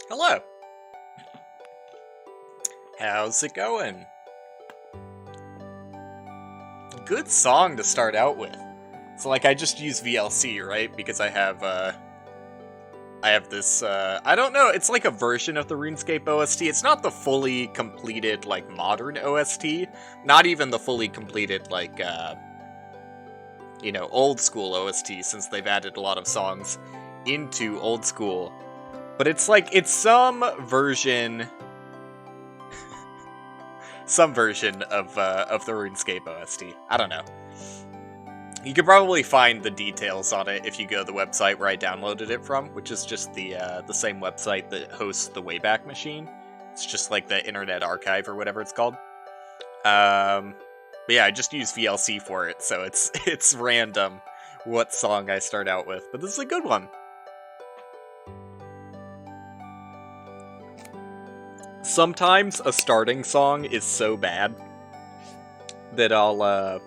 Hello. How's it going? Good song to start out with. So like I just use VLC, right? Because I have this I don't know, it's like a version of the RuneScape OST. It's not the fully completed like modern OST, not even the fully completed like old school OST since they've added a lot of songs into old school. But it's some version of the RuneScape OST. I don't know. You could probably find the details on it if you go to the website where I downloaded it from, which is just the same website that hosts the Wayback Machine. It's just like the Internet Archive or whatever it's called. But yeah, I just use VLC for it, so it's random what song I start out with. But this is a good one. Sometimes a starting song is so bad that I'll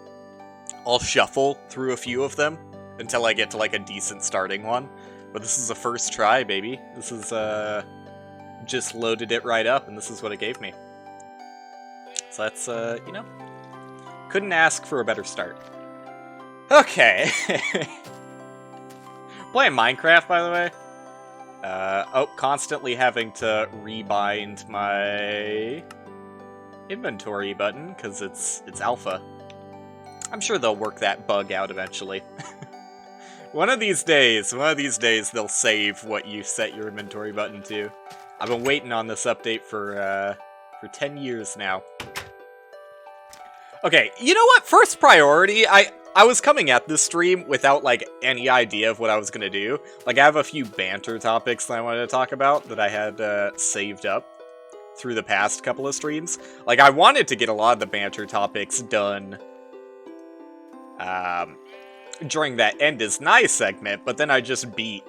shuffle through a few of them until I get to like a decent starting one. But this is a first try, baby. This is just loaded it right up, and this is what it gave me. So that's couldn't ask for a better start. Okay. Playing Minecraft, by the way. Constantly having to rebind my inventory button, because it's alpha. I'm sure they'll work that bug out eventually. One of these days, they'll save what you set your inventory button to. I've been waiting on this update for 10 years now. Okay, you know what? First priority, I was coming at this stream without, like, any idea of what I was gonna do. Like, I have a few banter topics that I wanted to talk about that I had saved up through the past couple of streams. Like, I wanted to get a lot of the banter topics done during that End is Nigh segment, but then I just beat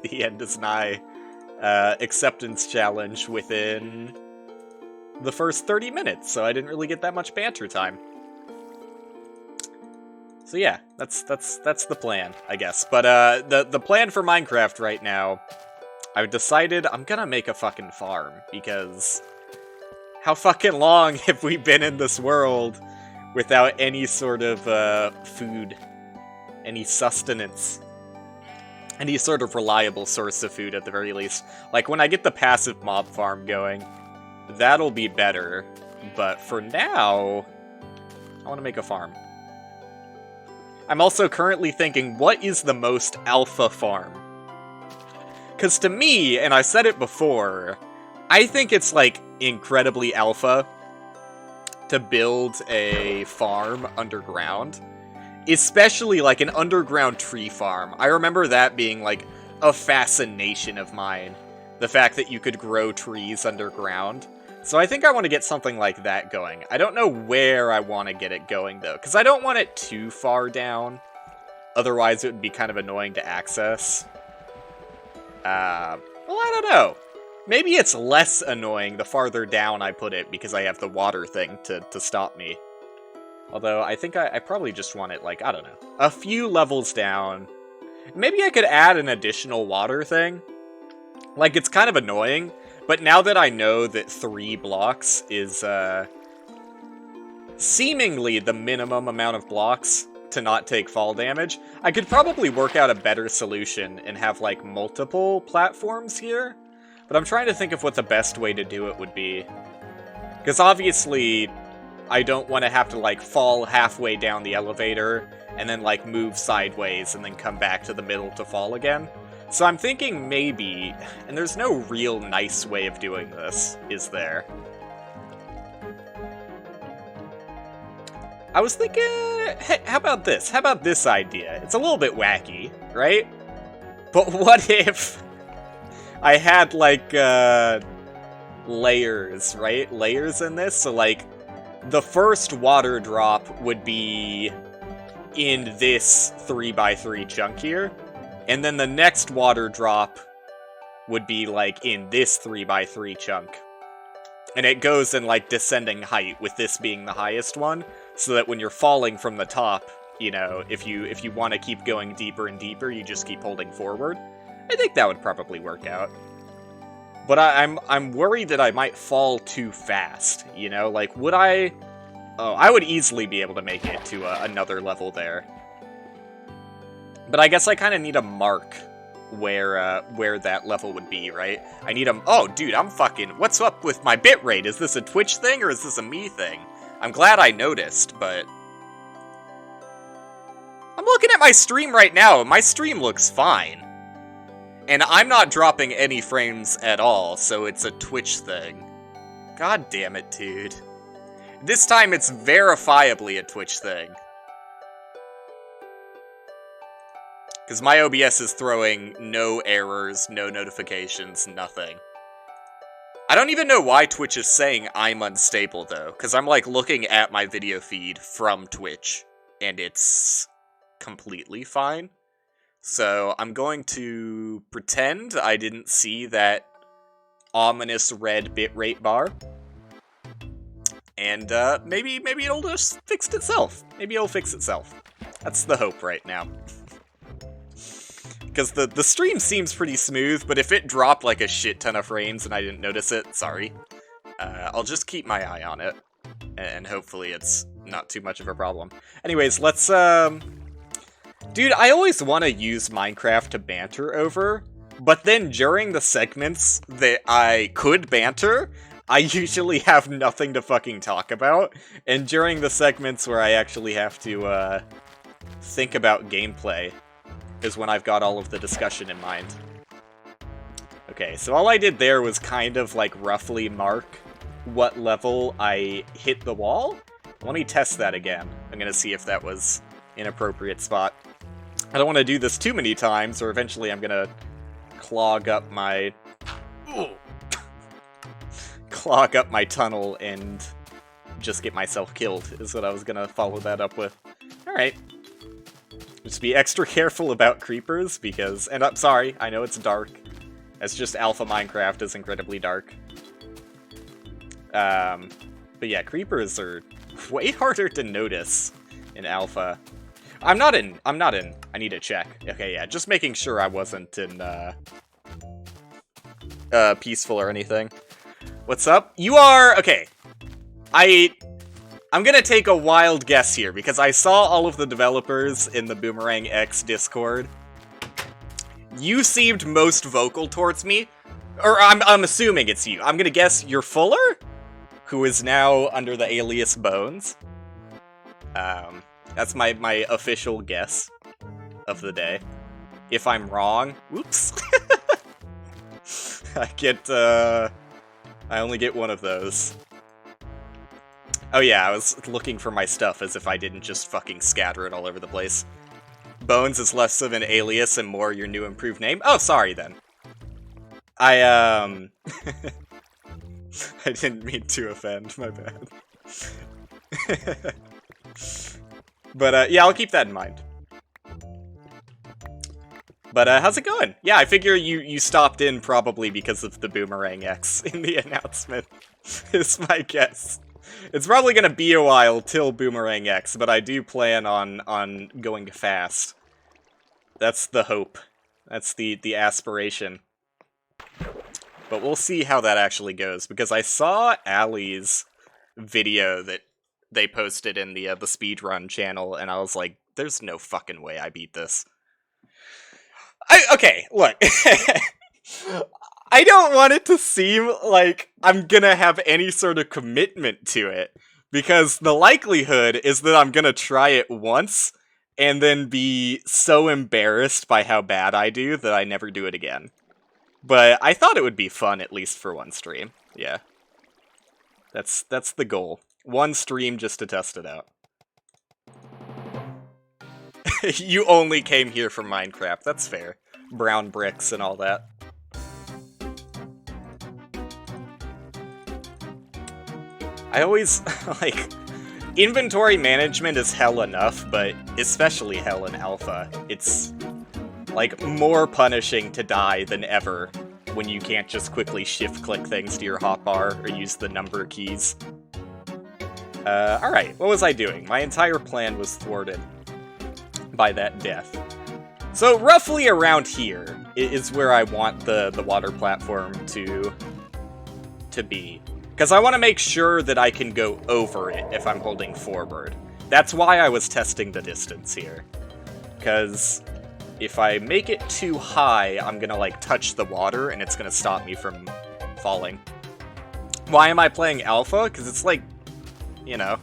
the End is Nigh acceptance challenge within the first 30 minutes, so I didn't really get that much banter time. So yeah, that's the plan, I guess. But the plan for Minecraft right now, I've decided I'm gonna make a fucking farm, because how fucking long have we been in this world without any sort of food, any sustenance, any sort of reliable source of food at the very least. Like, when I get the passive mob farm going, that'll be better, but for now, I want to make a farm. I'm also currently thinking, what is the most alpha farm? Because to me, and I said it before, I think it's, like, incredibly alpha to build a farm underground. Especially, like, an underground tree farm. I remember that being, like, a fascination of mine. The fact that you could grow trees underground. So I think I want to get something like that going. I don't know where I want to get it going, though, because I don't want it too far down. Otherwise, it would be kind of annoying to access. Well, I don't know. Maybe it's less annoying the farther down I put it, because I have the water thing to stop me. Although, I think I probably just want it, like, I don't know, a few levels down. Maybe I could add an additional water thing. Like, it's kind of annoying. But now that I know that 3 blocks is, seemingly the minimum amount of blocks to not take fall damage, I could probably work out a better solution and have, like, multiple platforms here. But I'm trying to think of what the best way to do it would be. Because obviously, I don't want to have to, like, fall halfway down the elevator and then, like, move sideways and then come back to the middle to fall again. So I'm thinking maybe, and there's no real nice way of doing this, is there? I was thinking, hey, how about this? How about this idea? It's a little bit wacky, right? But what if I had, like, layers, right? Layers in this, so, like, the first water drop would be in this 3x3 chunk here. And then the next water drop would be, like, in this 3x3 chunk. And it goes in, like, descending height, with this being the highest one, so that when you're falling from the top, you know, if you want to keep going deeper and deeper, you just keep holding forward. I think that would probably work out. But I'm worried that I might fall too fast, you know? Like, would I... Oh, I would easily be able to make it to another level there. But I guess I kind of need a mark where that level would be, right? I need a... Oh, dude, I'm fucking... What's up with my bitrate? Is this a Twitch thing or is this a me thing? I'm glad I noticed, but... I'm looking at my stream right now, and my stream looks fine. And I'm not dropping any frames at all, so it's a Twitch thing. God damn it, dude. This time it's verifiably a Twitch thing. Because my OBS is throwing no errors, no notifications, nothing. I don't even know why Twitch is saying I'm unstable, though. Because I'm, like, looking at my video feed from Twitch, and it's completely fine. So I'm going to pretend I didn't see that ominous red bitrate bar. And maybe it'll just fix itself. Maybe it'll fix itself. That's the hope right now. Because the stream seems pretty smooth, but if it dropped like a shit ton of frames and I didn't notice it, sorry. I'll just keep my eye on it. And hopefully it's not too much of a problem. Anyways, let's, Dude, I always want to use Minecraft to banter over, but then during the segments that I could banter, I usually have nothing to fucking talk about, and during the segments where I actually have to, think about gameplay is when I've got all of the discussion in mind. Okay, so all I did there was kind of, like, roughly mark what level I hit the wall. Let me test that again. I'm gonna see if that was an appropriate spot. I don't want to do this too many times, or eventually I'm gonna clog up my... clog up my tunnel and just get myself killed, is what I was gonna follow that up with. Alright. Just be extra careful about creepers, because... And I'm sorry, I know it's dark. It's just alpha Minecraft is incredibly dark. But yeah, creepers are way harder to notice in alpha. I'm not in. I need to check. Okay, yeah, just making sure I wasn't in, peaceful or anything. What's up? You are... Okay. I'm gonna take a wild guess here, because I saw all of the developers in the Boomerang X Discord. You seemed most vocal towards me. Or I'm assuming it's you. I'm gonna guess you're Fuller? Who is now under the alias Bones. That's my official guess of the day. If I'm wrong, whoops. I only get one of those. Oh yeah, I was looking for my stuff as if I didn't just fucking scatter it all over the place. Bones is less of an alias and more your new improved name? Oh, sorry then. I didn't mean to offend, my bad. But, yeah, I'll keep that in mind. But, how's it going? Yeah, I figure you stopped in probably because of the Boomerang X in the announcement, is my guess. It's probably gonna be a while till Boomerang X, but I do plan on going fast. That's the hope. That's the aspiration. But we'll see how that actually goes, because I saw Allie's video that they posted in the speedrun channel, and I was like, there's no fucking way I beat this. Okay, look. I don't want it to seem like I'm gonna have any sort of commitment to it, because the likelihood is that I'm gonna try it once, and then be so embarrassed by how bad I do that I never do it again. But I thought it would be fun, at least for one stream. Yeah. That's the goal. One stream just to test it out. You only came here for Minecraft, that's fair. Brown bricks and all that. I always, like, inventory management is hell enough, but especially hell in alpha. It's, like, more punishing to die than ever when you can't just quickly shift-click things to your hotbar or use the number keys. Alright, what was I doing? My entire plan was thwarted by that death. So roughly around here is where I want the water platform to be. Because I want to make sure that I can go over it if I'm holding forward. That's why I was testing the distance here. Because if I make it too high, I'm gonna, like, touch the water, and it's gonna stop me from falling. Why am I playing alpha? Because it's like, you know...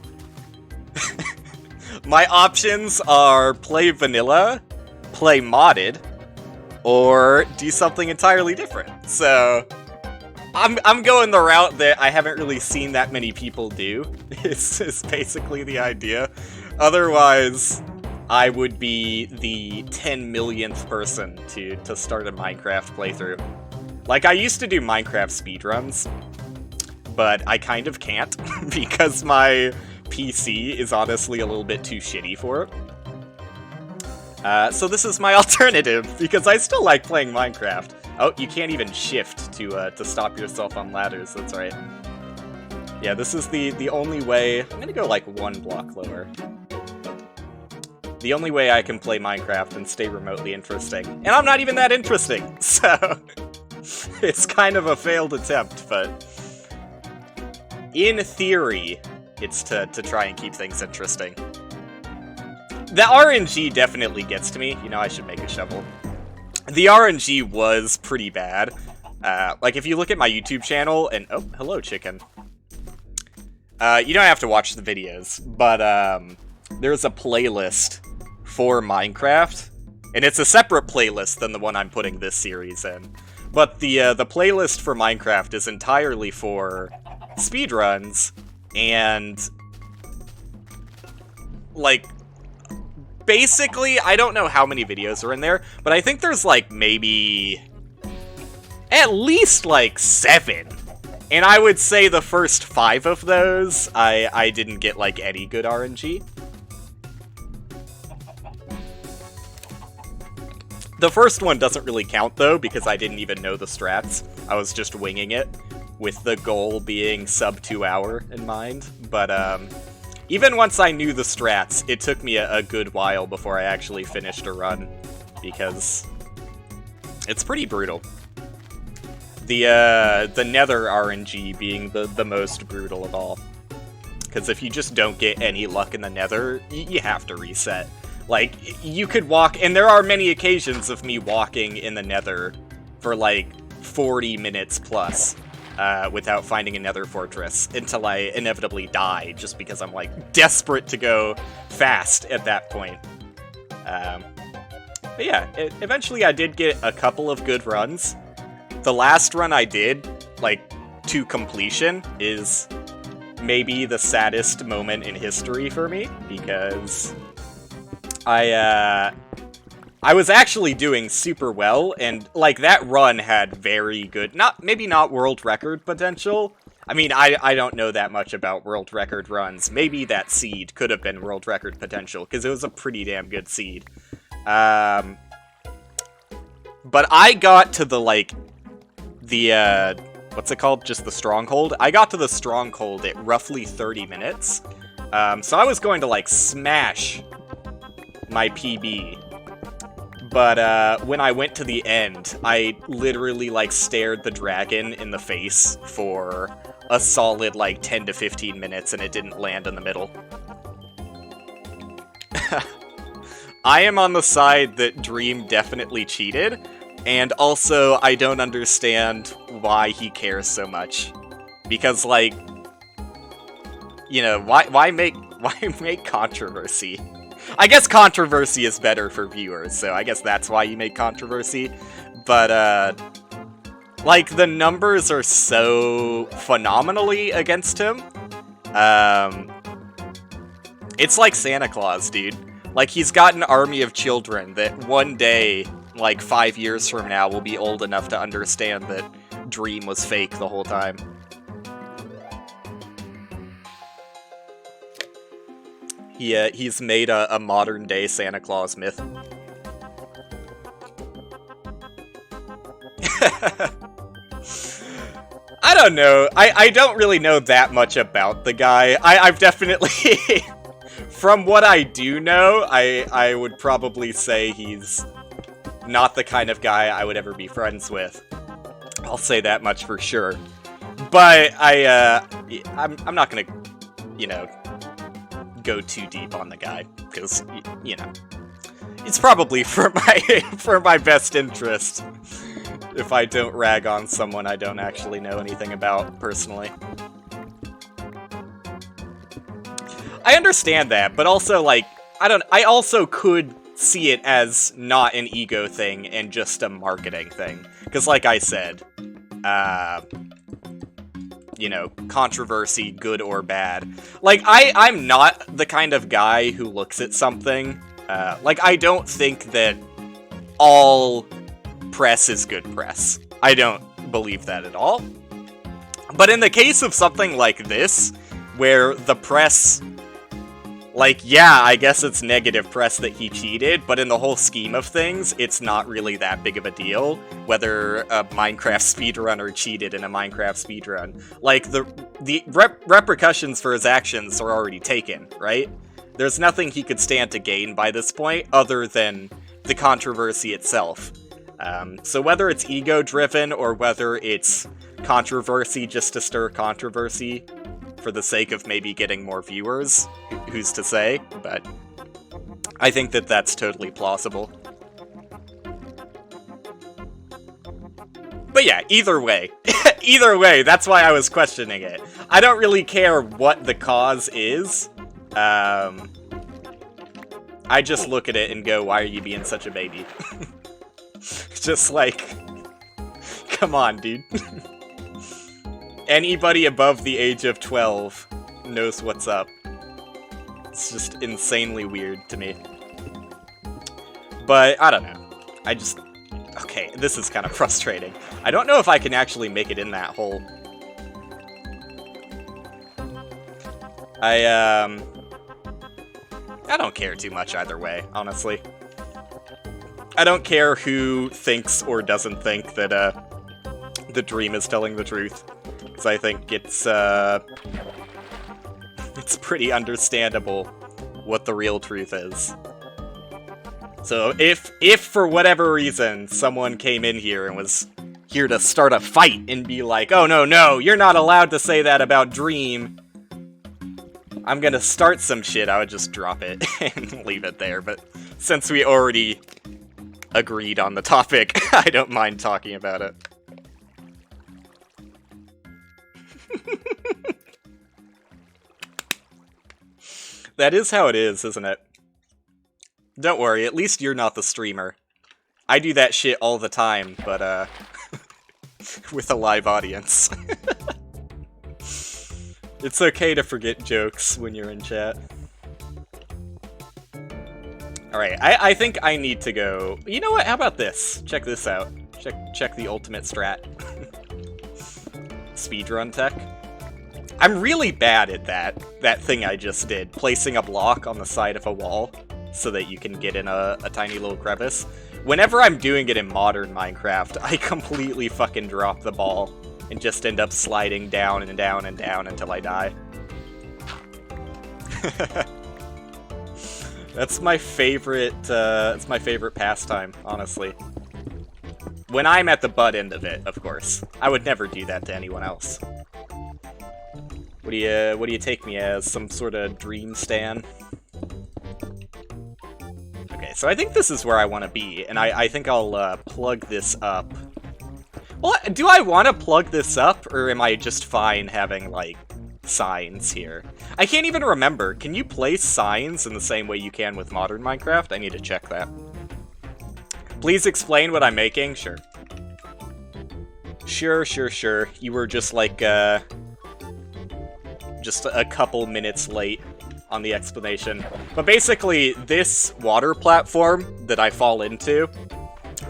My options are play vanilla, play modded, or do something entirely different. So... I'm going the route that I haven't really seen that many people do, is basically the idea. Otherwise, I would be the 10 millionth person to start a Minecraft playthrough. Like, I used to do Minecraft speedruns, but I kind of can't, because my PC is honestly a little bit too shitty for it. So this is my alternative, because I still like playing Minecraft. Oh, you can't even shift to stop yourself on ladders, that's right. Yeah, this is the only way... I'm gonna go, like, one block lower. The only way I can play Minecraft and stay remotely interesting. And I'm not even that interesting, so... it's kind of a failed attempt, but... in theory, it's to try and keep things interesting. The RNG definitely gets to me. You know, I should make a shovel. The RNG was pretty bad. Like, if you look at my YouTube channel, and... oh, hello, chicken. You don't have to watch the videos, but, there's a playlist for Minecraft, and it's a separate playlist than the one I'm putting this series in. But the playlist for Minecraft is entirely for speedruns, and... like... basically, I don't know how many videos are in there, but I think there's, like, maybe... at least, like, 7. And I would say the first 5 of those, I didn't get, like, any good RNG. The first one doesn't really count, though, because I didn't even know the strats. I was just winging it, with the goal being sub 2 hour in mind. But, even once I knew the strats, it took me a good while before I actually finished a run, because it's pretty brutal. The nether RNG being the most brutal of all. Because if you just don't get any luck in the nether, you have to reset. Like, you could walk, and there are many occasions of me walking in the nether for like 40 minutes plus. Without finding another fortress, until I inevitably die, just because I'm, like, desperate to go fast at that point. But yeah, eventually I did get a couple of good runs. The last run I did, like, to completion, is maybe the saddest moment in history for me, because I was actually doing super well, and, like, that run had very good, maybe not world record potential. I mean, I don't know that much about world record runs. Maybe that seed could have been world record potential, because it was a pretty damn good seed. But I got to the, like, what's it called? Just the stronghold? I got to the stronghold at roughly 30 minutes. So I was going to, like, smash my PB. But, when I went to the end, I literally, like, stared the dragon in the face for a solid, like, 10 to 15 minutes, and it didn't land in the middle. I am on the side that Dream definitely cheated, and also I don't understand why he cares so much. Because, like, you know, why make controversy? I guess controversy is better for viewers, so I guess that's why you make controversy. But, like, the numbers are so phenomenally against him. It's like Santa Claus, dude. Like, he's got an army of children that one day, like 5 years from now, will be old enough to understand that Dream was fake the whole time. He's made a modern-day Santa Claus myth. I don't know. I don't really know that much about the guy. I've definitely... From what I do know, I would probably say he's not the kind of guy I would ever be friends with. I'll say that much for sure. But I'm not gonna, you know, go too deep on the guy, because, you know, it's probably for my best interest if I don't rag on someone I don't actually know anything about personally. I understand that, but also, like, I also could see it as not an ego thing and just a marketing thing. Because, like I said, you know, controversy, good or bad. Like, I'm not the kind of guy who looks at something, like, I don't think that all press is good press. I don't believe that at all. But in the case of something like this, where the press, like, yeah, I guess it's negative press that he cheated, but in the whole scheme of things, it's not really that big of a deal, whether a Minecraft speedrunner cheated in a Minecraft speedrun. Like, the repercussions for his actions are already taken, right? There's nothing he could stand to gain by this point, other than the controversy itself. So whether it's ego-driven, or whether it's controversy just to stir controversy, for the sake of maybe getting more viewers, who's to say, but I think that that's totally plausible. But yeah, either way, that's why I was questioning it. I don't really care what the cause is, I just look at it and go, why are you being such a baby? Just like, come on, dude. Anybody above the age of 12 knows what's up. It's just insanely weird to me. But, I don't know. Okay, this is kind of frustrating. I don't know if I can actually make it in that hole. I don't care too much either way, honestly. I don't care who thinks or doesn't think that, the dream is telling the truth. Because I think it's pretty understandable what the real truth is. So if for whatever reason someone came in here and was here to start a fight and be like, oh no, you're not allowed to say that about Dream, I'm gonna start some shit, I would just drop it and leave it there. But since we already agreed on the topic, I don't mind talking about it. That is how it is, isn't it? Don't worry, at least you're not the streamer. I do that shit all the time, but, with a live audience. It's okay to forget jokes when you're in chat. Alright, I think I need to go... You know what, how about this? Check this out. Check the ultimate strat. Speedrun tech. I'm really bad at that thing I just did, placing a block on the side of a wall so that you can get in a tiny little crevice. Whenever I'm doing it in modern Minecraft, I completely fucking drop the ball and just end up sliding down and down and down until I die. That's my favorite, it's my favorite pastime, honestly. When I'm at the butt end of it, of course. I would never do that to anyone else. What do you take me as? Some sort of dream stan? Okay, so I think this is where I want to be, and I think I'll plug this up. Well, do I want to plug this up, or am I just fine having, like, signs here? I can't even remember. Can you place signs in the same way you can with modern Minecraft? I need to check that. Please explain what I'm making? Sure. Sure. You were just, like, just a couple minutes late on the explanation. But basically, this water platform that I fall into,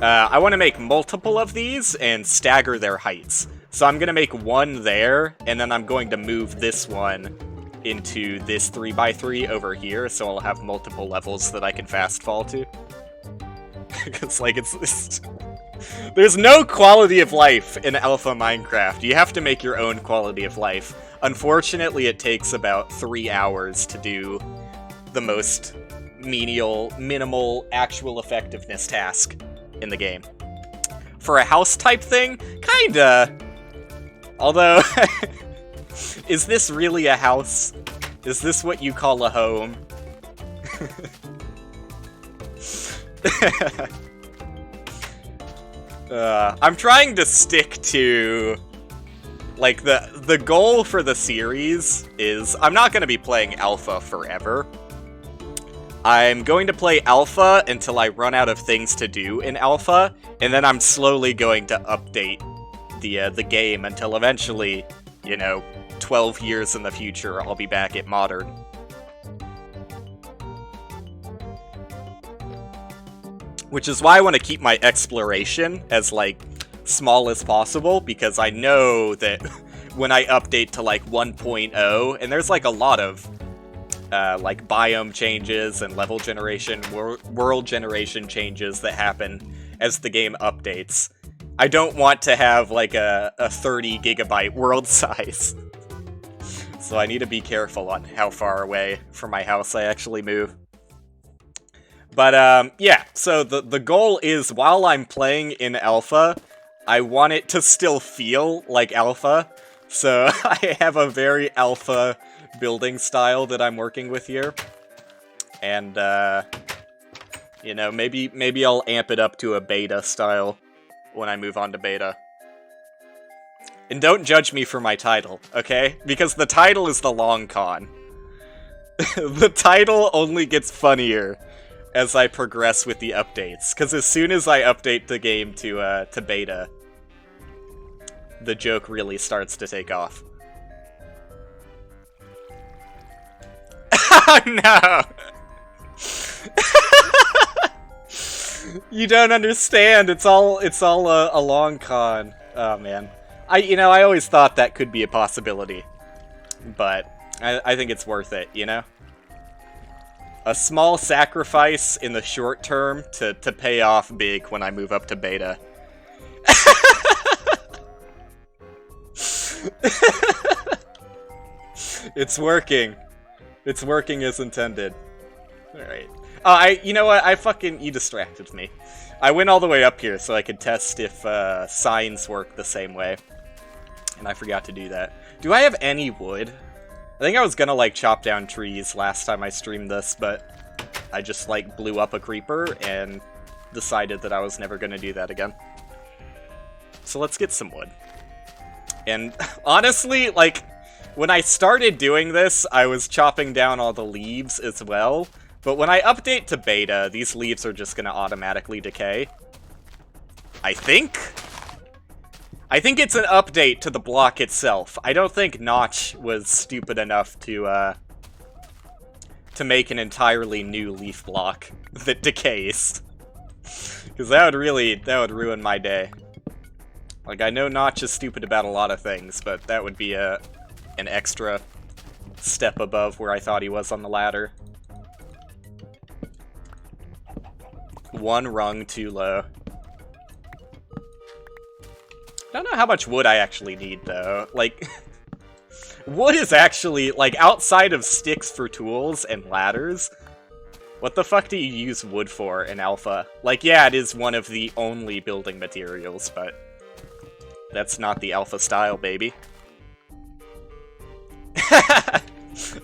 I want to make multiple of these and stagger their heights. So I'm going to make one there, and then I'm going to move this one into this 3x3 over here, so I'll have multiple levels that I can fast fall to. Because, like, it's there's no quality of life in Alpha Minecraft. You have to make your own quality of life. Unfortunately, it takes about 3 hours to do the most minimal actual effectiveness task. in the game. For a house type thing, kinda. Although, is this really a house? Is this what you call a home? I'm trying to stick to, like, the goal for the series is I'm not going to be playing Alpha forever. I'm going to play Alpha until I run out of things to do in Alpha, and then I'm slowly going to update the game until eventually, you know, 12 years in the future, I'll be back at Modern. Which is why I want to keep my exploration as, like, small as possible, because I know that when I update to, like, 1.0, and there's, like, a lot of, like, biome changes and level generation, world generation changes that happen as the game updates. I don't want to have, like, a 30 gigabyte world size. So I need to be careful on how far away from my house I actually move. But, yeah, so the goal is, while I'm playing in Alpha, I want it to still feel like Alpha. So I have a very Alpha building style that I'm working with here. And, you know, maybe I'll amp it up to a beta style when I move on to beta. And don't judge me for my title, okay? Because the title is the long con. The title only gets funnier as I progress with the updates. Because as soon as I update the game to beta, the joke really starts to take off. Oh no! You don't understand. It's all a long con. Oh man. I always thought that could be a possibility, but I think it's worth it, you know? A small sacrifice in the short term to pay off big when I move up to beta. It's working. It's working as intended. Alright. You know what? You distracted me. I went all the way up here so I could test if signs work the same way. And I forgot to do that. Do I have any wood? I think I was gonna, like, chop down trees last time I streamed this, but I just, like, blew up a creeper and decided that I was never gonna do that again. So let's get some wood. And honestly, like, when I started doing this, I was chopping down all the leaves as well. But when I update to beta, these leaves are just gonna automatically decay. I think? I think it's an update to the block itself. I don't think Notch was stupid enough to make an entirely new leaf block that decays. Because that would ruin my day. Like, I know Notch is stupid about a lot of things, but that would be an extra step above where I thought he was on the ladder. One rung too low. I don't know how much wood I actually need, though. Like, wood is actually, like, outside of sticks for tools and ladders, what the fuck do you use wood for in Alpha? Like, yeah, it is one of the only building materials, but that's not the Alpha style, baby.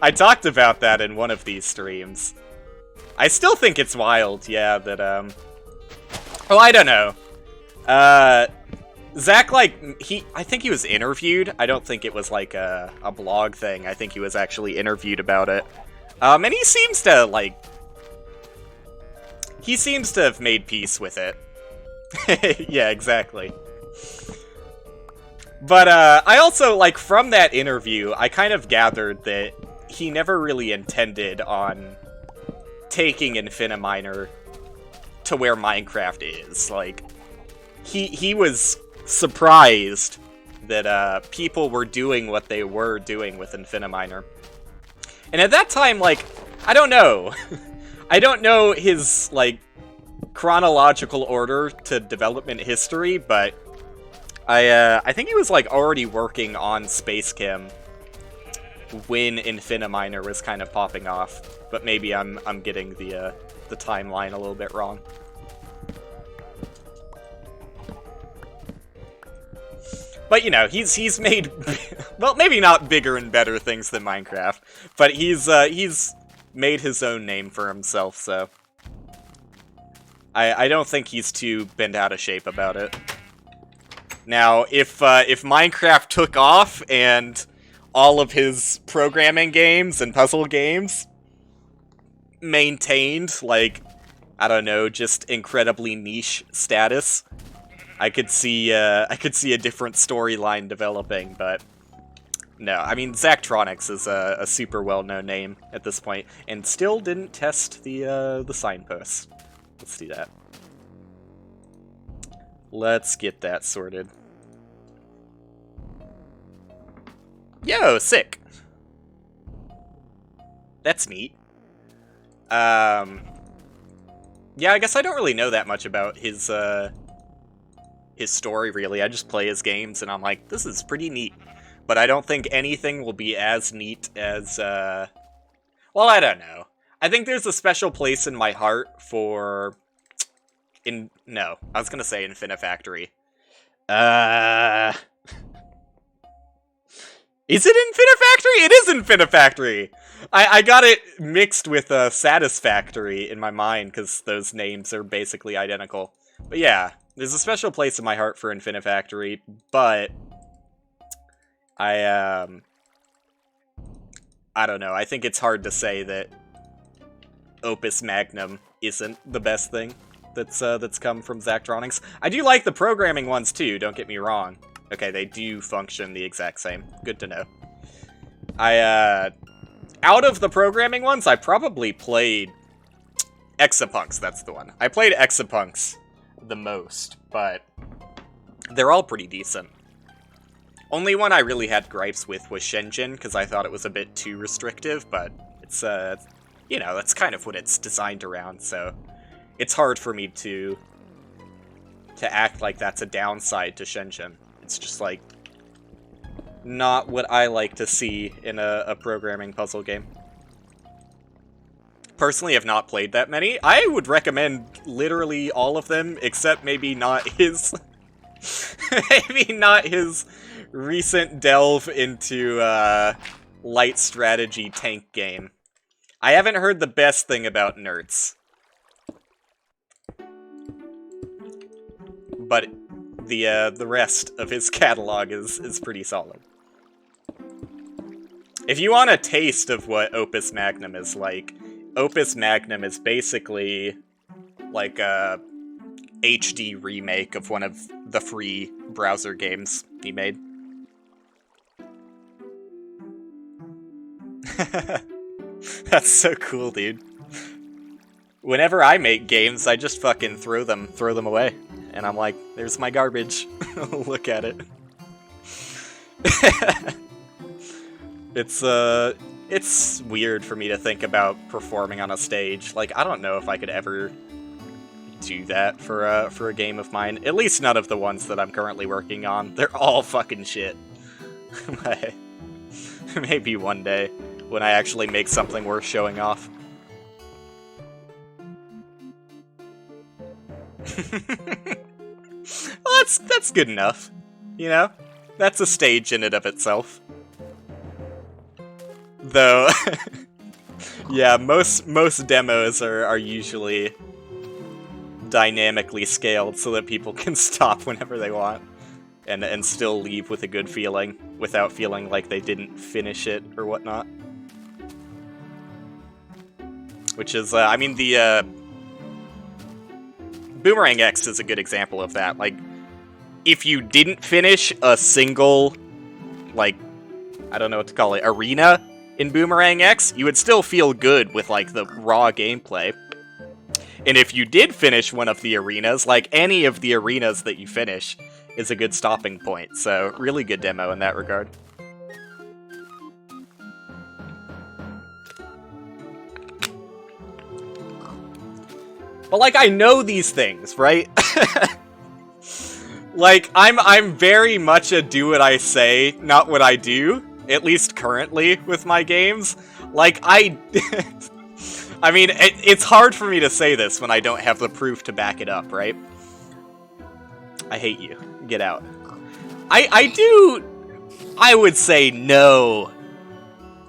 I talked about that in one of these streams. I still think it's wild, yeah, that, oh, I don't know. Zach, like, I think he was interviewed. I don't think it was, like, a blog thing. I think he was actually interviewed about it. And he seems to, like... He seems to have made peace with it. Yeah, exactly. But, I also, like, from that interview, I kind of gathered that he never really intended on taking Infiniminer to where Minecraft is. Like, he was surprised that people were doing what they were doing with Infiniminer. And at that time, like, I don't know. I don't know his, like, chronological order to development history, but I think he was, like, already working on Space Chem when Infiniminer was kind of popping off. But maybe I'm getting the timeline a little bit wrong. But, you know, he's made, well, maybe not bigger and better things than Minecraft, but he's made his own name for himself, so I don't think he's too bent out of shape about it. Now, if Minecraft took off and all of his programming games and puzzle games maintained, like, I don't know, just incredibly niche status, I could see a different storyline developing, but no. I mean, Zachtronics is a super well-known name at this point, and still didn't test the signpost. Let's do that. Let's get that sorted. Yo, sick. That's neat. Yeah, I guess I don't really know that much about his story, really. I just play his games, and I'm like, this is pretty neat. But I don't think anything will be as neat as, well, I don't know. I think there's a special place in my heart for... No, I was gonna say Infinifactory. Is it Infinifactory? It is Infinifactory! I got it mixed with Satisfactory in my mind, because those names are basically identical. But yeah, there's a special place in my heart for Infinifactory, but I don't know. I think it's hard to say that Opus Magnum isn't the best thing that's come from Zachtronics. I do like the programming ones too, don't get me wrong. Okay, they do function the exact same. Good to know. Out of the programming ones, I probably played Exapunks, that's the one. I played Exapunks the most, but they're all pretty decent. Only one I really had gripes with was Shenzhen, because I thought it was a bit too restrictive, but it's, you know, that's kind of what it's designed around, so it's hard for me to act like that's a downside to Shenzhen. It's just, like, not what I like to see in a programming puzzle game. Personally, I've not played that many. I would recommend literally all of them, except maybe not his... maybe not his recent delve into, light strategy tank game. I haven't heard the best thing about Nerds. But the rest of his catalog is pretty solid. If you want a taste of what Opus Magnum is like, Opus Magnum is basically like a HD remake of one of the free browser games he made. That's so cool, dude. Whenever I make games, I just fucking throw them away. And I'm like, there's my garbage. Look at it. It's weird for me to think about performing on a stage. Like, I don't know if I could ever do that for a game of mine. At least none of the ones that I'm currently working on. They're all fucking shit. Maybe one day, when I actually make something worth showing off. Well, that's good enough, you know? That's a stage in and of itself. Though, yeah, most demos are usually dynamically scaled so that people can stop whenever they want, and still leave with a good feeling, without feeling like they didn't finish it or whatnot. Which is, I mean, the, Boomerang X is a good example of that. Like, if you didn't finish a single, like, I don't know what to call it, arena in Boomerang X, you would still feel good with, like, the raw gameplay. And if you did finish one of the arenas, like, any of the arenas that you finish is a good stopping point. So, really good demo in that regard. But, like, I know these things, right? Like, I'm very much a do what I say, not what I do. At least currently with my games. Like, I mean, it's hard for me to say this when I don't have the proof to back it up, right? I hate you. Get out. I would say know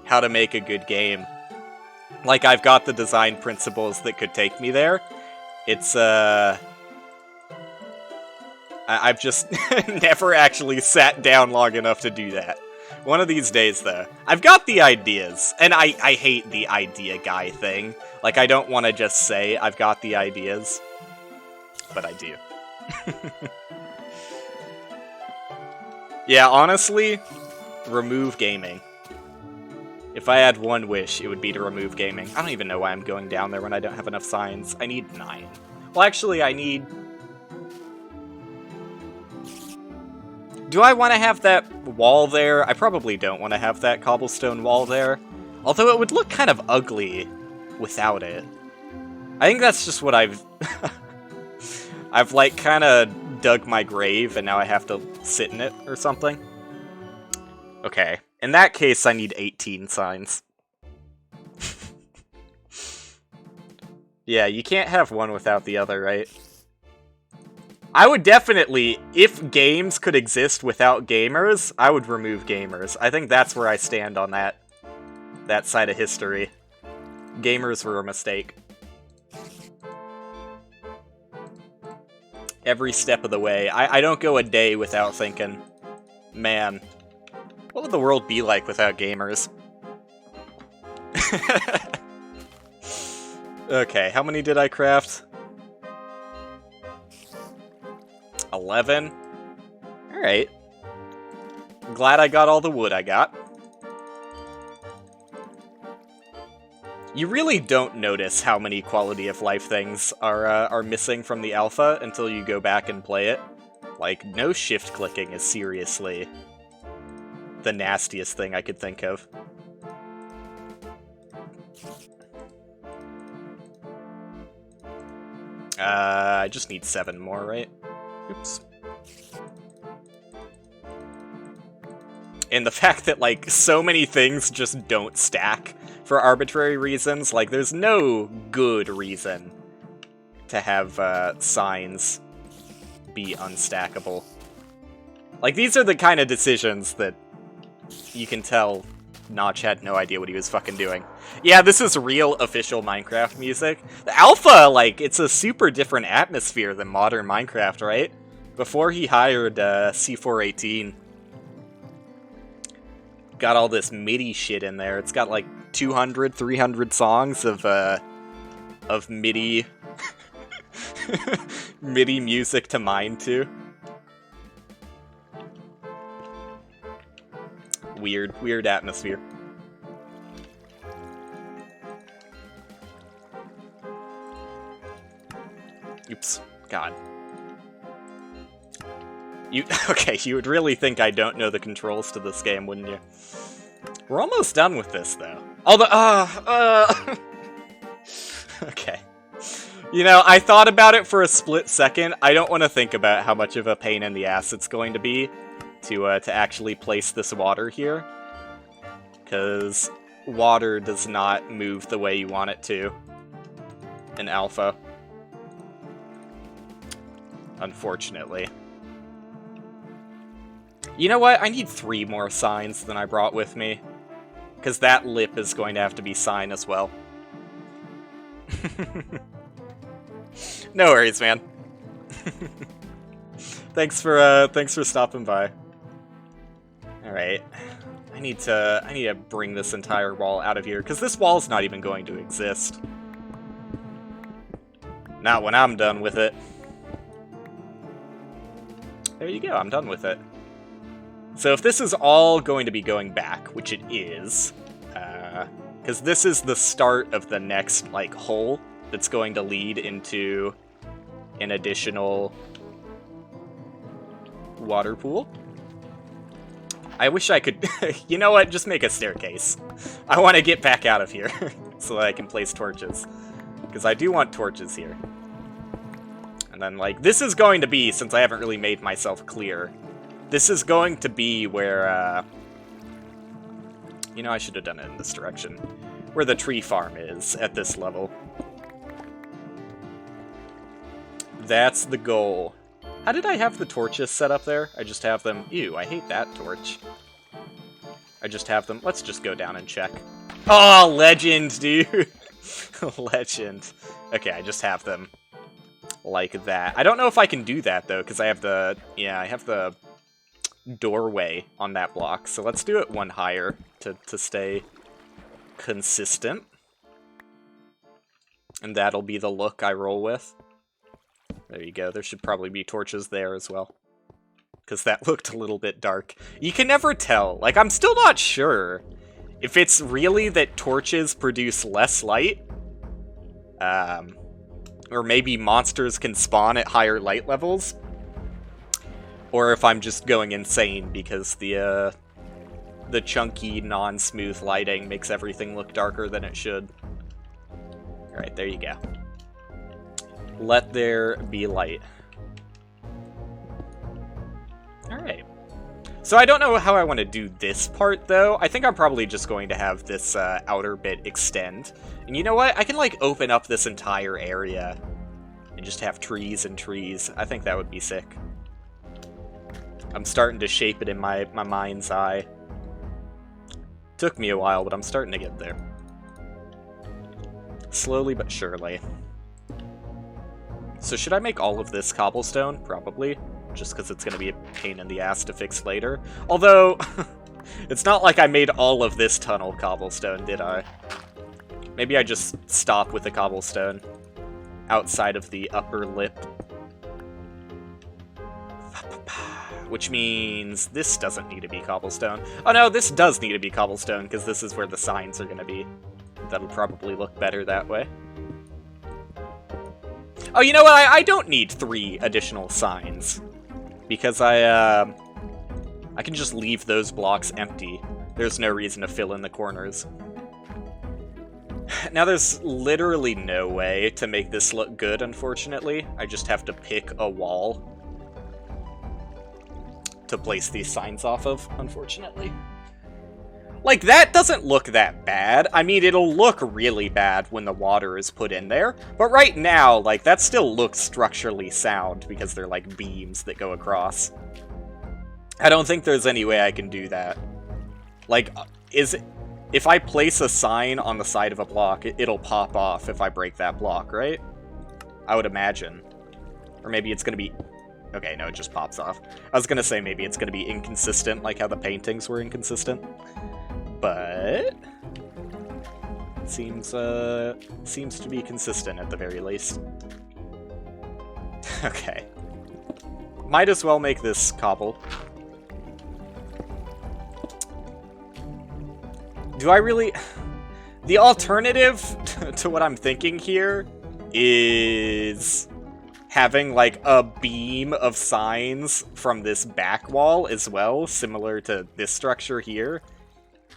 how to make a good game. Like, I've got the design principles that could take me there. It's, I've just never actually sat down long enough to do that. One of these days, though. I've got the ideas, and I hate the idea guy thing. Like, I don't want to just say I've got the ideas, but I do. Yeah, honestly, remove gaming. If I had one wish, it would be to remove gaming. I don't even know why I'm going down there when I don't have enough signs. I need 9. Well, actually, I need... Do I want to have that wall there? I probably don't want to have that cobblestone wall there. Although it would look kind of ugly without it. I think that's just what I've... I've, like, kind of dug my grave, and now I have to sit in it or something. Okay. In that case, I need 18 signs. Yeah, you can't have one without the other, right? I would definitely, if games could exist without gamers, I would remove gamers. I think that's where I stand on that side of history. Gamers were a mistake. Every step of the way. I don't go a day without thinking, man, what would the world be like without gamers? Okay, how many did I craft? 11? Alright. I'm glad I got all the wood I got. You really don't notice how many quality of life things are missing from the alpha until you go back and play it. Like, no shift clicking is seriously the nastiest thing I could think of. I just need 7 more, right? Oops. And the fact that, like, so many things just don't stack for arbitrary reasons, like, there's no good reason to have signs be unstackable. Like, these are the kind of decisions that you can tell Notch had no idea what he was fucking doing. Yeah, this is real official Minecraft music. The alpha, like, it's a super different atmosphere than modern Minecraft, right? Before he hired C418. Got all this MIDI shit in there. It's got like 200, 300 songs of MIDI MIDI music to mine to. Weird atmosphere. Oops. God. Okay, you would really think I don't know the controls to this game, wouldn't you? We're almost done with this, though. Although, okay. You know, I thought about it for a split second. I don't want to think about how much of a pain in the ass it's going to be to actually place this water here. Because water does not move the way you want it to in alpha. Unfortunately. You know what? I need 3 more signs than I brought with me. Because that lip is going to have to be sign as well. No worries, man. Thanks for stopping by. Alright. I need to bring this entire wall out of here, because this wall's not even going to exist. Not when I'm done with it. There you go, I'm done with it. So if this is all going to be going back, which it is, because this is the start of the next, like, hole that's going to lead into an additional water pool. I wish I could... You know what? Just make a staircase. I want to get back out of here so that I can place torches. Because I do want torches here. And then, like, this is going to be, since I haven't really made myself clear, this is going to be where, you know, I should have done it in this direction. Where the tree farm is at this level. That's the goal. How did I have the torches set up there? I just have them... Ew, I hate that torch. I just have them... Let's just go down and check. Oh, legend, dude! Legend. Okay, I just have them like that. I don't know if I can do that, though, because I have the... Yeah, I have the doorway on that block. So let's do it one higher to stay consistent. And that'll be the look I roll with. There you go. There should probably be torches there as well. Because that looked a little bit dark. You can never tell. Like, I'm still not sure if it's really that torches produce less light. Or maybe monsters can spawn at higher light levels. Or if I'm just going insane because the chunky, non-smooth lighting makes everything look darker than it should. Alright, there you go. Let there be light. Alright. So I don't know how I want to do this part, though. I think I'm probably just going to have this outer bit extend. And you know what? I can, like, open up this entire area and just have trees and trees. I think that would be sick. I'm starting to shape it in my mind's eye. Took me a while, but I'm starting to get there. Slowly but surely. So should I make all of this cobblestone? Probably. Just because it's going to be a pain in the ass to fix later. Although, it's not like I made all of this tunnel cobblestone, did I? Maybe I just stop with the cobblestone outside of the upper lip. Which means this doesn't need to be cobblestone. Oh no, this does need to be cobblestone, because this is where the signs are going to be. That'll probably look better that way. Oh, you know what? I don't need 3 additional signs. Because I can just leave those blocks empty. There's no reason to fill in the corners. Now, there's literally no way to make this look good, unfortunately. I just have to pick a wall to place these signs off of, unfortunately. Like, that doesn't look that bad. I mean, it'll look really bad when the water is put in there. But right now, like, that still looks structurally sound because they're, like, beams that go across. I don't think there's any way I can do that. Like, if I place a sign on the side of a block, it'll pop off if I break that block, right? I would imagine. Or maybe it's gonna be... Okay, no, it just pops off. I was gonna say maybe it's gonna be inconsistent, like how the paintings were inconsistent. But... seems to be consistent at the very least. Okay. Might as well make this cobble. Do I really... The alternative to what I'm thinking here is having, like, a beam of signs from this back wall as well, similar to this structure here.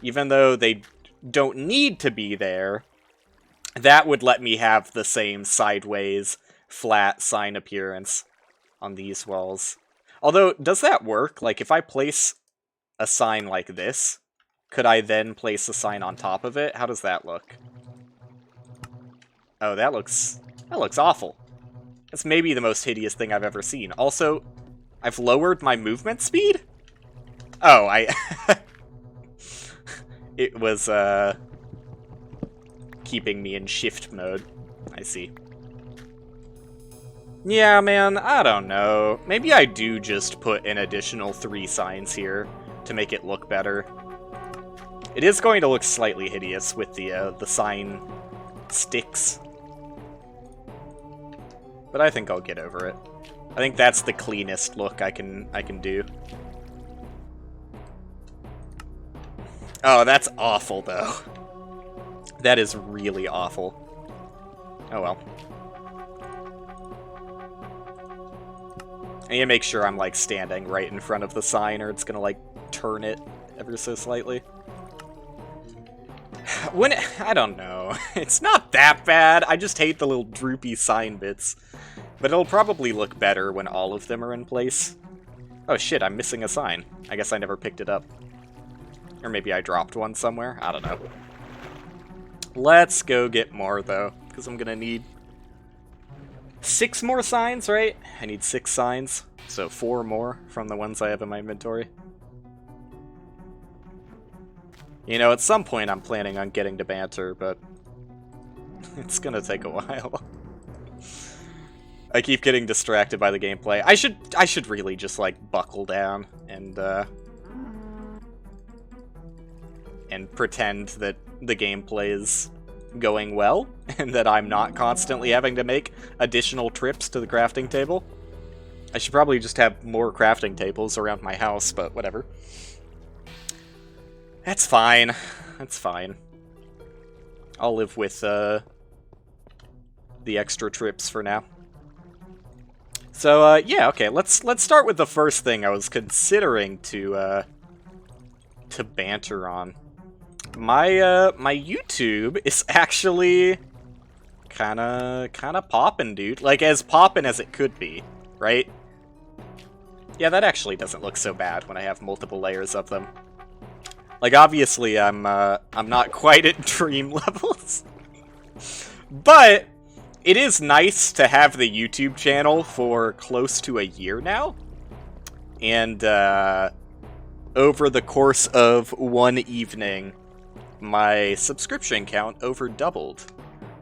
Even though they don't need to be there, that would let me have the same sideways, flat sign appearance on these walls. Although, does that work? Like, if I place a sign like this, could I then place a sign on top of it? How does that look? Oh, that looks awful. That's maybe the most hideous thing I've ever seen. Also, I've lowered my movement speed? Oh, it was, keeping me in shift mode. I see. Yeah, man, I don't know. Maybe I do just put an additional 3 signs here to make it look better. It is going to look slightly hideous with the sign sticks. But I think I'll get over it. I think that's the cleanest look I can do. Oh, that's awful, though. That is really awful. Oh well. I need to make sure I'm, like, standing right in front of the sign, or it's gonna, like, turn it ever so slightly. I don't know. It's not that bad. I just hate the little droopy sign bits. But it'll probably look better when all of them are in place. Oh shit, I'm missing a sign. I guess I never picked it up. Or maybe I dropped one somewhere. I don't know. Let's go get more, though, because I'm gonna need 6 more signs, right? I need 6 signs, so 4 more from the ones I have in my inventory. You know, at some point I'm planning on getting to banter, but it's gonna take a while. I keep getting distracted by the gameplay. I should really just, like, buckle down and pretend that the gameplay is going well, and that I'm not constantly having to make additional trips to the crafting table. I should probably just have more crafting tables around my house, but whatever. That's fine. That's fine. I'll live with the extra trips for now. So, yeah, okay, let's start with the first thing I was considering to banter on. My YouTube is actually kinda poppin', dude. Like, as poppin' as it could be, right? Yeah, that actually doesn't look so bad when I have multiple layers of them. Like, obviously, I'm not quite at dream levels. But it is nice to have the YouTube channel for close to a year now. And, over the course of one evening, my subscription count over doubled.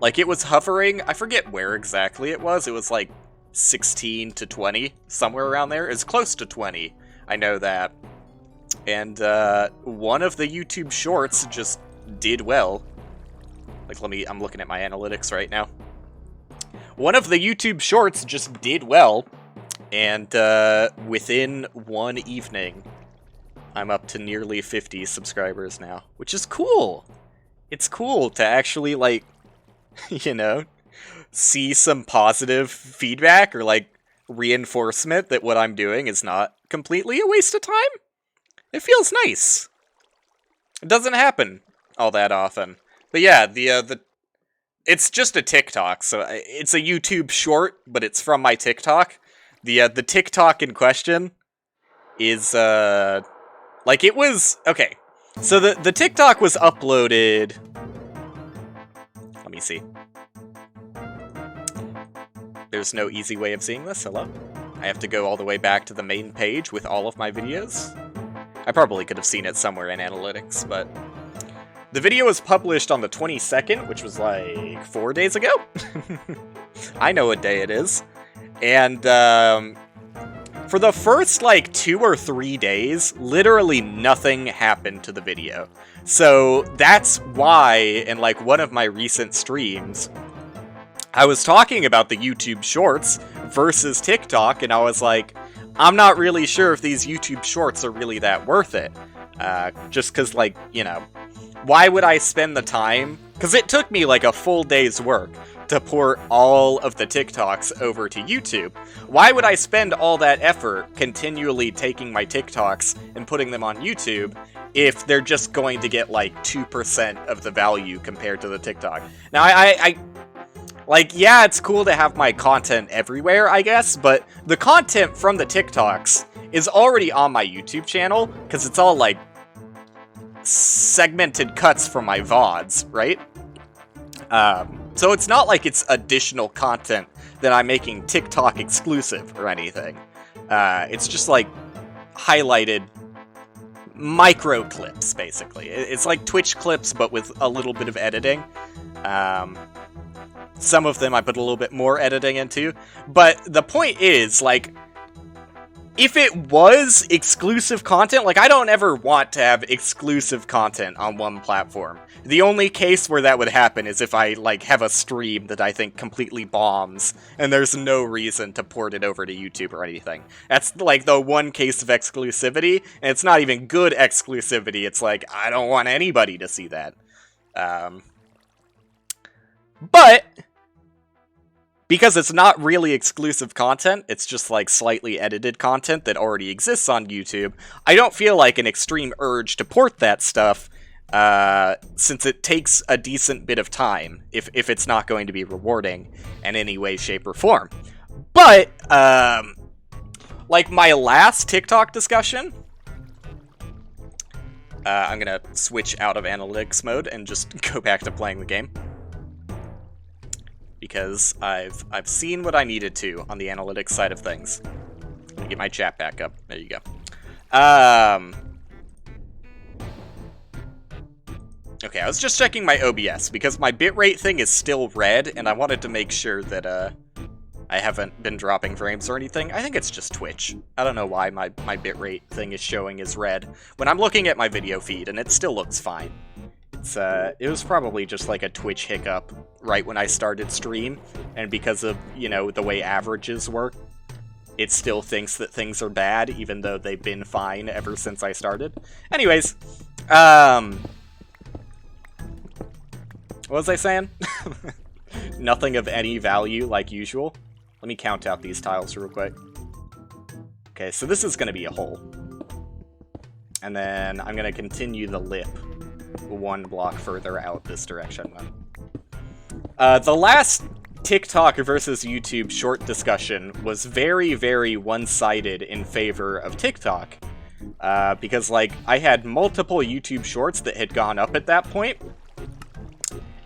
Like, it was hovering, I forget where exactly it was like 16 to 20, somewhere around there. It's close to 20, I know that. And, one of the YouTube shorts just did well. Like, I'm looking at my analytics right now. One of the YouTube shorts just did well, and, within one evening, I'm up to nearly 50 subscribers now, which is cool. It's cool to actually, like, you know, see some positive feedback or, like, reinforcement that what I'm doing is not completely a waste of time. It feels nice. It doesn't happen all that often. But yeah, it's just a TikTok, so it's a YouTube short, but it's from my TikTok. The TikTok in question is, like, it was... Okay, so the TikTok was uploaded... Let me see. There's no easy way of seeing this. Hello? I have to go all the way back to the main page with all of my videos. I probably could have seen it somewhere in analytics, but... The video was published on the 22nd, which was like 4 days ago. I know what day it is. And, for the first, like, 2 or 3 days, literally nothing happened to the video. So that's why, in, like, one of my recent streams, I was talking about the YouTube Shorts versus TikTok, and I was like, I'm not really sure if these YouTube Shorts are really that worth it. Just because, like, you know, why would I spend the time? Because it took me, like, a full day's work to port all of the TikToks over to YouTube. Why would I spend all that effort continually taking my TikToks and putting them on YouTube if they're just going to get, like, 2% of the value compared to the TikTok? Now, I like, yeah, it's cool to have my content everywhere, I guess, but the content from the TikToks is already on my YouTube channel, because it's all, like, segmented cuts from my VODs, right? So it's not like it's additional content that I'm making TikTok exclusive or anything. It's just, like, highlighted micro clips, basically. It's like Twitch clips, but with a little bit of editing. Some of them I put a little bit more editing into. But the point is, like, if it was exclusive content, like, I don't ever want to have exclusive content on one platform. The only case where that would happen is if I, like, have a stream that I think completely bombs, and there's no reason to port it over to YouTube or anything. That's, like, the one case of exclusivity, and it's not even good exclusivity. It's like, I don't want anybody to see that. But because it's not really exclusive content, it's just, like, slightly edited content that already exists on YouTube, I don't feel like an extreme urge to port that stuff, since it takes a decent bit of time, if it's not going to be rewarding in any way, shape, or form. But, like, my last TikTok discussion, I'm gonna switch out of analytics mode and just go back to playing the game. because I've seen what I needed to on the analytics side of things. Let me get my chat back up. There you go. Okay, I was just checking my OBS, because my bitrate thing is still red, and I wanted to make sure that, I haven't been dropping frames or anything. I think it's just Twitch. I don't know why my bitrate thing is showing as red when I'm looking at my video feed, and it still looks fine. It was probably just like a Twitch hiccup right when I started stream, and because of, you know, the way averages work, it still thinks that things are bad, even though they've been fine ever since I started. Anyways, what was I saying? Nothing of any value, like usual. Let me count out these tiles real quick. Okay, so this is going to be a hole. And then I'm going to continue the lip one block further out this direction. The last TikTok versus YouTube short discussion was very, very one-sided in favor of TikTok. Because, like, I had multiple YouTube shorts that had gone up at that point.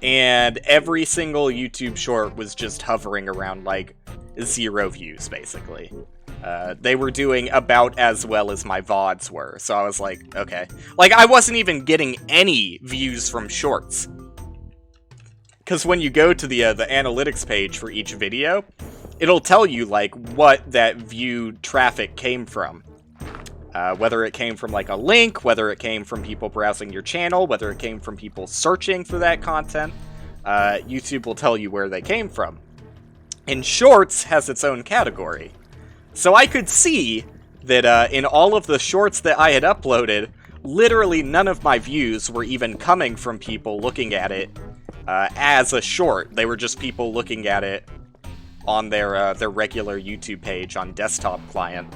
And every single YouTube short was just hovering around, like, 0 views, basically. They were doing about as well as my VODs were, so I was like, okay. Like, I wasn't even getting any views from shorts. Because when you go to the analytics page for each video, it'll tell you, like, what that view traffic came from. Whether it came from, like, a link, whether it came from people browsing your channel, whether it came from people searching for that content, YouTube will tell you where they came from. And Shorts has its own category. So I could see that in all of the shorts that I had uploaded, literally none of my views were even coming from people looking at it as a short. They were just people looking at it on their regular YouTube page on desktop client.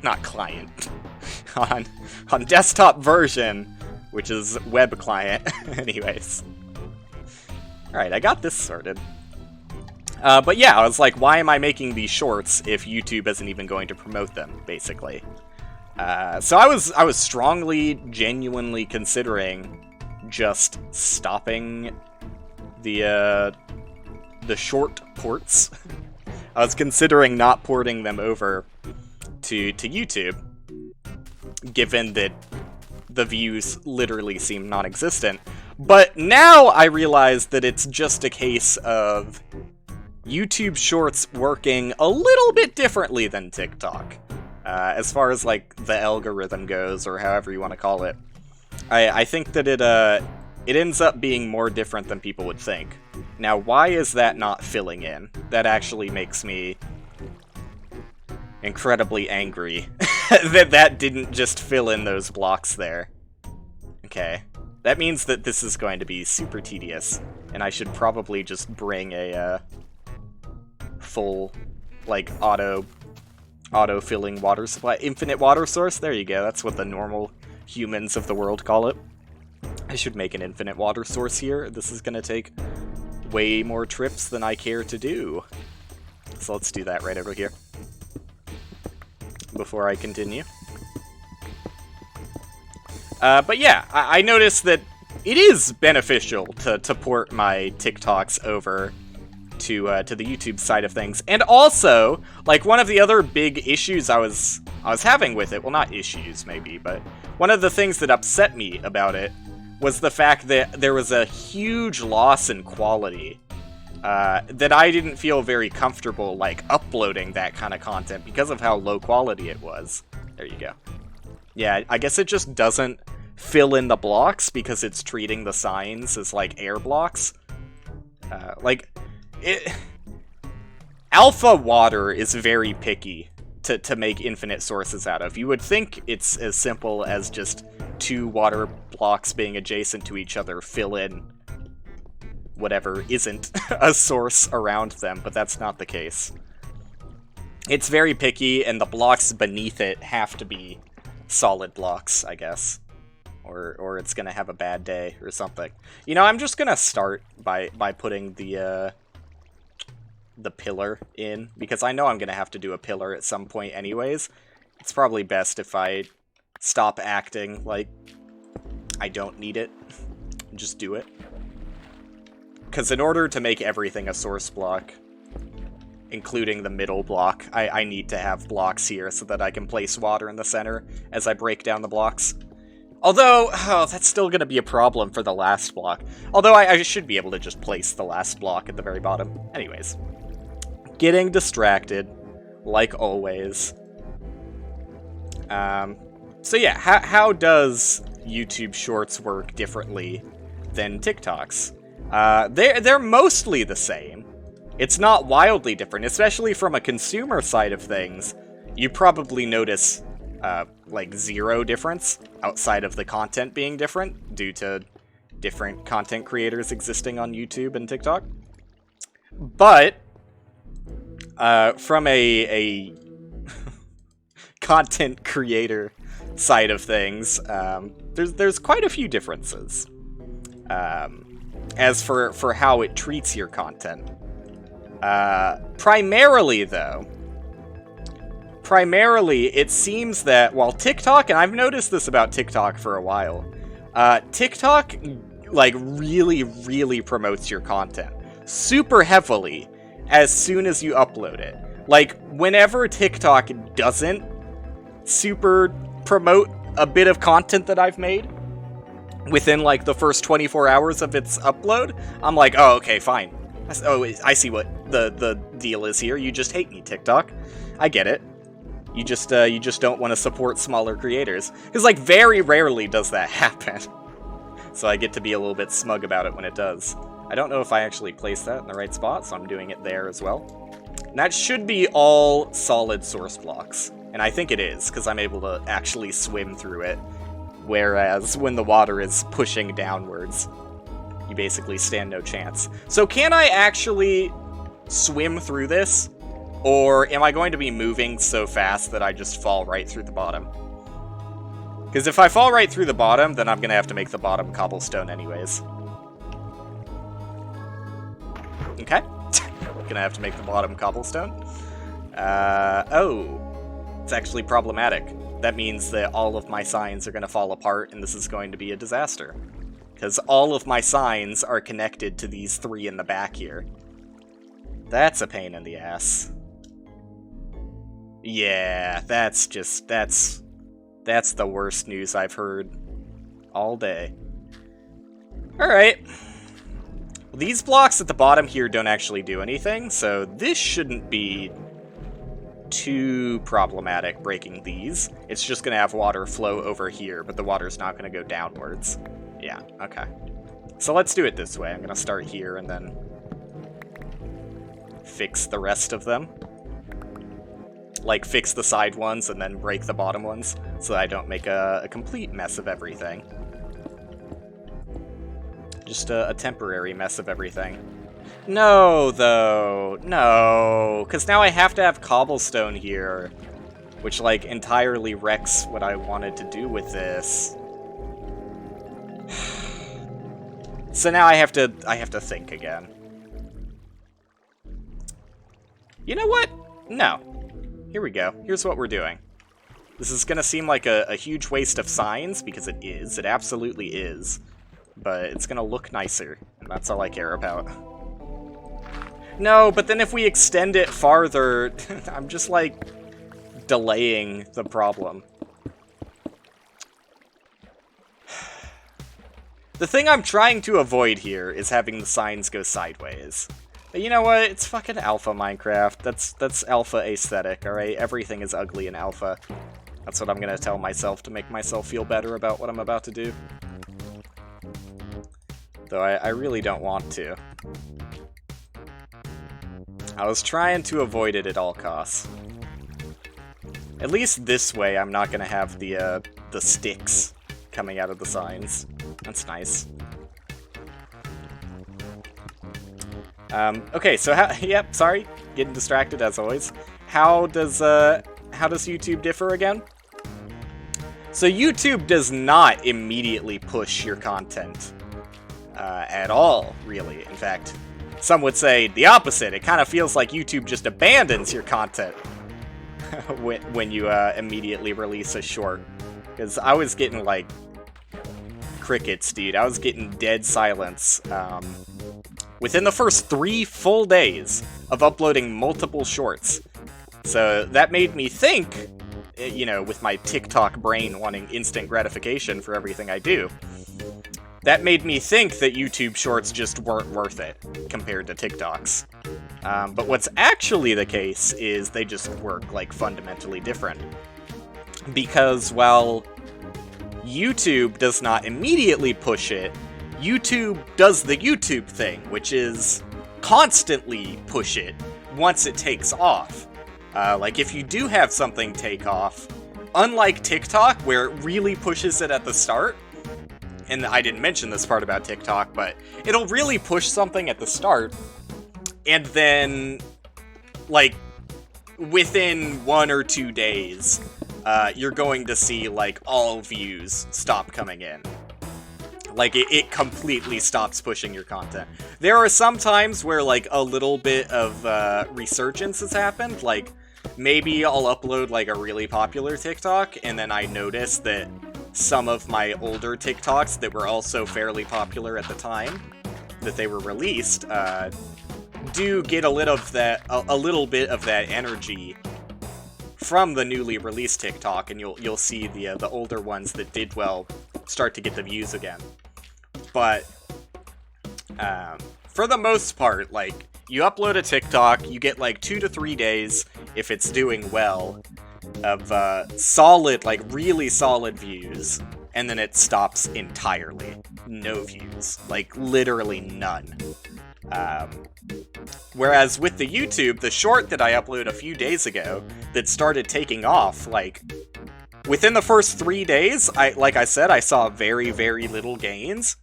Not client. on desktop version, which is web client. Anyways. Alright, I got this sorted. But yeah, I was like, why am I making these shorts if YouTube isn't even going to promote them, basically? So I was strongly, genuinely considering just stopping the short ports. I was considering not porting them over to YouTube, given that the views literally seem non-existent. But now I realize that it's just a case of YouTube Shorts working a little bit differently than TikTok. As far as, like, the algorithm goes, or however you want to call it. I think that it ends up being more different than people would think. Now, why is that not filling in? That actually makes me incredibly angry that didn't just fill in those blocks there. Okay. That means that this is going to be super tedious, and I should probably just bring a full, like, auto-filling water supply. Infinite water source? There you go, that's what the normal humans of the world call it. I should make an infinite water source here. This is gonna take way more trips than I care to do. So let's do that right over here before I continue. But yeah, I noticed that it is beneficial to port my TikToks over to the YouTube side of things. And also, like, one of the other big issues I was having with it, well, not issues maybe, but one of the things that upset me about it was the fact that there was a huge loss in quality. That I didn't feel very comfortable, like, uploading that kind of content because of how low quality it was. There you go. Yeah, I guess it just doesn't fill in the blocks because it's treating the signs as, like, air blocks. Alpha water is very picky to make infinite sources out of. You would think it's as simple as just 2 water blocks being adjacent to each other fill in whatever isn't a source around them, but that's not the case. It's very picky, and the blocks beneath it have to be solid blocks, I guess. Or it's gonna have a bad day or something. You know, I'm just gonna start by putting the pillar in, because I know I'm gonna have to do a pillar at some point anyways. It's probably best if I stop acting like I don't need it. Just do it. Because in order to make everything a source block, including the middle block, I need to have blocks here so that I can place water in the center as I break down the blocks. Although, that's still going to be a problem for the last block. Although I should be able to just place the last block at the very bottom. Anyways. Getting distracted, like always. So yeah, how does YouTube Shorts work differently than TikToks? They're mostly the same. It's not wildly different, especially from a consumer side of things. You probably notice, like, zero difference outside of the content being different due to different content creators existing on YouTube and TikTok. But, from a content creator side of things, there's quite a few differences. As for how it treats your content. Primarily, it seems that while TikTok, and I've noticed this about TikTok for a while, TikTok, like, really, really promotes your content super heavily as soon as you upload it. Like, whenever TikTok doesn't super promote a bit of content that I've made within, like, the first 24 hours of its upload, I'm like, oh, okay, fine. Oh, I see what the deal is here. You just hate me, TikTok. I get it. You just don't want to support smaller creators. Because, like, very rarely does that happen. So I get to be a little bit smug about it when it does. I don't know if I actually placed that in the right spot, so I'm doing it there as well. And that should be all solid source blocks. And I think it is, because I'm able to actually swim through it. Whereas when the water is pushing downwards, you basically stand no chance. So can I actually swim through this? Or am I going to be moving so fast that I just fall right through the bottom? Because if I fall right through the bottom, then I'm going to have to make the bottom cobblestone anyways. Okay. Gonna have to make the bottom cobblestone. Oh. It's actually problematic. That means that all of my signs are going to fall apart, and this is going to be a disaster. Because all of my signs are connected to these three in the back here. That's a pain in the ass. Yeah, that's the worst news I've heard all day. Alright. Well, these blocks at the bottom here don't actually do anything, so this shouldn't be too problematic breaking these. It's just going to have water flow over here, but the water's not going to go downwards. Yeah, okay. So let's do it this way. I'm going to start here and then fix the rest of them. Like, fix the side ones and then break the bottom ones, so that I don't make a complete mess of everything. Just a temporary mess of everything. No, though. No. Because now I have to have cobblestone here. Which, like, entirely wrecks what I wanted to do with this. So now I have to think again. You know what? No. Here we go. Here's what we're doing. This is gonna seem like a huge waste of signs, because it is. It absolutely is. But it's gonna look nicer, and that's all I care about. No, but then if we extend it farther, I'm just, like, delaying the problem. The thing I'm trying to avoid here is having the signs go sideways. But you know what? It's fucking alpha Minecraft. That's alpha aesthetic, alright? Everything is ugly in alpha. That's what I'm gonna tell myself to make myself feel better about what I'm about to do. Though I really don't want to. I was trying to avoid it at all costs. At least this way I'm not gonna have the sticks coming out of the signs. That's nice. Okay, so yep, sorry, getting distracted as always. How does YouTube differ again? So YouTube does not immediately push your content at all, really. In fact, some would say the opposite. It kind of feels like YouTube just abandons your content when you immediately release a short. Because I was getting, like, crickets, dude. I was getting dead silence within the first 3 full days of uploading multiple shorts. So that made me think, you know, with my TikTok brain wanting instant gratification for everything I do, that made me think that YouTube Shorts just weren't worth it compared to TikToks. But what's actually the case is they just work, like, fundamentally different. Because while YouTube does not immediately push it, YouTube does the YouTube thing, which is constantly push it once it takes off. Like, if you do have something take off, unlike TikTok, where it really pushes it at the start, and I didn't mention this part about TikTok, but it'll really push something at the start, and then, like, within 1 or 2 days, you're going to see, like, all views stop coming in. Like, it completely stops pushing your content. There are some times where, like, a little bit of resurgence has happened. Like, maybe I'll upload, like, a really popular TikTok, and then I notice that some of my older TikToks that were also fairly popular at the time that they were released do get a little bit of that energy from the newly released TikTok, and you'll see the older ones that did well start to get the views again. But for the most part, like, you upload a TikTok, you get like 2 to 3 days, if it's doing well, of solid, like really solid views, and then it stops entirely. No views. Like, literally none. Whereas with the YouTube, the short that I uploaded a few days ago that started taking off, like, within the first 3 days, like I said, I saw very, very little gains.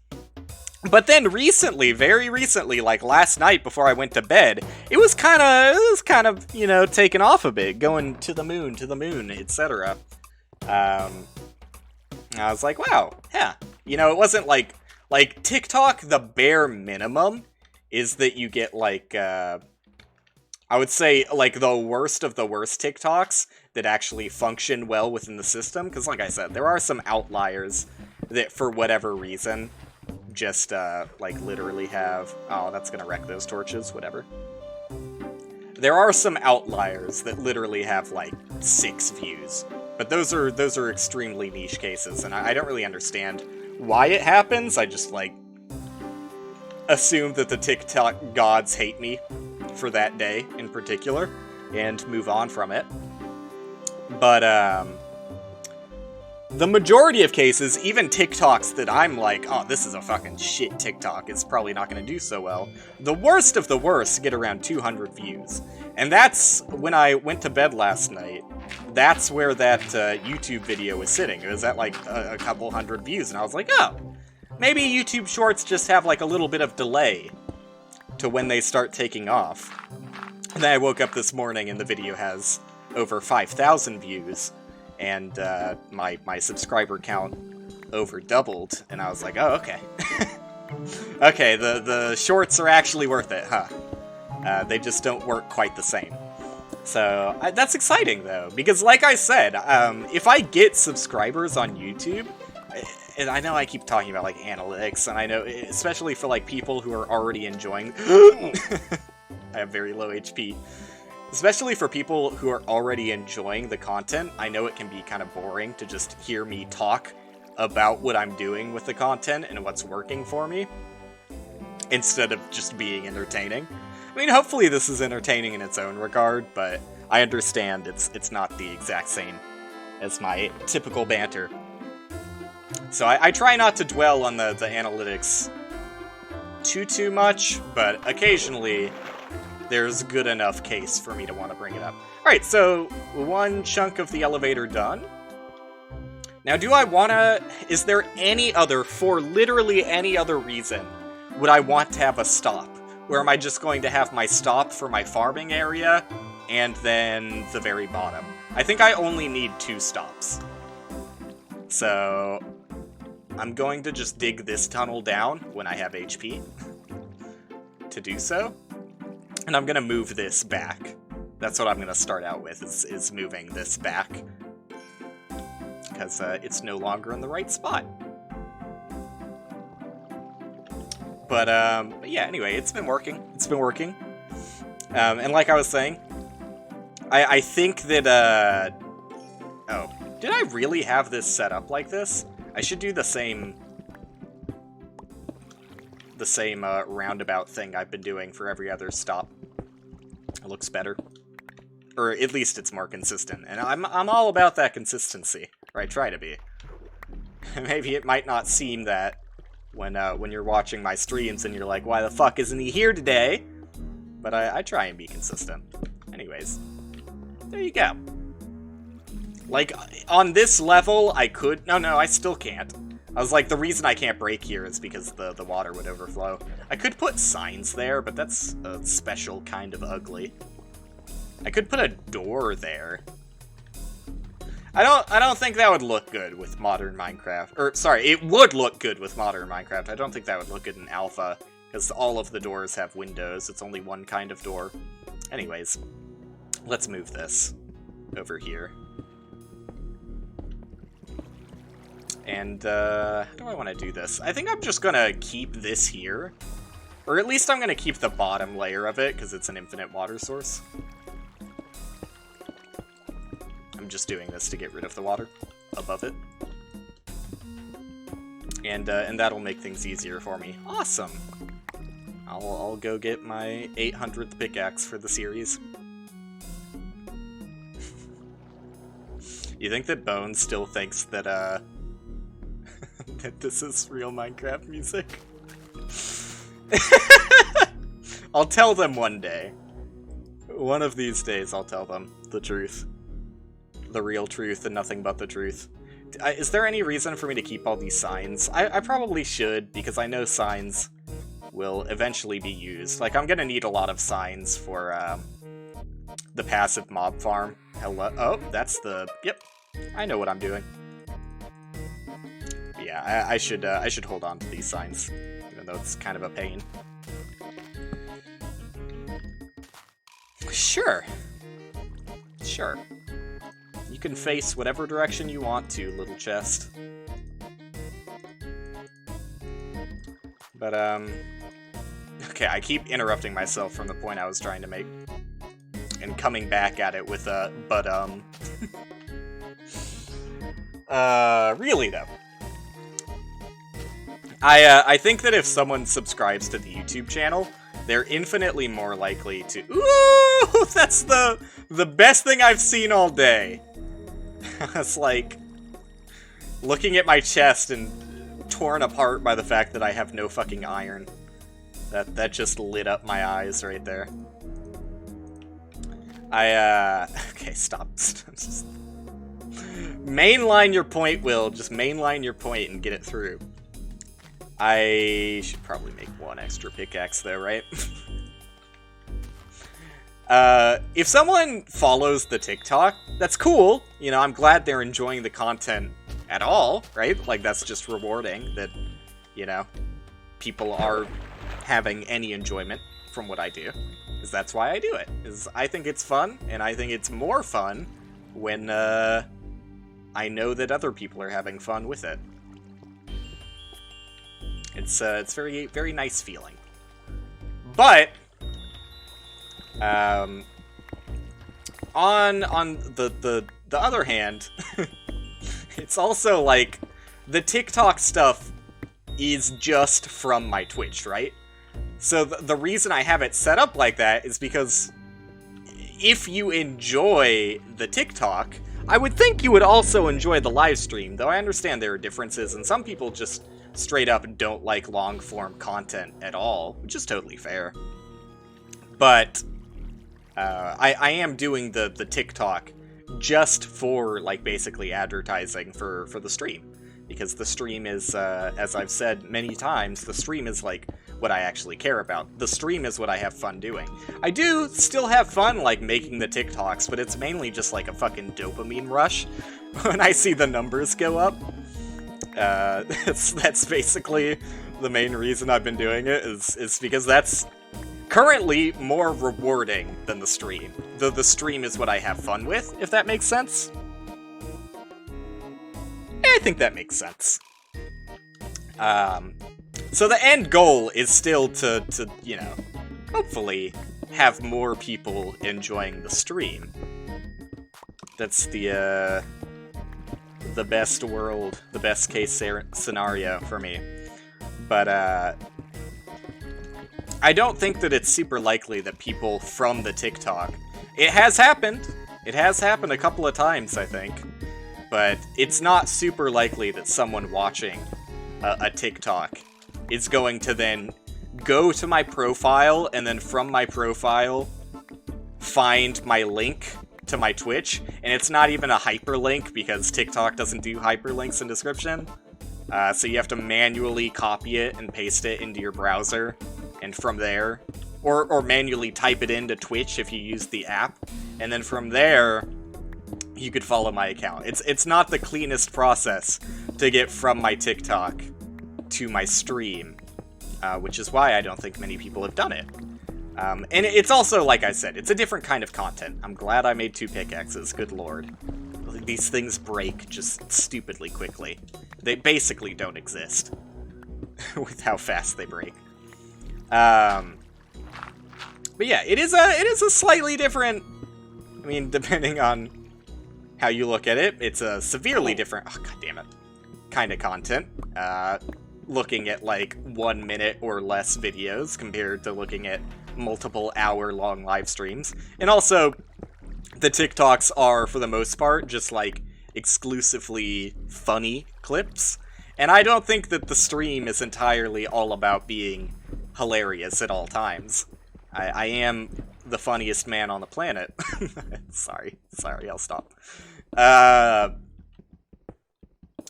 But then recently, very recently, like last night before I went to bed, it was kind of, you know, taking off a bit, going to the moon, etc. I was like, wow, yeah. You know, it wasn't like TikTok, the bare minimum is that you get, like, I would say, like, the worst of the worst TikToks that actually function well within the system. Because, like I said, there are some outliers that, for whatever reason, just, like, literally have... Oh, that's gonna wreck those torches, whatever. There are some outliers that literally have, like, 6 views. But those are extremely niche cases, and I don't really understand why it happens. I just, like, assume that the TikTok gods hate me for that day in particular, and move on from it. But, the majority of cases, even TikToks that I'm like, oh, this is a fucking shit TikTok, it's probably not going to do so well, the worst of the worst get around 200 views. And that's, when I went to bed last night, that's where that YouTube video was sitting. It was at, like, a couple hundred views, and I was like, oh, maybe YouTube Shorts just have, like, a little bit of delay to when they start taking off. And then I woke up this morning and the video has over 5,000 views. And my subscriber count over doubled, and I was like, oh, okay. Okay, the shorts are actually worth it, huh? They just don't work quite the same. So, that's exciting, though, because like I said, if I get subscribers on YouTube, and I know I keep talking about, like, analytics, and I know, especially for, like, people who are already enjoying... I have very low HP. Especially for people who are already enjoying the content, I know it can be kind of boring to just hear me talk about what I'm doing with the content and what's working for me, instead of just being entertaining. I mean, hopefully this is entertaining in its own regard, but I understand it's not the exact same as my typical banter. So I try not to dwell on the analytics too much, but occasionally there's good enough case for me to want to bring it up. Alright, so one chunk of the elevator done. Now, do I want to... Is there any other, for literally any other reason, would I want to have a stop? Or am I just going to have my stop for my farming area, and then the very bottom? I think I only need 2 stops. So, I'm going to just dig this tunnel down when I have HP to do so. And I'm going to move this back. That's what I'm going to start out with, is moving this back. Because it's no longer in the right spot. But yeah, anyway, it's been working. It's been working. And like I was saying, I think that, oh, did I really have this set up like this? I should do the same roundabout thing I've been doing for every other stop. It looks better. Or at least it's more consistent. And I'm all about that consistency. Or I try to be. Maybe it might not seem that when you're watching my streams and you're like, why the fuck isn't he here today? But I try and be consistent. Anyways, there you go. Like, on this level, I could... No, I still can't. I was like, the reason I can't break here is because the water would overflow. I could put signs there, but that's a special kind of ugly. I could put a door there. I don't think that would look good with modern Minecraft. Or, sorry, it would look good with modern Minecraft. I don't think that would look good in alpha, because all of the doors have windows. It's only one kind of door. Anyways, let's move this over here. And, how do I want to do this? I think I'm just gonna keep this here. Or at least I'm gonna keep the bottom layer of it, because it's an infinite water source. I'm just doing this to get rid of the water above it. And that'll make things easier for me. Awesome! I'll go get my 800th pickaxe for the series. You think that Bones still thinks that, that this is real Minecraft music? I'll tell them one day. One of these days I'll tell them the truth. The real truth and nothing but the truth. Is there any reason for me to keep all these signs? I probably should, because I know signs will eventually be used. Like, I'm gonna need a lot of signs for, the passive mob farm. Hello? Oh, that's the... Yep. I know what I'm doing. Yeah, I should hold on to these signs, even though it's kind of a pain. Sure. Sure. You can face whatever direction you want to, little chest. But, okay, I keep interrupting myself from the point I was trying to make. And coming back at it with a, but, really though. I think that if someone subscribes to the YouTube channel, they're infinitely more likely to... Ooh! That's the best thing I've seen all day. It's like looking at my chest and torn apart by the fact that I have no fucking iron. That just lit up my eyes right there. Okay, stop. Just mainline your point, Will. Just mainline your point and get it through. I should probably make one extra pickaxe though, right? If someone follows the TikTok, that's cool. You know, I'm glad they're enjoying the content at all, right? Like, that's just rewarding that, you know, people are having any enjoyment from what I do. Because that's why I do it. Is I think it's fun, and I think it's more fun when, I know that other people are having fun with it. It's very, very nice feeling. But, on the other hand, it's also like, the TikTok stuff is just from my Twitch, right? So the reason I have it set up like that is because if you enjoy the TikTok, I would think you would also enjoy the live stream, though I understand there are differences, and some people just straight up don't like long-form content at all, which is totally fair. But I am doing the TikTok just for, like, basically advertising for the stream. Because the stream is, as I've said many times, the stream is, like, what I actually care about. The stream is what I have fun doing. I do still have fun, like, making the TikToks, but it's mainly just, like, a fucking dopamine rush when I see the numbers go up. That's basically the main reason I've been doing it, is because that's currently more rewarding than the stream. The stream is what I have fun with, if that makes sense. I think that makes sense. So the end goal is still to, you know, hopefully have more people enjoying the stream. That's the best case scenario for me. But, I don't think that it's super likely that people from the TikTok... It has happened! It has happened a couple of times, I think. But it's not super likely that someone watching a TikTok is going to then go to my profile, and then from my profile, find my link to my Twitch. And it's not even a hyperlink, because TikTok doesn't do hyperlinks in description. So you have to manually copy it and paste it into your browser, and from there, or manually type it into Twitch if you use the app, and then from there, you could follow my account. It's not the cleanest process to get from my TikTok to my stream, which is why I don't think many people have done it. And it's also, like I said, it's a different kind of content. I'm glad I made 2 pickaxes, good lord. These things break just stupidly quickly. They basically don't exist with how fast they break. But yeah, it is a slightly different, I mean, depending on how you look at it, it's a severely different, oh god damn it, kind of content. Looking at like 1 minute or less videos compared to looking at multiple hour-long live streams. And also, the TikToks are, for the most part, just like exclusively funny clips. And I don't think that the stream is entirely all about being hilarious at all times. I am the funniest man on the planet. Sorry, I'll stop.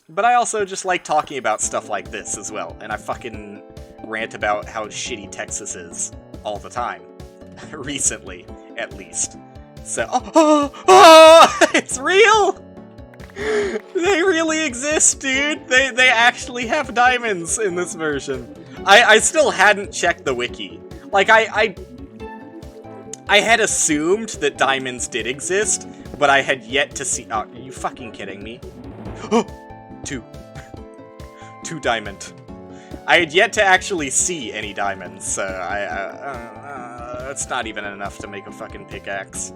But I also just like talking about stuff like this as well, and I fucking rant about how shitty Texas is all the time. Recently, at least. So, it's real! They really exist, dude! They actually have diamonds in this version. I still hadn't checked the wiki. Like, I had assumed that diamonds did exist, but I had yet to see- oh, are you fucking kidding me? Two diamond. I had yet to actually see any diamonds, so it's not even enough to make a fucking pickaxe.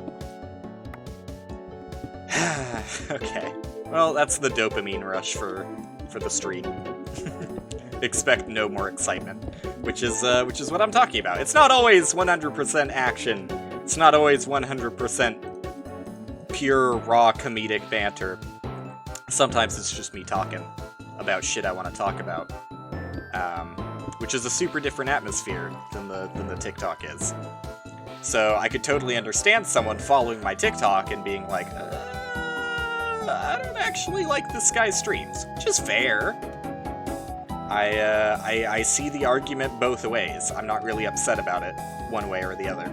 Okay. Well, that's the dopamine rush for the stream. Expect no more excitement, which is what I'm talking about. It's not always 100% action. It's not always 100% pure, raw comedic banter. Sometimes it's just me talking about shit I want to talk about, which is a super different atmosphere than the TikTok is. So I could totally understand someone following my TikTok and being like, I don't actually like this guy's streams, which is fair. I see the argument both ways. I'm not really upset about it, one way or the other.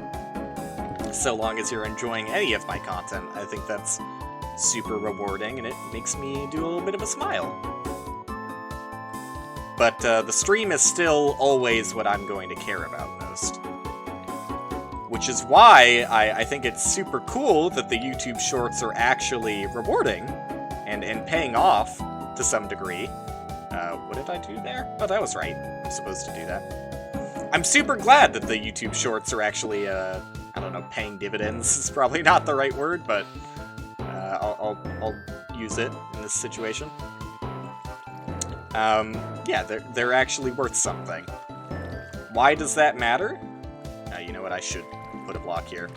So long as you're enjoying any of my content, I think that's super rewarding, and it makes me do a little bit of a smile. But the stream is still always what I'm going to care about most. Which is why I think it's super cool that the YouTube Shorts are actually rewarding and paying off to some degree. What did I do there? Oh, that was right. I'm supposed to do that. I'm super glad that the YouTube Shorts are actually, I don't know, paying dividends is probably not the right word, but I'll use it in this situation. Yeah, they're actually worth something. Why does that matter? You know what, I should put a block here.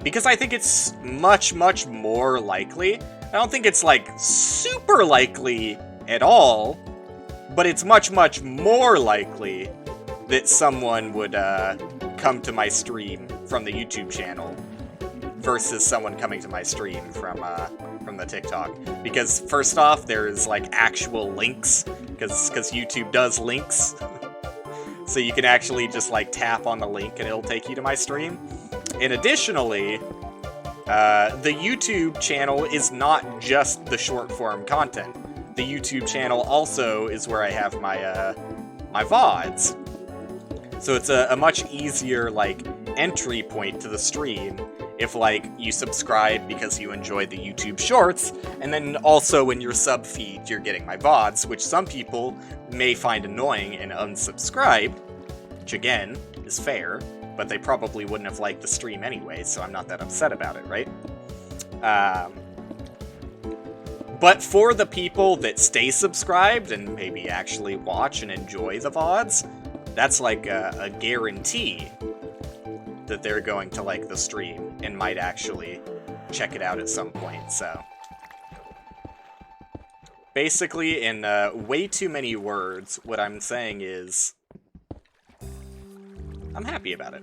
Because I think it's much, much more likely. I don't think it's, like, super likely at all, but it's much, much more likely that someone would come to my stream from the YouTube channel versus someone coming to my stream from the TikTok. Because first off, there's like actual links, because YouTube does links. So you can actually just like tap on the link and it'll take you to my stream. And additionally, the YouTube channel is not just the short form content. The YouTube channel also is where I have my my VODs. So it's a much easier like entry point to the stream if, like, you subscribe because you enjoy the YouTube Shorts, and then also in your sub feed you're getting my VODs, which some people may find annoying and unsubscribe, which again, is fair, but they probably wouldn't have liked the stream anyway, so I'm not that upset about it, right? But for the people that stay subscribed and maybe actually watch and enjoy the VODs, that's like a guarantee that they're going to like the stream and might actually check it out at some point, so. Basically, in way too many words, what I'm saying is, I'm happy about it.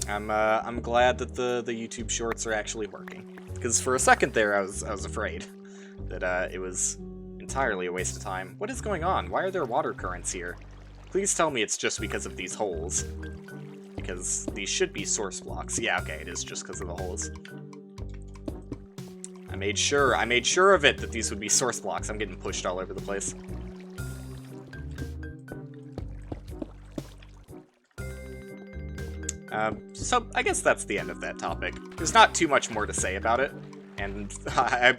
I'm glad that the YouTube Shorts are actually working. Because for a second there, I was afraid that it was entirely a waste of time. What is going on? Why are there water currents here? Please tell me it's just because of these holes. Because these should be source blocks. Yeah, okay, it is just because of the holes. I made sure of it that these would be source blocks. I'm getting pushed all over the place. So I guess that's the end of that topic. There's not too much more to say about it, and I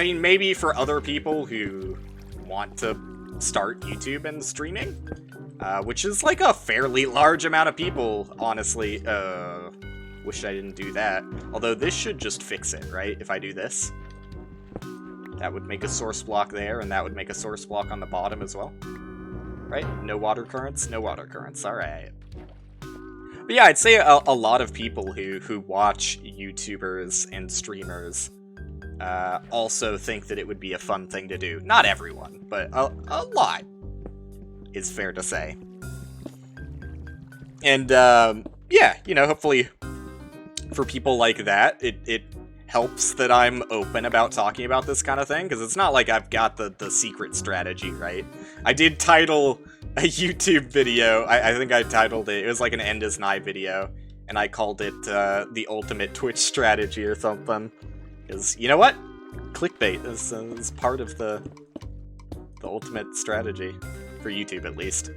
mean, maybe for other people who want to start YouTube and streaming, which is like a fairly large amount of people, honestly. Wish I didn't do that. Although this should just fix it, right? If I do this, that would make a source block there, and that would make a source block on the bottom as well, right? No water currents, no water currents. All right. But yeah, I'd say a lot of people who watch YouTubers and streamers also think that it would be a fun thing to do. Not everyone, but a lot is fair to say. And yeah, you know, hopefully for people like that, it helps that I'm open about talking about this kind of thing, because it's not like I've got the secret strategy, right? I did title a YouTube video, I think I titled it was like an End as Nigh video, and I called it the ultimate Twitch strategy or something. Because, you know what? Clickbait is part of the ultimate strategy, for YouTube at least.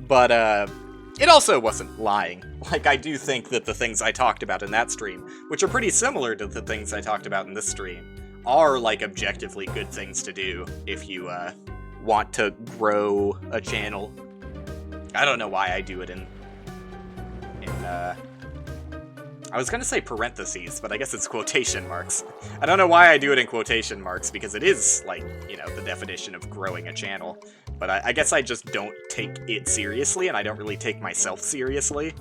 But it also wasn't lying. Like, I do think that the things I talked about in that stream, which are pretty similar to the things I talked about in this stream, are, like, objectively good things to do if you want to grow a channel. I don't know why I do it in I was gonna say parentheses, but I guess it's quotation marks. I don't know why I do it in quotation marks, because it is, like, you know, the definition of growing a channel. But I guess I just don't take it seriously, and I don't really take myself seriously.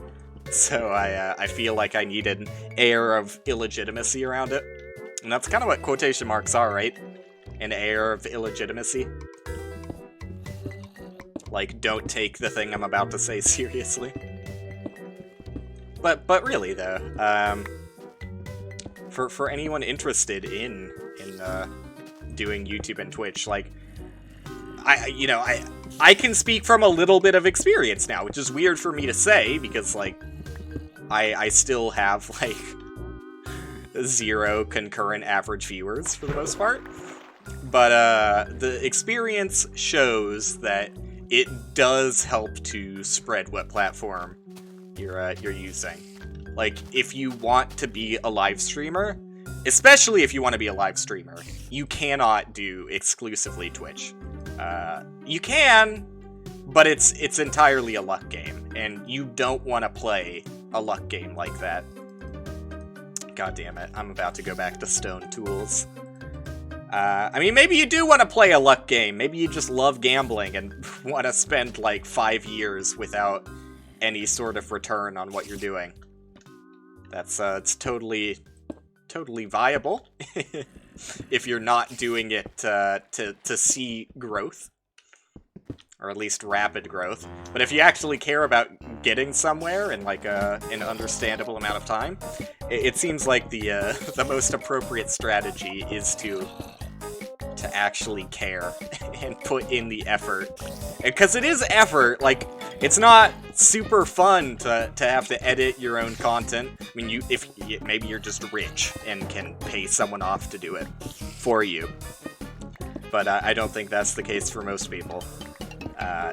So I feel like I need an air of illegitimacy around it. And that's kind of what quotation marks are, right? An air of illegitimacy. Like, don't take the thing I'm about to say seriously. But really though, for anyone interested in doing YouTube and Twitch, like, I can speak from a little bit of experience now, which is weird for me to say, because, like, I still have, like, 0 concurrent average viewers for the most part. But the experience shows that it does help to spread what platform you're using. Like, if you want to be a live streamer, especially if you want to be a live streamer, you cannot do exclusively Twitch. You can, but it's entirely a luck game, and you don't want to play a luck game like that. God damn it, I'm about to go back to stone tools. I mean, maybe you do want to play a luck game. Maybe you just love gambling and want to spend, like, 5 years without any sort of return on what you're doing. That's, it's totally viable. If you're not doing it to see growth. Or at least rapid growth. But if you actually care about getting somewhere in, like, an understandable amount of time, it seems like the most appropriate strategy is to actually care and put in the effort. Because it is effort. Like, it's not super fun to have to edit your own content. I mean, maybe you're just rich and can pay someone off to do it for you. But I don't think that's the case for most people.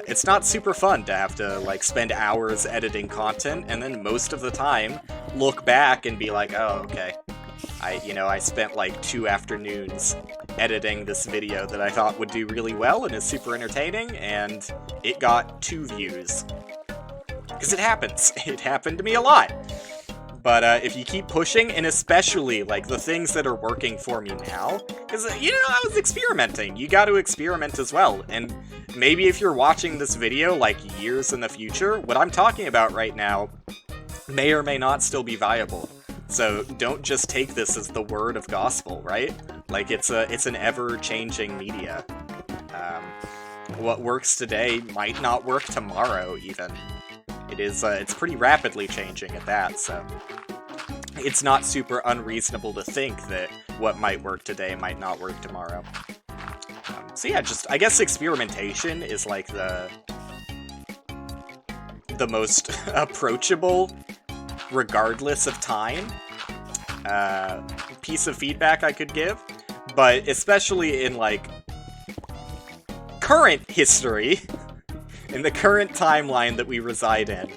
It's not super fun to have to, like, spend hours editing content, and then most of the time look back and be like, oh, okay. I spent, like, 2 afternoons editing this video that I thought would do really well and is super entertaining, and it got 2 views. Because it happens. It happened to me a lot. But if you keep pushing, and especially, like, the things that are working for me now, because, I was experimenting. You got to experiment as well. And maybe if you're watching this video, like, years in the future, what I'm talking about right now may or may not still be viable. So don't just take this as the word of gospel, right? Like, it's an ever-changing media. What works today might not work tomorrow, even. It's pretty rapidly changing at that, so it's not super unreasonable to think that what might work today might not work tomorrow. So yeah, I guess experimentation is like the most approachable, regardless of time, piece of feedback I could give, but especially in, like, current history, in the current timeline that we reside in,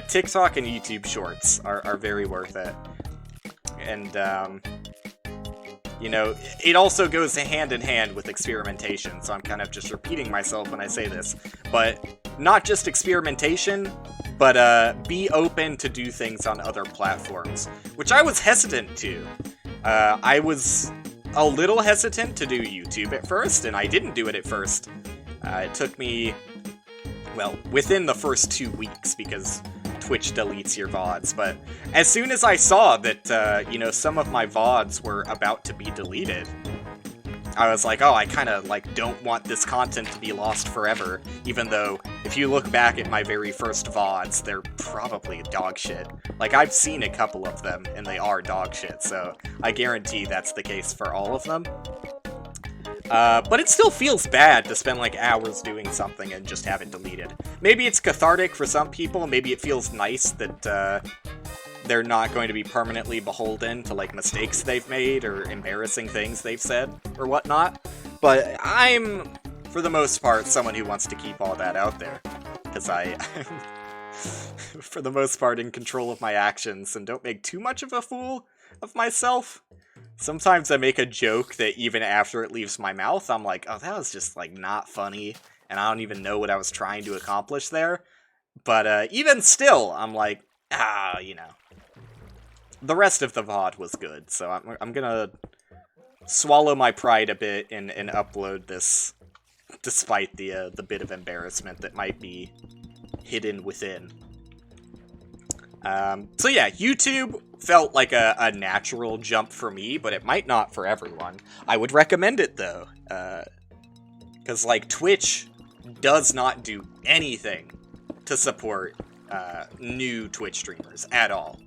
TikTok and YouTube Shorts are very worth it. And, it also goes hand in hand with experimentation, so I'm kind of just repeating myself when I say this. But not just experimentation, but be open to do things on other platforms, which I was hesitant to. I was a little hesitant to do YouTube at first, and I didn't do it at first. It took me, well, within the first 2 weeks, because Twitch deletes your VODs, but as soon as I saw that, some of my VODs were about to be deleted, I was like, oh, I kind of, like, don't want this content to be lost forever, even though, if you look back at my very first VODs, they're probably dog shit. Like, I've seen a couple of them, and they are dog shit, so I guarantee that's the case for all of them. But it still feels bad to spend, like, hours doing something and just have it deleted. Maybe it's cathartic for some people, maybe it feels nice that, they're not going to be permanently beholden to, like, mistakes they've made or embarrassing things they've said or whatnot. But I'm, for the most part, someone who wants to keep all that out there. Because I'm, for the most part, in control of my actions and don't make too much of a fool of myself. Sometimes I make a joke that even after it leaves my mouth, I'm like, oh, that was just, like, not funny, and I don't even know what I was trying to accomplish there. But even still, I'm like, the rest of the VOD was good, so I'm gonna swallow my pride a bit and upload this, despite the bit of embarrassment that might be hidden within. So yeah, YouTube felt like a natural jump for me, but it might not for everyone. I would recommend it, though, because, like, Twitch does not do anything to support new Twitch streamers at all.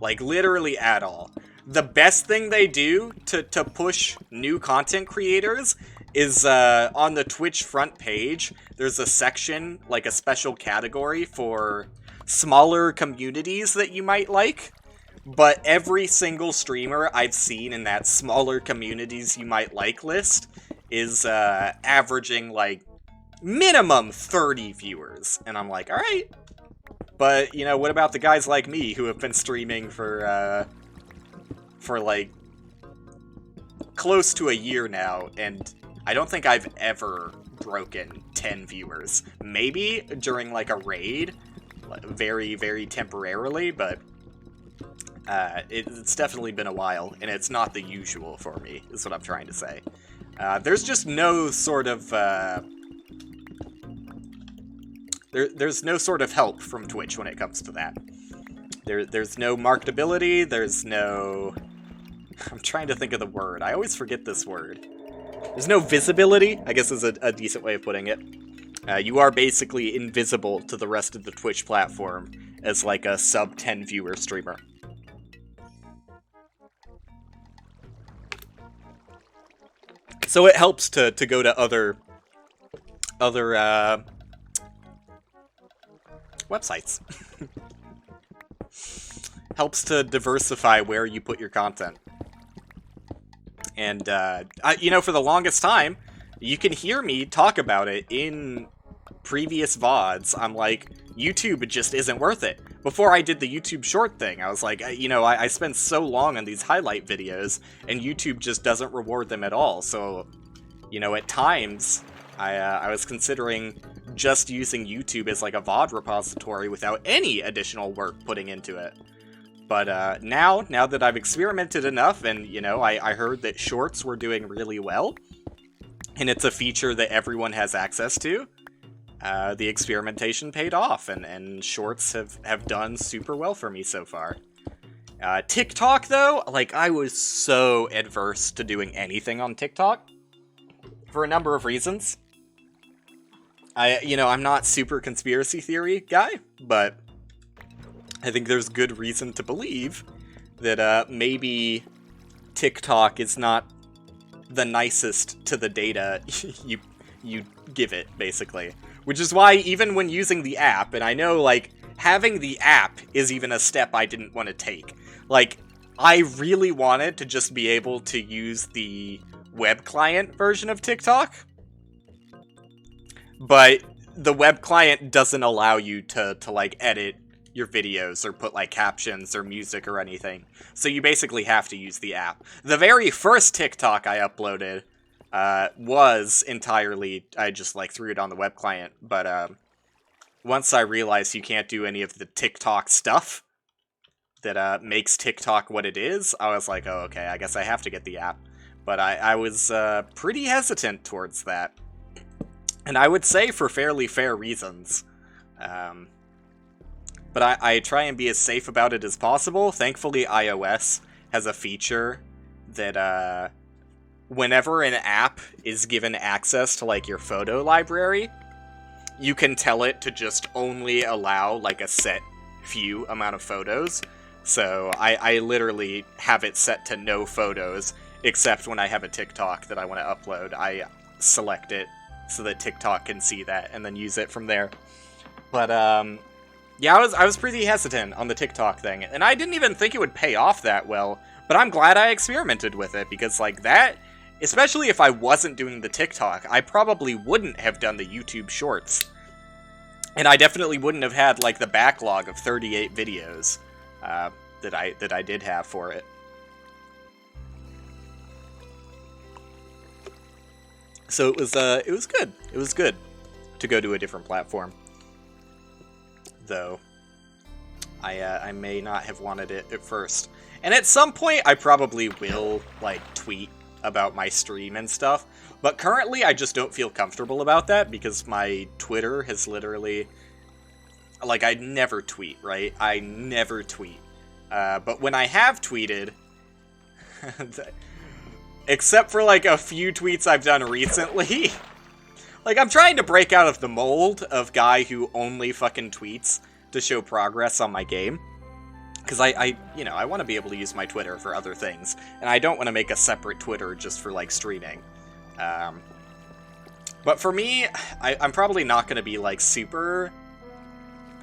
Like, literally at all. The best thing they do to push new content creators is on the Twitch front page, there's a section, like a special category for smaller communities that you might like. But every single streamer I've seen in that smaller communities you might like list is averaging, like, minimum 30 viewers. And I'm like, alright. But, what about the guys like me who have been streaming for like, close to a year now, and I don't think I've ever broken 10 viewers. Maybe during, like, a raid, very, very temporarily, but it's definitely been a while, and it's not the usual for me, is what I'm trying to say. There's just no sort of, there's no sort of help from Twitch when it comes to that. There's no marketability, there's no... I'm trying to think of the word. I always forget this word. There's no visibility, I guess is a decent way of putting it. You are basically invisible to the rest of the Twitch platform as, like, a sub-10 viewer streamer. So it helps to go to other websites. Helps to diversify where you put your content. And, for the longest time, you can hear me talk about it in previous VODs, I'm like, YouTube just isn't worth it. Before I did the YouTube short thing, I was like, you know, I spend so long on these highlight videos, and YouTube just doesn't reward them at all. So, you know, at times, I was considering just using YouTube as like a VOD repository without any additional work putting into it. But now that I've experimented enough, and, you know, I heard that shorts were doing really well, and it's a feature that everyone has access to, the experimentation paid off, and shorts have done super well for me so far. TikTok, though, like, I was so adverse to doing anything on TikTok for a number of reasons. I'm not super conspiracy theory guy, but I think there's good reason to believe that maybe TikTok is not the nicest to the data you give it, basically. Which is why, even when using the app, and I know, like, having the app is even a step I didn't want to take. Like, I really wanted to just be able to use the web client version of TikTok, but the web client doesn't allow you to like, edit your videos or put, like, captions or music or anything. So you basically have to use the app. The very first TikTok I uploaded was entirely, I just, like, threw it on the web client, but once I realized you can't do any of the TikTok stuff that makes TikTok what it is, I was like, oh, okay, I guess I have to get the app. But I was pretty hesitant towards that. And I would say for fairly fair reasons. But I try and be as safe about it as possible. Thankfully, iOS has a feature that whenever an app is given access to, like, your photo library, you can tell it to just only allow, like, a set few amount of photos. So I literally have it set to no photos, except when I have a TikTok that I want to upload. I select it so that TikTok can see that and then use it from there. But yeah, I was pretty hesitant on the TikTok thing, and I didn't even think it would pay off that well, but I'm glad I experimented with it, because, like, that, especially if I wasn't doing the TikTok, I probably wouldn't have done the YouTube Shorts. And I definitely wouldn't have had, like, the backlog of 38 videos that I did have for it. So it was good. It was good to go to a different platform. Though I may not have wanted it at first. And at some point I probably will, like, tweet about my stream and stuff, but currently I just don't feel comfortable about that, because my Twitter has literally, like, I never tweet, right? I never tweet. But when I have tweeted, except for, like, a few tweets I've done recently, like, I'm trying to break out of the mold of guy who only fucking tweets to show progress on my game. Because I want to be able to use my Twitter for other things, and I don't want to make a separate Twitter just for, like, streaming. But for me, I'm probably not going to be, like, super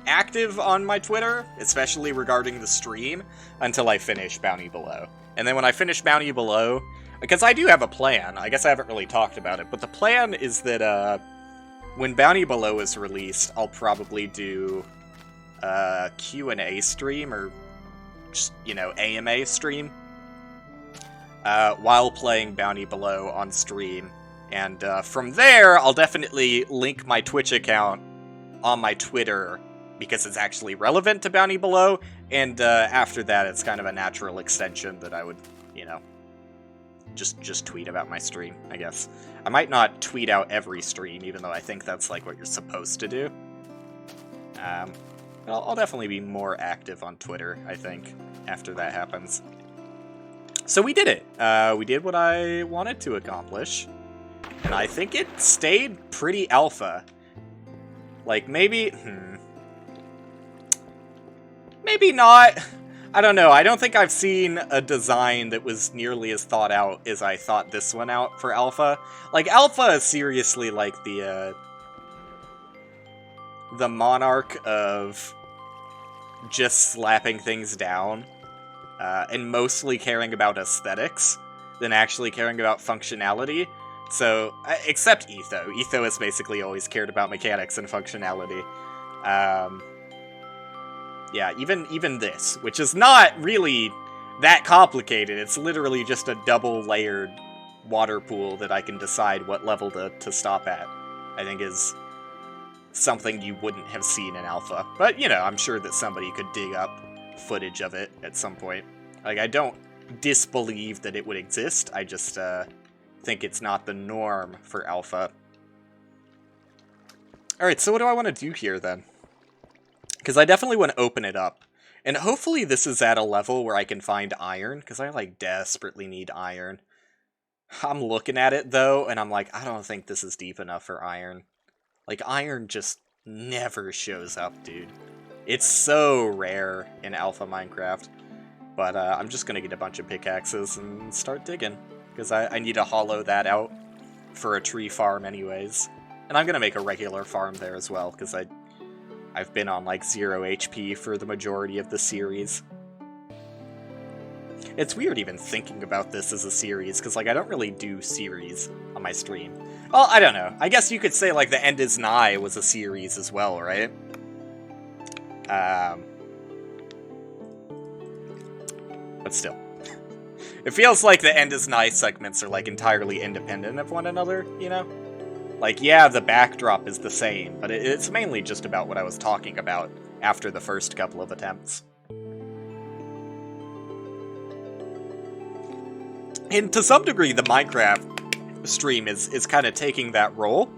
active on my Twitter, especially regarding the stream, until I finish Bounty Below. And then when I finish Bounty Below, because I do have a plan, I guess I haven't really talked about it, but the plan is that when Bounty Below is released, I'll probably do a Q&A stream, or just, AMA stream, while playing Bounty Below on stream. And from there, I'll definitely link my Twitch account on my Twitter, because it's actually relevant to Bounty Below, and after that, it's kind of a natural extension that I would, just tweet about my stream, I guess. I might not tweet out every stream, even though I think that's, like, what you're supposed to do. I'll definitely be more active on Twitter, I think, after that happens. So we did it. We did what I wanted to accomplish, and I think it stayed pretty alpha. Like, maybe not. I don't know. I don't think I've seen a design that was nearly as thought out as I thought this one out for alpha. Like, alpha is seriously like the monarch of just slapping things down, and mostly caring about aesthetics than actually caring about functionality. So, except Etho. Etho has basically always cared about mechanics and functionality. Yeah, even this, which is not really that complicated. It's literally just a double-layered water pool that I can decide what level to stop at, I think is something you wouldn't have seen in alpha. But, you know, I'm sure that somebody could dig up footage of it at some point. Like, I don't disbelieve that it would exist, I just think it's not the norm for alpha. Alright, so what do I want to do here, then? Because I definitely want to open it up. And hopefully this is at a level where I can find iron, because I, like, desperately need iron. I'm looking at it, though, and I'm like, I don't think this is deep enough for iron. Like, iron just never shows up, dude. It's so rare in alpha Minecraft. But I'm just going to get a bunch of pickaxes and start digging. Because I need to hollow that out for a tree farm anyways. And I'm going to make a regular farm there as well, because I've been on like 0 HP for the majority of the series. It's weird even thinking about this as a series, because like I don't really do series on my stream. Well, I don't know. I guess you could say like The End Is Nigh was a series as well, right? But still. It feels like the End Is Nigh segments are like entirely independent of one another, you know? Like, yeah, the backdrop is the same, but it's mainly just about what I was talking about after the first couple of attempts. And to some degree, the Minecraft stream is kind of taking that role,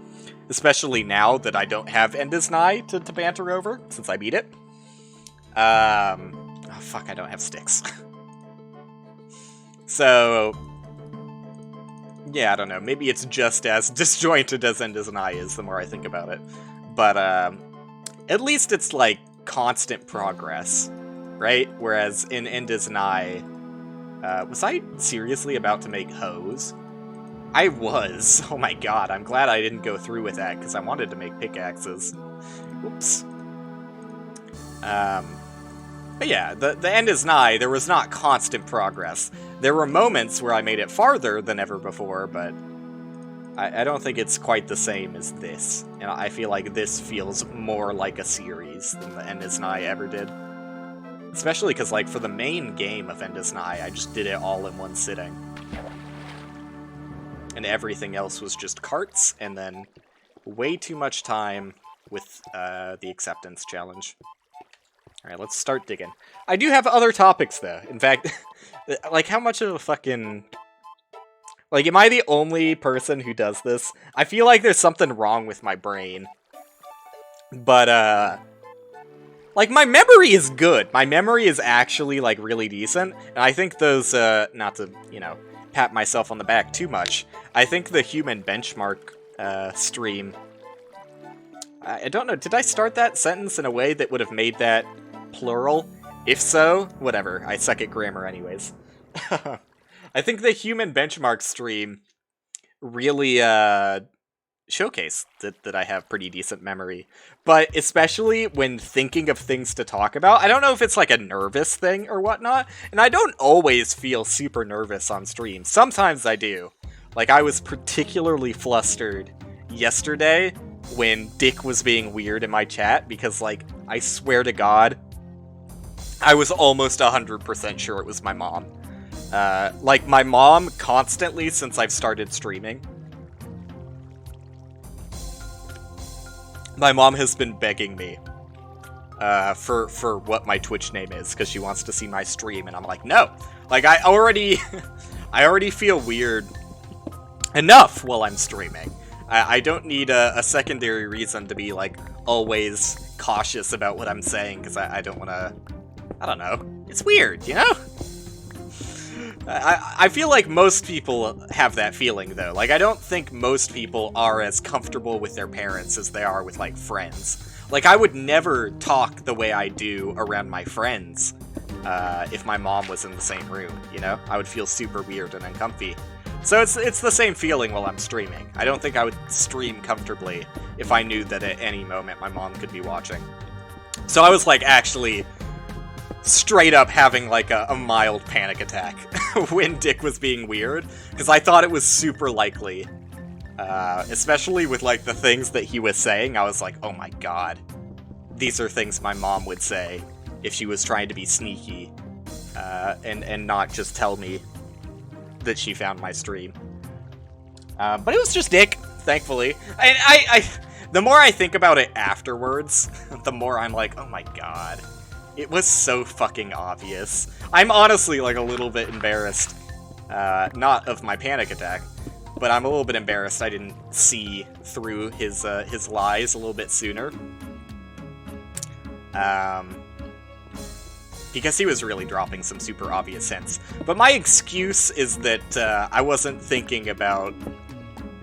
especially now that I don't have End Is Nigh to banter over, since I beat it. Oh, fuck, I don't have sticks. So, yeah, I don't know. Maybe it's just as disjointed as End Is Nigh is, the more I think about it. But, at least it's, like, constant progress, right? Whereas in End Is Nigh, was I seriously about to make hose? I was. Oh my god, I'm glad I didn't go through with that, because I wanted to make pickaxes. Oops. But yeah, the End Is Nigh, there was not constant progress. There were moments where I made it farther than ever before, but I don't think it's quite the same as this. And I feel like this feels more like a series than the End Is Nigh ever did. Especially because, like, for the main game of End Is Nigh, I just did it all in one sitting. And everything else was just carts, and then way too much time with the acceptance challenge. Alright, let's start digging. I do have other topics, though. In fact, like, how much of a fucking... Like, am I the only person who does this? I feel like there's something wrong with my brain. But, like, my memory is good. My memory is actually, like, really decent. And I think those, not to, you know, pat myself on the back too much, I think the human benchmark, stream... I don't know, did I start that sentence in a way that would have made that plural? If so, whatever. I suck at grammar anyways. I think the human benchmark stream really, showcased that I have pretty decent memory. But especially when thinking of things to talk about, I don't know if it's like a nervous thing or whatnot, and I don't always feel super nervous on stream. Sometimes I do. Like, I was particularly flustered yesterday when Dick was being weird in my chat, because, like, I swear to God, I was almost 100% sure it was my mom. Like, my mom constantly, since I've started streaming, my mom has been begging me for what my Twitch name is, because she wants to see my stream, and I'm like, no. Like, I already feel weird enough while I'm streaming. I don't need a secondary reason to be, like, always cautious about what I'm saying, because I don't want to... I don't know. It's weird, you know? I feel like most people have that feeling, though. Like, I don't think most people are as comfortable with their parents as they are with, like, friends. Like, I would never talk the way I do around my friends if my mom was in the same room, you know? I would feel super weird and uncomfy. So it's the same feeling while I'm streaming. I don't think I would stream comfortably if I knew that at any moment my mom could be watching. So I was, like, actually straight up having, like, a mild panic attack when Dick was being weird, because I thought it was super likely Especially with, like, the things that he was saying. I was like, oh my god. These are things my mom would say if she was trying to be sneaky, and not just tell me that she found my stream. But it was just Dick, thankfully. I the more I think about it afterwards, the more I'm like, oh my god. It was so fucking obvious. I'm honestly, like, a little bit embarrassed. Not of my panic attack, but I'm a little bit embarrassed I didn't see through his lies a little bit sooner. Because he was really dropping some super obvious hints. But my excuse is that I wasn't thinking about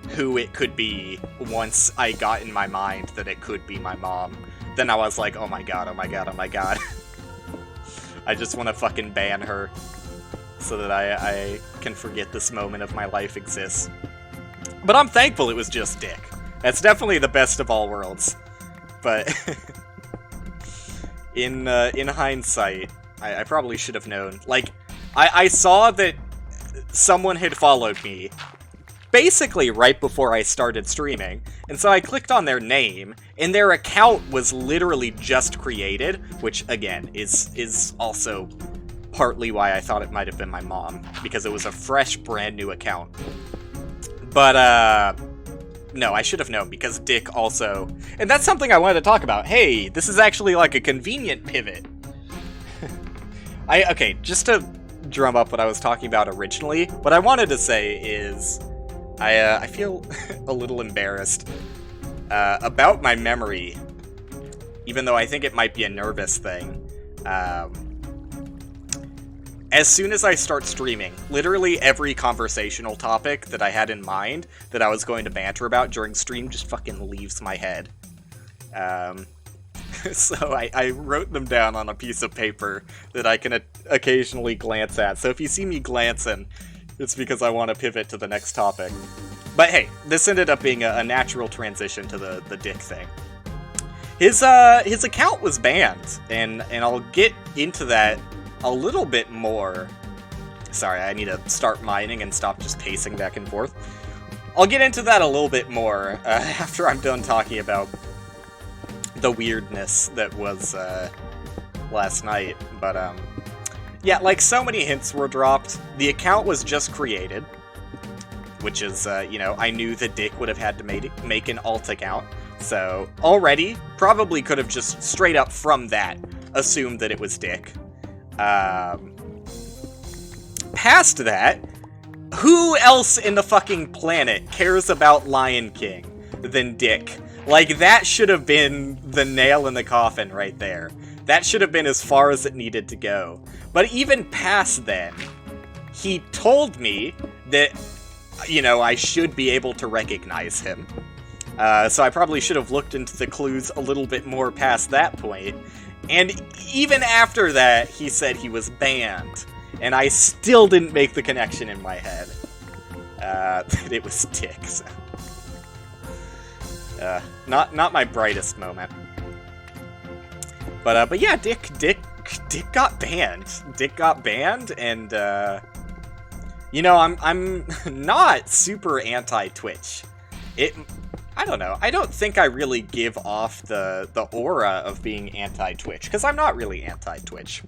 who it could be once I got in my mind that it could be my mom. Then I was like, oh my god, oh my god, oh my god. I just want to fucking ban her so that I can forget this moment of my life exists. But I'm thankful it was just Dick. That's definitely the best of all worlds. But in hindsight, I probably should have known. Like, I saw that someone had followed me basically right before I started streaming, and so I clicked on their name, and their account was literally just created, which, again, is also partly why I thought it might have been my mom, because it was a fresh, brand new account. But, no, I should have known, because Dick also... And that's something I wanted to talk about. Hey, this is actually like a convenient pivot. Okay, just to drum up what I was talking about originally, what I wanted to say is... I feel a little embarrassed about my memory, even though I think it might be a nervous thing. As soon as I start streaming, literally every conversational topic that I had in mind that I was going to banter about during stream just fucking leaves my head. So I wrote them down on a piece of paper that I can occasionally glance at. So if you see me glancing, it's because I want to pivot to the next topic. But hey, this ended up being a natural transition to the Dick thing. His account was banned, and I'll get into that a little bit more. Sorry, I need to start mining and stop just pacing back and forth. I'll get into that a little bit more after I'm done talking about the weirdness that was last night. But yeah, like, so many hints were dropped. The account was just created, which is, you know, I knew that Dick would have had to make an alt account. So, already, probably could have just straight up from that assumed that it was Dick. Past that, who else in the fucking planet cares about Lion King than Dick? Like, that should have been the nail in the coffin right there. That should have been as far as it needed to go. But even past then, he told me that, you know, I should be able to recognize him. So I probably should have looked into the clues a little bit more past that point. And even after that, he said he was banned. And I still didn't make the connection in my head. That it was Dick. So. Not my brightest moment. But yeah, Dick got banned. Dick got banned, and you know, I'm not super anti-Twitch. I don't know. I don't think I really give off the aura of being anti-Twitch, because I'm not really anti-Twitch.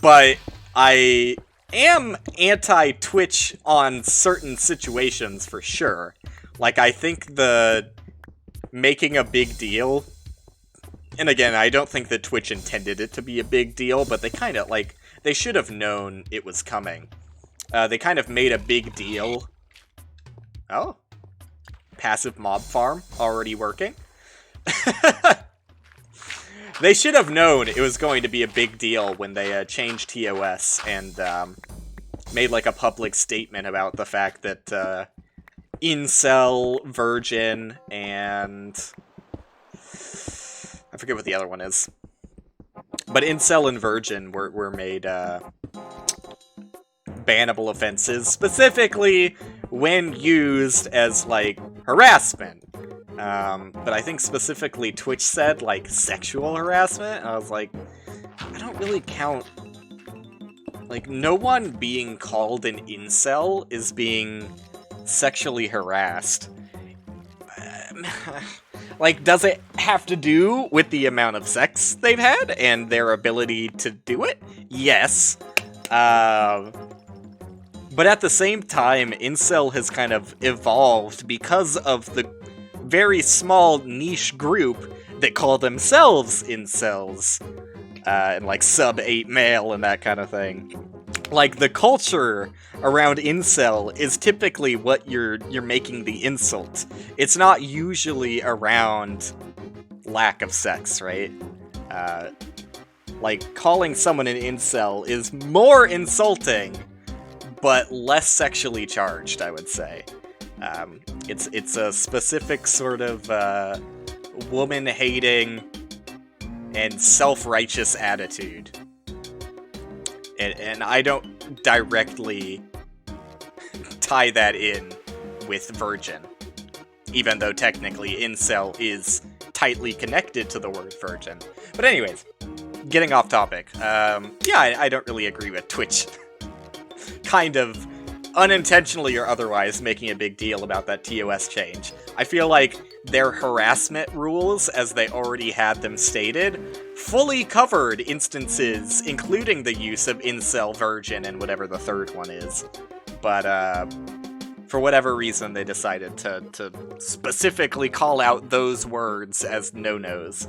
But I am anti-Twitch on certain situations for sure. Like, I think the making a big deal, and again, I don't think that Twitch intended it to be a big deal, but they kind of, like, they should have known it was coming. They kind of made a big deal. Oh. Passive mob farm already working. They should have known it was going to be a big deal when they changed TOS and made, like, a public statement about the fact that Incel, Virgin, and I forget what the other one is. But Incel and Virgin were made bannable offenses, specifically when used as, like, harassment. But I think specifically Twitch said, like, sexual harassment. I was like, I don't really count... Like, no one being called an incel is being sexually harassed. Like, does it have to do with the amount of sex they've had and their ability to do it? Yes. But at the same time, incel has kind of evolved because of the very small niche group that call themselves incels. And like sub-8 male and that kind of thing. Like, the culture around incel is typically what you're making the insult. It's not usually around lack of sex, right? Like, calling someone an incel is more insulting, but less sexually charged, I would say. It's a specific sort of woman-hating and self-righteous attitude. And I don't directly tie that in with virgin, even though technically incel is tightly connected to the word virgin. But anyways, getting off topic. Yeah, I don't really agree with Twitch kind of unintentionally or otherwise making a big deal about that TOS change. I feel like their harassment rules, as they already had them stated, fully covered instances, including the use of incel, virgin, and whatever the third one is. But, for whatever reason, they decided to specifically call out those words as no-nos.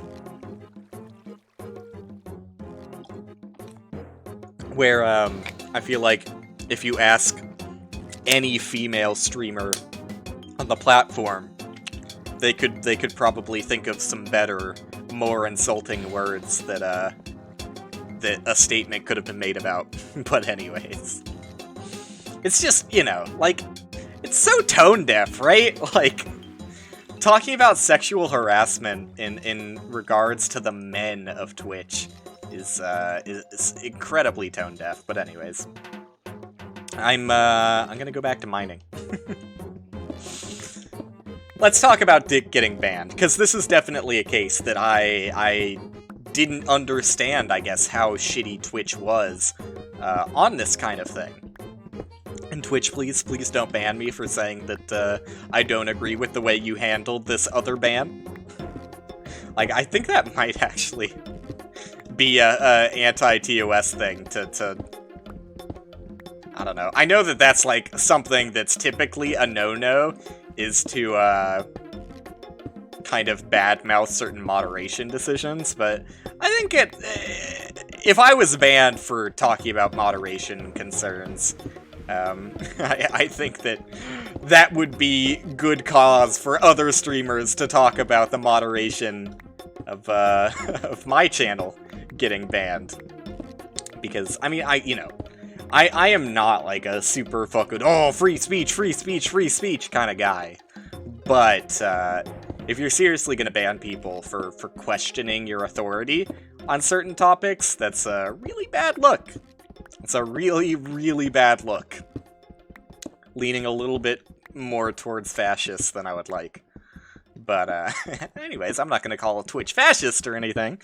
Where, I feel like if you ask any female streamer on the platform, they could probably think of some better, more insulting words that a statement could have been made about. But anyways, it's just, you know, like, it's so tone deaf, right? Like, talking about sexual harassment in regards to the men of Twitch is incredibly tone deaf. But anyways, I'm gonna go back to mining. Let's talk about Dick getting banned, because this is definitely a case that I didn't understand, I guess, how shitty Twitch was on this kind of thing. And Twitch, please don't ban me for saying that I don't agree with the way you handled this other ban. Like, I think that might actually be a anti-TOS thing to I don't know. I know that that's, like, something that's typically a no-no, is to, kind of badmouth certain moderation decisions, but I think if I was banned for talking about moderation concerns, I think that would be good cause for other streamers to talk about the moderation of, of my channel getting banned. Because, I mean, I am not, like, a super fucking, oh, free speech kind of guy. But, if you're seriously gonna ban people for questioning your authority on certain topics, that's a really bad look. It's a really, really bad look. Leaning a little bit more towards fascist than I would like. But, anyways, I'm not gonna call Twitch fascist or anything.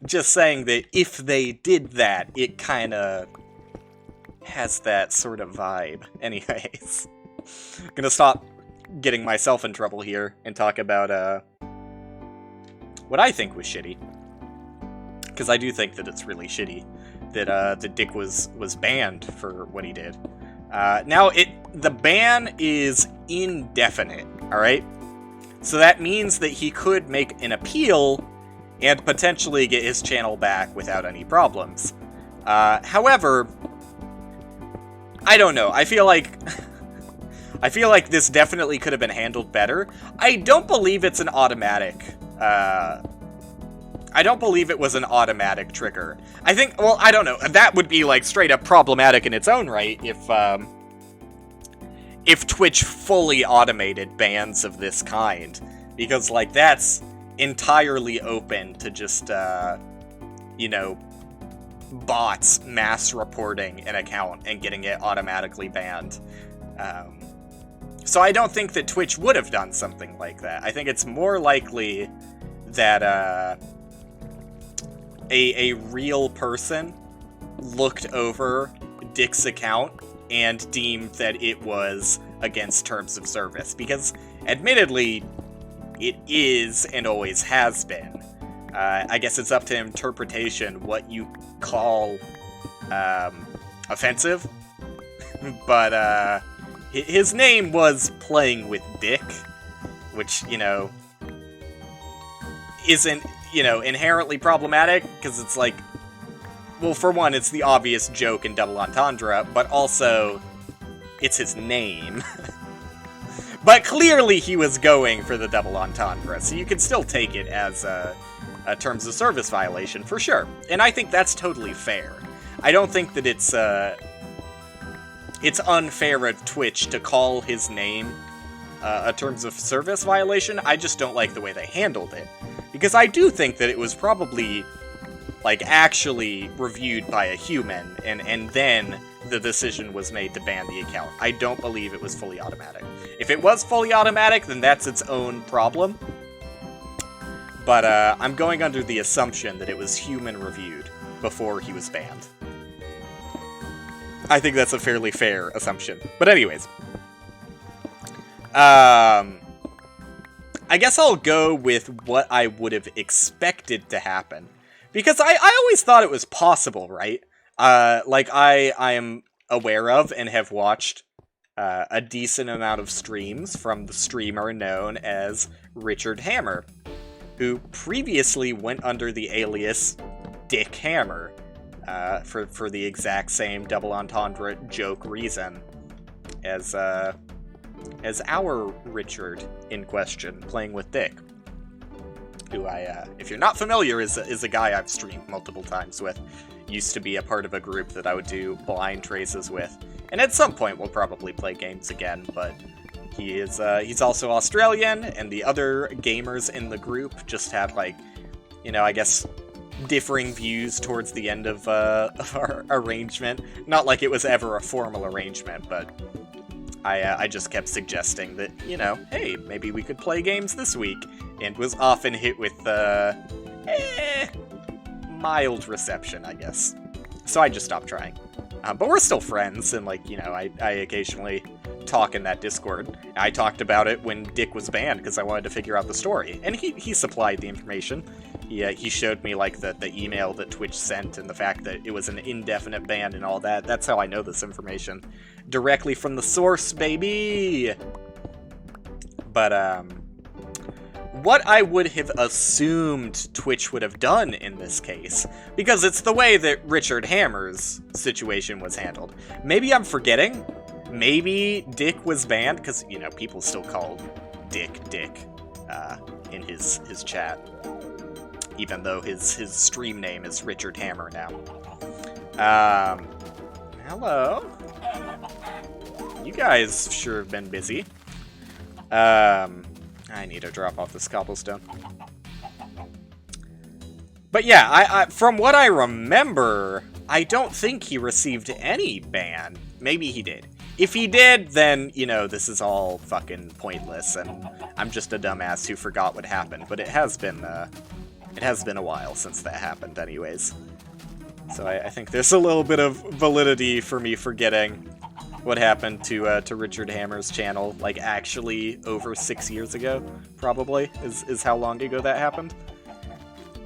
Just saying that if they did that, it kinda has that sort of vibe. Anyways, I'm gonna stop getting myself in trouble here and talk about what I think was shitty, because I do think that it's really shitty that Dick was banned for what he did. Now the ban is indefinite, all right, so that means that he could make an appeal and potentially get his channel back without any problems. However, I don't know. I feel like this definitely could have been handled better. I don't believe it's an automatic. I don't believe it was an automatic trigger. I think, well, I don't know. That would be, like, straight up problematic in its own right if Twitch fully automated bans of this kind. Because, like, that's entirely open to just, you know, bots mass reporting an account and getting it automatically banned. So I don't think that Twitch would have done something like that. I think it's more likely that a real person looked over Dick's account and deemed that it was against terms of service, because admittedly, it is and always has been. I guess it's up to interpretation what you call offensive, but his name was playing with Dick, which, you know, isn't, you know, inherently problematic, because it's like, well, for one, it's the obvious joke in double entendre, but also, it's his name. But clearly he was going for the double entendre, so you can still take it as a terms of service violation, for sure. And I think that's totally fair. I don't think that it's unfair of Twitch to call his name a terms of service violation. I just don't like the way they handled it. Because I do think that it was probably, like, actually reviewed by a human, and then the decision was made to ban the account. I don't believe it was fully automatic. If it was fully automatic, then that's its own problem. But I'm going under the assumption that it was human reviewed before he was banned. I think that's a fairly fair assumption. But anyways. I guess I'll go with what I would have expected to happen. Because I always thought it was possible, right? Like, I am aware of and have watched a decent amount of streams from the streamer known as Richard Hammer, who previously went under the alias Dick Hammer, for the exact same double entendre joke reason as our Richard in question, playing with Dick, who if you're not familiar, is a guy I've streamed multiple times with. Used to be a part of a group that I would do blind traces with, and at some point we'll probably play games again, but he's also Australian, and the other gamers in the group just had, like, you know, I guess, differing views towards the end of our arrangement. Not like it was ever a formal arrangement, but I just kept suggesting that, you know, hey, maybe we could play games this week, and was often hit with mild reception, I guess. So I just stopped trying. But we're still friends, and, like, you know, I occasionally talk in that Discord. I talked about it when Dick was banned, because I wanted to figure out the story, and he supplied the information. He showed me, like, the email that Twitch sent, and the fact that it was an indefinite ban and all that. That's how I know this information. Directly from the source, baby! But, what I would have assumed Twitch would have done in this case, because it's the way that Richard Hammer's situation was handled. Maybe I'm forgetting. Maybe Dick was banned, because, you know, people still call Dick in his chat, even though his stream name is Richard Hammer now. Hello? You guys sure have been busy. I need to drop off this cobblestone. But yeah, I from what I remember, I don't think he received any ban. Maybe he did. If he did, then, you know, this is all fucking pointless, and I'm just a dumbass who forgot what happened. But it has been a while since that happened anyways. So I think there's a little bit of validity for me forgetting what happened to Richard Hammer's channel, like, actually over 6 years ago, probably, is how long ago that happened.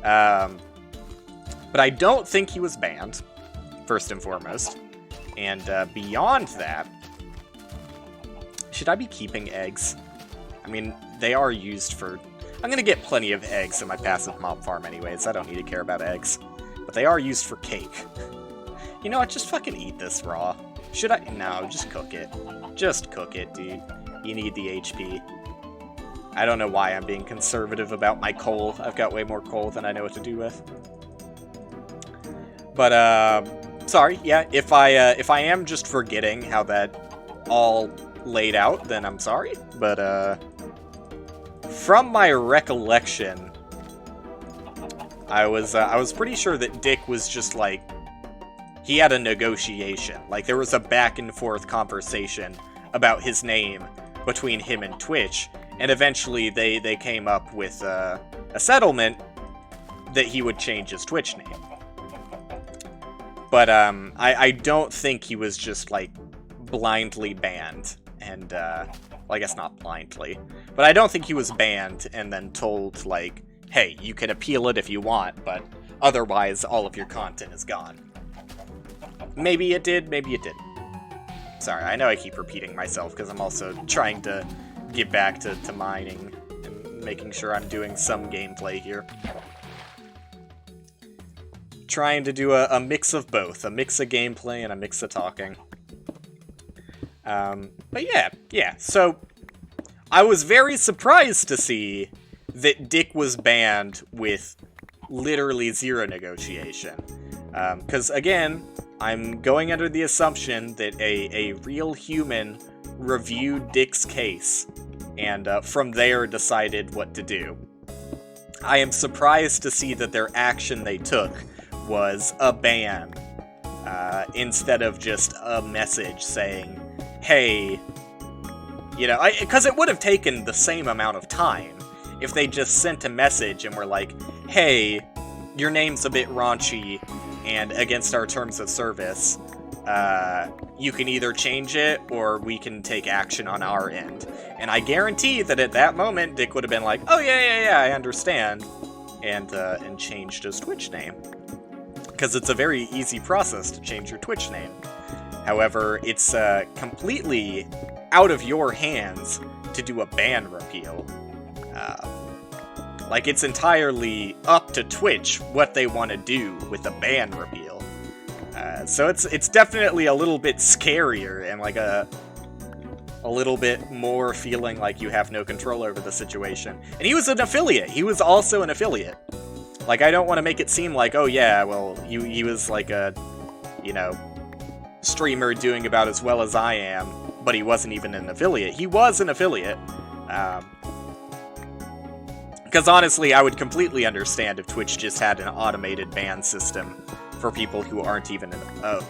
But I don't think he was banned, first and foremost. And beyond that, should I be keeping eggs? I mean, they are used for... I'm gonna get plenty of eggs in my passive mob farm anyways, I don't need to care about eggs. But they are used for cake. You know what, just fucking eat this raw. Should I? No, just cook it. Just cook it, dude. You need the HP. I don't know why I'm being conservative about my coal. I've got way more coal than I know what to do with. But, sorry, yeah, if I am just forgetting how that all laid out, then I'm sorry. But, from my recollection, I was pretty sure that Dick was just, like, he had a negotiation. Like, there was a back-and-forth conversation about his name between him and Twitch, and eventually they came up with a settlement that he would change his Twitch name. But, I don't think he was just, like, blindly banned. And, well, I guess not blindly. But I don't think he was banned and then told, like, hey, you can appeal it if you want, but otherwise all of your content is gone. Maybe it did, maybe it didn't. Sorry, I know I keep repeating myself because I'm also trying to get back to mining and making sure I'm doing some gameplay here. Trying to do a mix of both, a mix of gameplay and a mix of talking. But yeah, so I was very surprised to see that Dick was banned with literally zero negotiation. Because again, I'm going under the assumption that a real human reviewed Dick's case and from there decided what to do. I am surprised to see that their action they took was a ban instead of just a message saying, hey, you know, because it would have taken the same amount of time if they just sent a message and were like, hey, your name's a bit raunchy and against our terms of service, you can either change it or we can take action on our end. And I guarantee that at that moment, Dick would have been like, oh yeah, I understand, and changed his Twitch name. Because it's a very easy process to change your Twitch name. However, it's completely out of your hands to do a ban repeal. Like, it's entirely up to Twitch what they want to do with a ban repeal. So it's definitely a little bit scarier and like a little bit more feeling like you have no control over the situation. And he was an affiliate. He was also an affiliate. Like, I don't want to make it seem like, oh yeah, well, he was like a, you know, streamer doing about as well as I am, but he wasn't even an affiliate. He was an affiliate. Because honestly, I would completely understand if Twitch just had an automated ban system for people who aren't even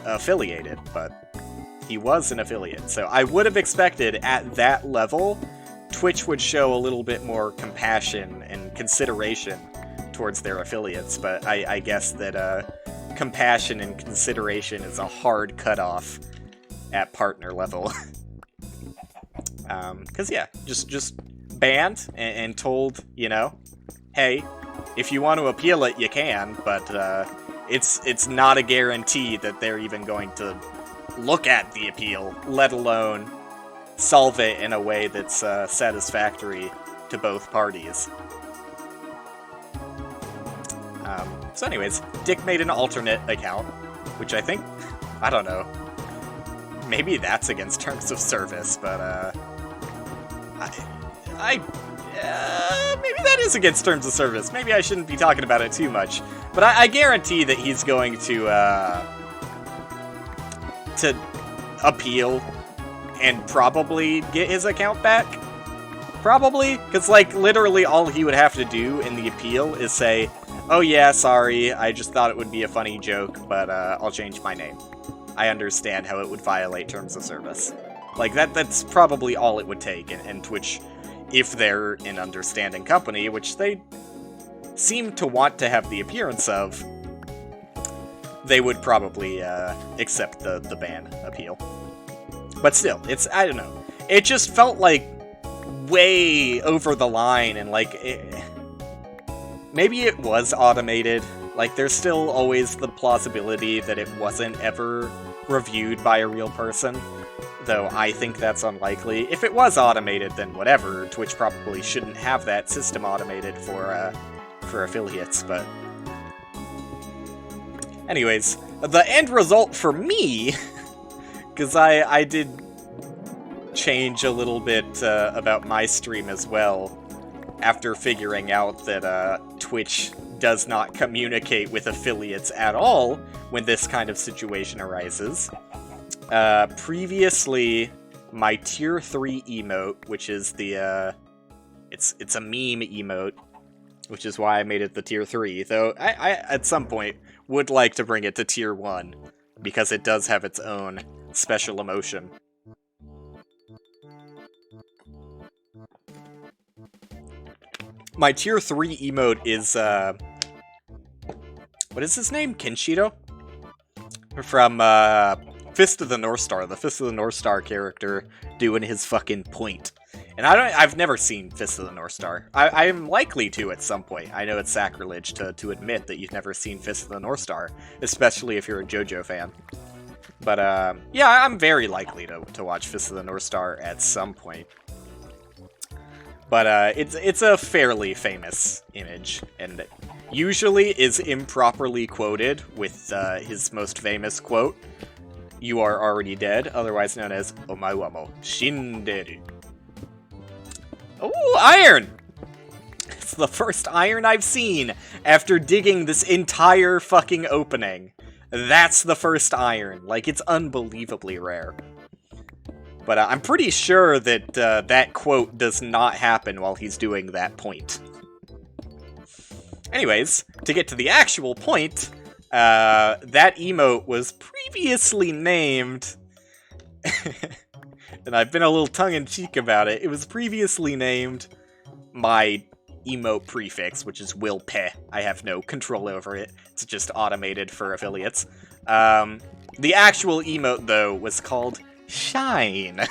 affiliated, but he was an affiliate. So I would have expected at that level, Twitch would show a little bit more compassion and consideration towards their affiliates, but I guess that compassion and consideration is a hard cutoff at partner level. Because yeah, just banned and told, you know, hey, if you want to appeal it, you can, but it's not a guarantee that they're even going to look at the appeal, let alone solve it in a way that's satisfactory to both parties. So anyways, Dick made an alternate account, which I think, I don't know, maybe that's against terms of service, but maybe that is against terms of service. Maybe I shouldn't be talking about it too much. But I guarantee that he's going to appeal and probably get his account back. Probably, because like literally all he would have to do in the appeal is say, oh yeah, sorry, I just thought it would be a funny joke, but I'll change my name. I understand how it would violate terms of service. Like, that's probably all it would take, and Twitch, if they're an understanding company, which they seem to want to have the appearance of, they would probably accept the ban appeal. But still, I don't know. It just felt like way over the line, and like, maybe it was automated. Like, there's still always the plausibility that it wasn't ever reviewed by a real person, though I think that's unlikely. If it was automated, then whatever. Twitch probably shouldn't have that system automated for affiliates, but anyways, the end result for me, because I did change a little bit about my stream as well, after figuring out that Twitch does not communicate with affiliates at all when this kind of situation arises. Previously, my tier 3 emote, which is the, it's a meme emote, which is why I made it the tier 3, though I at some point would like to bring it to tier 1, because it does have its own special emotion. My tier 3 emote is, what is his name? Kenshiro? From, Fist of the North Star, the Fist of the North Star character doing his fucking point. And I've never seen Fist of the North Star. I am likely to at some point. I know it's sacrilege to admit that you've never seen Fist of the North Star, especially if you're a JoJo fan. But, yeah, I'm very likely to watch Fist of the North Star at some point. But, it's a fairly famous image, and usually is improperly quoted with, his most famous quote, "You are already dead," otherwise known as "Omae wa mo shinderu." Oh, iron! It's the first iron I've seen after digging this entire fucking opening. That's the first iron. Like, it's unbelievably rare. But I'm pretty sure that that quote does not happen while he's doing that point. Anyways, to get to the actual point, that emote was previously named... and I've been a little tongue-in-cheek about it. It was previously named my emote prefix, which is WillPe. I have no control over it. It's just automated for affiliates. The actual emote, though, was called Shine.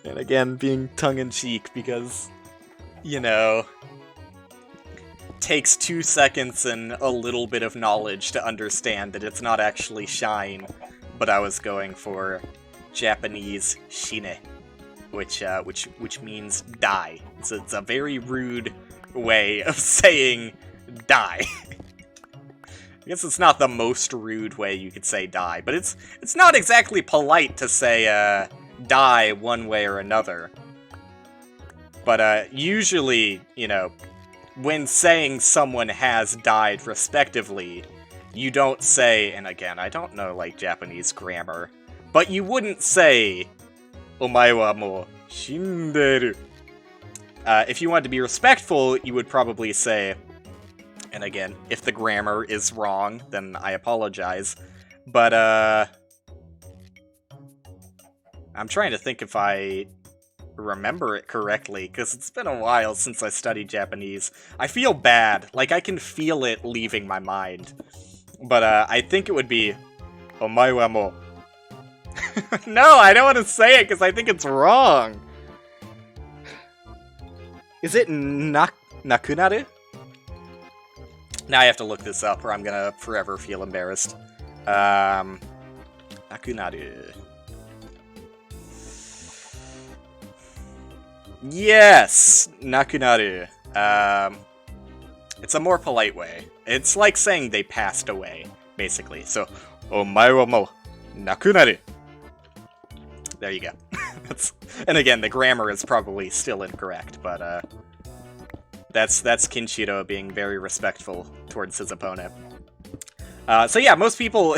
And again, being tongue-in-cheek because, you know, takes 2 seconds and a little bit of knowledge to understand that it's not actually Shine, but I was going for Japanese shine, which means die. So it's a very rude way of saying die. I guess it's not the most rude way you could say die, but it's not exactly polite to say die one way or another. But usually, you know, when saying someone has died respectively, you don't say, and again, I don't know like Japanese grammar, but you wouldn't say, "Omae wa mo shinderu." If you wanted to be respectful, you would probably say, and again, if the grammar is wrong, then I apologize, but, I'm trying to think if I remember it correctly, because it's been a while since I studied Japanese. I feel bad, like I can feel it leaving my mind, but, I think it would be, "Omae wa mo." No, I don't want to say it because I think it's wrong. Is it nakunaru? Now I have to look this up or I'm gonna forever feel embarrassed. Nakunaru. Yes! Nakunaru. It's a more polite way. It's like saying they passed away, basically. So, "Omae wa mo nakunaru." There you go. And again, the grammar is probably still incorrect, but that's Kinshiro being very respectful towards his opponent. So yeah, most people,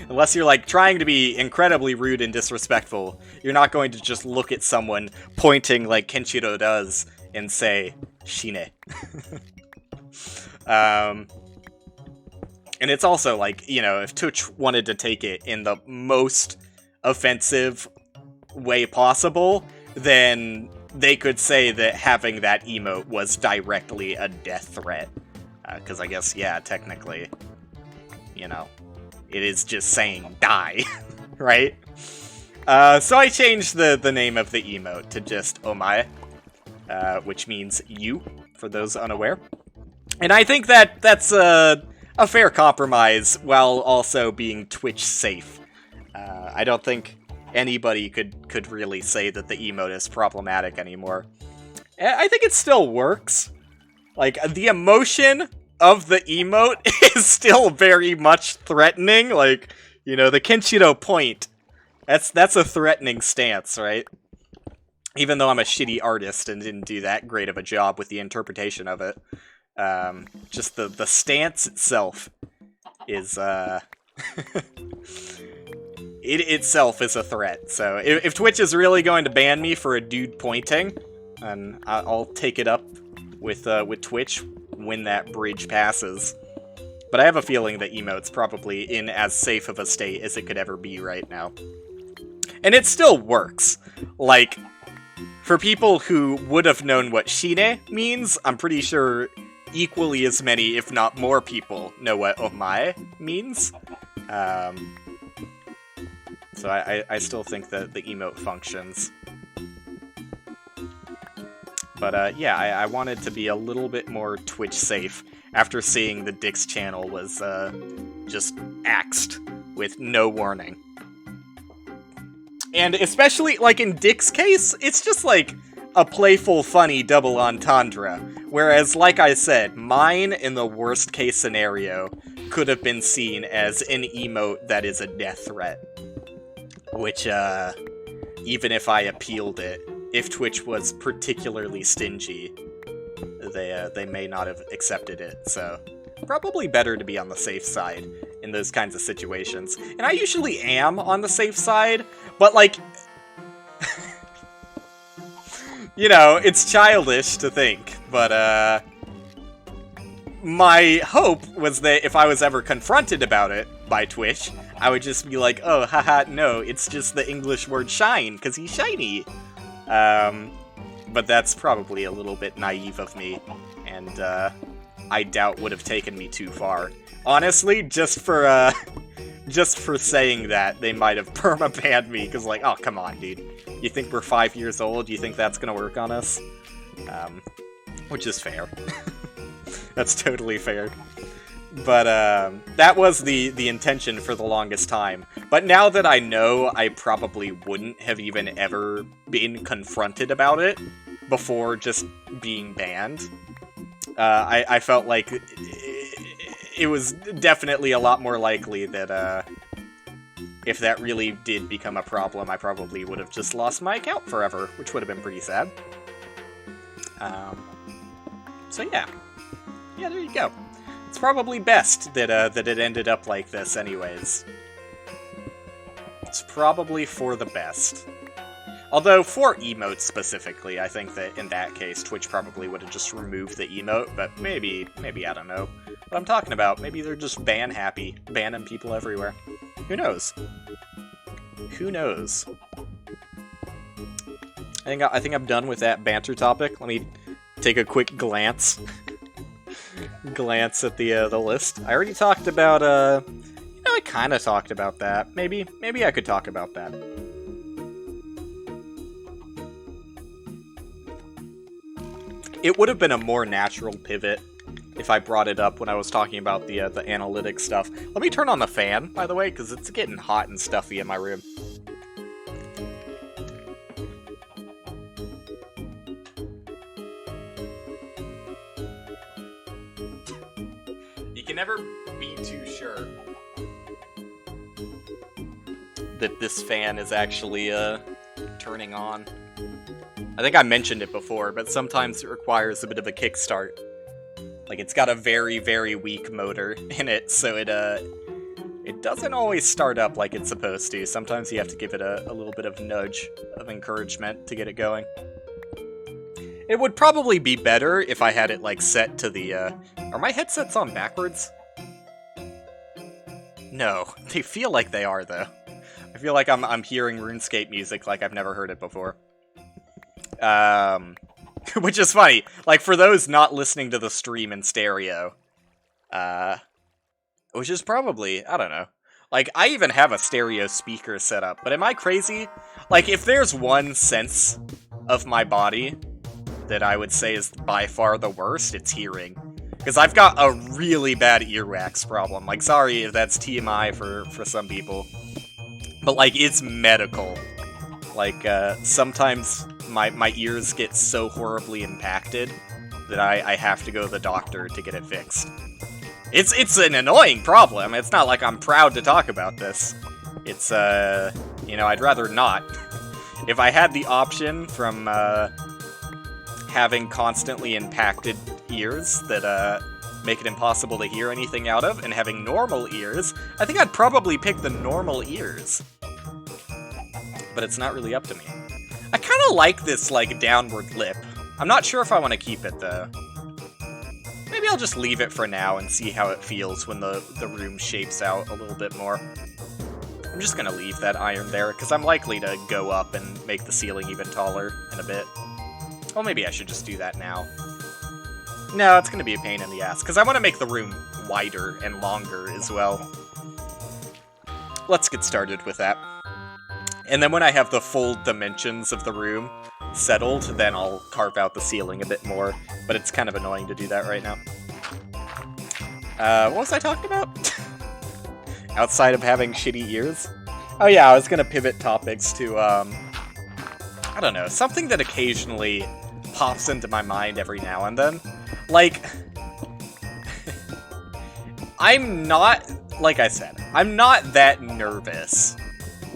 unless you're like trying to be incredibly rude and disrespectful, you're not going to just look at someone pointing like Kinshiro does and say, "Shine." And it's also like, you know, if Twitch wanted to take it in the most offensive way possible, then they could say that having that emote was directly a death threat. Because I guess, yeah, technically, you know, it is just saying die, right? So I changed the name of the emote to just Omae, which means you, for those unaware. And I think that that's a fair compromise while also being Twitch safe. I don't think anybody could really say that the emote is problematic anymore. I think it still works. Like, the emotion of the emote is still very much threatening. Like, you know, the Kenshiro point, that's a threatening stance, right? Even though I'm a shitty artist and didn't do that great of a job with the interpretation of it. Just the stance itself is, it itself is a threat. So if Twitch is really going to ban me for a dude pointing, then I'll take it up with Twitch when that bridge passes. But I have a feeling that emote's probably in as safe of a state as it could ever be right now. And it still works. Like, for people who would have known what shine means, I'm pretty sure equally as many, if not more people, know what omae means. So I still think that the emote functions. But yeah, I wanted to be a little bit more Twitch safe after seeing the Dick's channel was just axed with no warning. And especially, like, in Dick's case, it's just, like, a playful, funny double entendre. Whereas, like I said, mine, in the worst case scenario, could have been seen as an emote that is a death threat. Which, even if I appealed it, if Twitch was particularly stingy, they may not have accepted it, so probably better to be on the safe side in those kinds of situations. And I usually am on the safe side, but, like, you know, it's childish to think, but, my hope was that if I was ever confronted about it by Twitch, I would just be like, oh, haha, no, it's just the English word shine, because he's shiny. But that's probably a little bit naive of me, and, I doubt would have taken me too far. Honestly, just for saying that, they might have perma-banned me, because, like, oh, come on, dude. You think we're 5 years old? You think that's gonna work on us? Which is fair. That's totally fair. But, that was the intention for the longest time. But now that I know, I probably wouldn't have even ever been confronted about it before just being banned. I felt like it was definitely a lot more likely that, if that really did become a problem, I probably would have just lost my account forever, which would have been pretty sad. So yeah. Yeah, there you go. It's probably best that it ended up like this anyways. It's probably for the best. Although, for emotes specifically, I think that in that case, Twitch probably would have just removed the emote, but maybe, I don't know what I'm talking about. Maybe they're just ban happy, banning people everywhere. Who knows? Who knows? I think I'm done with that banter topic. Let me take a quick glance. Glance at the list. I already talked about, you know, I kind of talked about that. Maybe I could talk about that. It would have been a more natural pivot if I brought it up when I was talking about the analytics stuff. Let me turn on the fan, by the way, because it's getting hot and stuffy in my room. You can never be too sure that this fan is actually turning on. I think I mentioned it before, but sometimes it requires a bit of a kickstart. Like, it's got a very, very weak motor in it, so it doesn't always start up like it's supposed to. Sometimes you have to give it a little bit of nudge of encouragement to get it going. It would probably be better if I had it, like, set to the, Are my headsets on backwards? No. They feel like they are, though. I feel like I'm hearing RuneScape music like I've never heard it before. Which is funny. Like, for those not listening to the stream in stereo, which is probably, I don't know. Like, I even have a stereo speaker set up, but am I crazy? Like, if there's one sense of my body that I would say is by far the worst, it's hearing. Because I've got a really bad earwax problem. Like, sorry if that's TMI for some people. But, like, it's medical. Like, sometimes my ears get so horribly impacted that I have to go to the doctor to get it fixed. It's an annoying problem. It's not like I'm proud to talk about this. It's, you know, I'd rather not. If I had the option from, having constantly impacted ears that, make it impossible to hear anything out of, and having normal ears, I think I'd probably pick the normal ears. But it's not really up to me. I kind of like this, like, downward lip. I'm not sure if I want to keep it, though. Maybe I'll just leave it for now and see how it feels when the room shapes out a little bit more. I'm just gonna leave that iron there, because I'm likely to go up and make the ceiling even taller in a bit. Well, maybe I should just do that now. No, it's gonna be a pain in the ass, because I want to make the room wider and longer as well. Let's get started with that. And then when I have the full dimensions of the room settled, then I'll carve out the ceiling a bit more. But it's kind of annoying to do that right now. What was I talking about? Outside of having shitty ears? Oh yeah, I was gonna pivot topics to, I don't know, something that occasionally pops into my mind every now and then. Like, I'm not, like I said, I'm not that nervous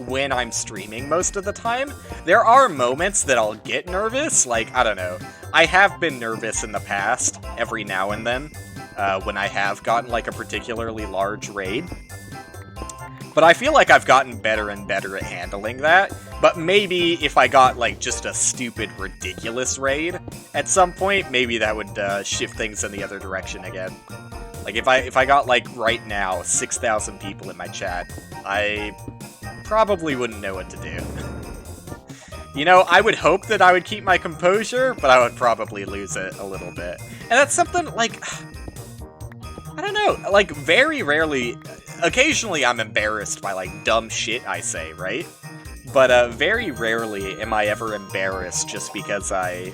when I'm streaming most of the time. There are moments that I'll get nervous, like, I don't know, I have been nervous in the past, every now and then, when I have gotten, like, a particularly large raid. But I feel like I've gotten better and better at handling that. But maybe if I got, like, just a stupid, ridiculous raid at some point, maybe that would shift things in the other direction again. Like, if I got, like, right now, 6,000 people in my chat, I probably wouldn't know what to do. You know, I would hope that I would keep my composure, but I would probably lose it a little bit. And that's something, like, I don't know, like, very rarely, occasionally I'm embarrassed by, like, dumb shit I say, right? But, very rarely am I ever embarrassed just because I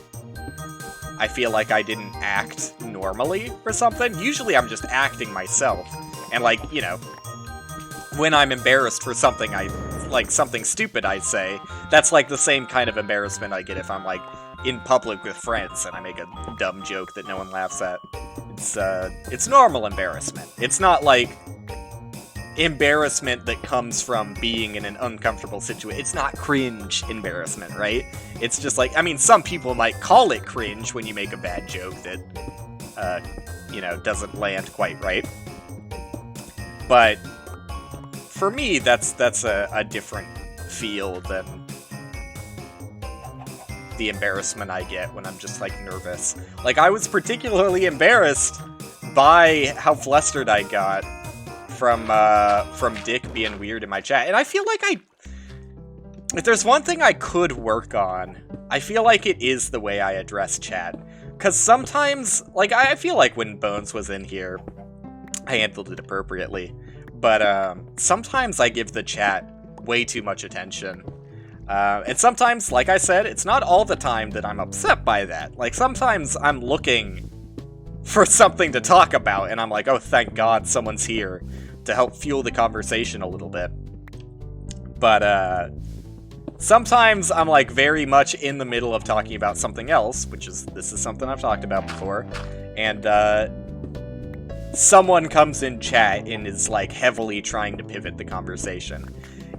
feel like I didn't act normally or something. Usually I'm just acting myself. And, like, you know, when I'm embarrassed for something something stupid I say, that's, like, the same kind of embarrassment I get if I'm, like, in public with friends and I make a dumb joke that no one laughs at. It's normal embarrassment. It's not, like, embarrassment that comes from being in an uncomfortable situation. It's not cringe embarrassment, right? It's just like, I mean, some people might call it cringe when you make a bad joke that, you know, doesn't land quite right. But for me, that's a different feel than the embarrassment I get when I'm just, like, nervous. Like, I was particularly embarrassed by how flustered I got from Dick being weird in my chat. And I feel like if there's one thing I could work on, I feel like it is the way I address chat. Because sometimes, like, I feel like when Bones was in here, I handled it appropriately. But sometimes I give the chat way too much attention. And sometimes, like I said, it's not all the time that I'm upset by that. Like, sometimes I'm looking for something to talk about, and I'm like, oh, thank God someone's here to help fuel the conversation a little bit. But, sometimes I'm, like, very much in the middle of talking about something else, this is something I've talked about before, and, someone comes in chat and is, like, heavily trying to pivot the conversation.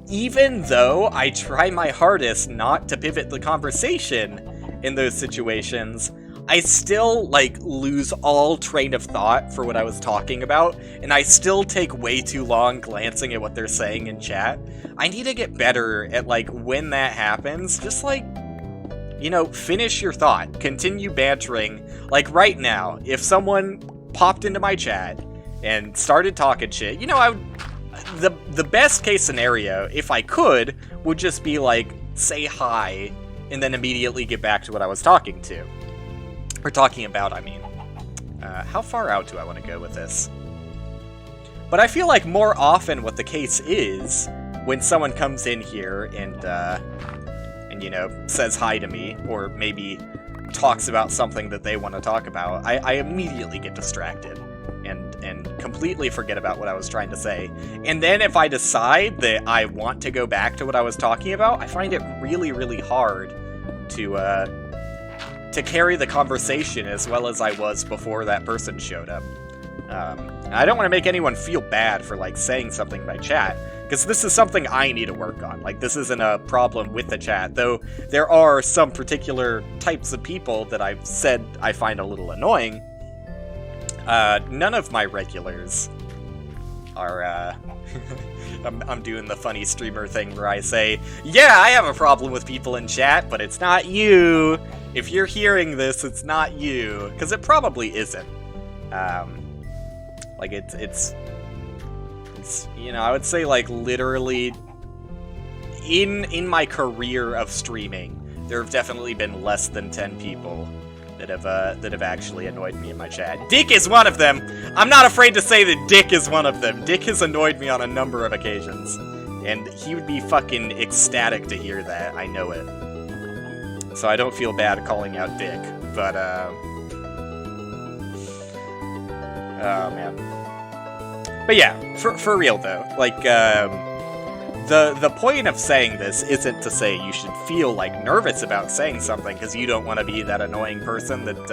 Even though I try my hardest not to pivot the conversation in those situations, I still, like, lose all train of thought for what I was talking about, and I still take way too long glancing at what they're saying in chat. I need to get better at, like, when that happens, just, like, you know, finish your thought, continue bantering. Like, right now, if someone popped into my chat and started talking shit, you know, the best case scenario, if I could, would just be, like, say hi, and then immediately get back to what I was talking to. Or talking about, I mean. How far out do I want to go with this? But I feel like more often what the case is, when someone comes in here and you know, says hi to me, or maybe talks about something that they want to talk about, I immediately get distracted. And completely forget about what I was trying to say. And then if I decide that I want to go back to what I was talking about, I find it really, really hard to carry the conversation as well as I was before that person showed up. And I don't want to make anyone feel bad for, like, saying something by chat, because this is something I need to work on. Like, this isn't a problem with the chat, though there are some particular types of people that I've said I find a little annoying. None of my regulars are, I'm doing the funny streamer thing where I say, yeah, I have a problem with people in chat, but it's not you. If you're hearing this, it's not you. Because it probably isn't. Like, it's, you know, I would say, like, literally, in my career of streaming, there have definitely been less than 10 people that have actually annoyed me in my chat. Dick is one of them! I'm not afraid to say that Dick is one of them. Dick has annoyed me on a number of occasions. And he would be fucking ecstatic to hear that, I know it. So I don't feel bad calling out Dick, but, oh, man. But yeah, for real, though, like, the point of saying this isn't to say you should feel, like, nervous about saying something, because you don't want to be that annoying person that,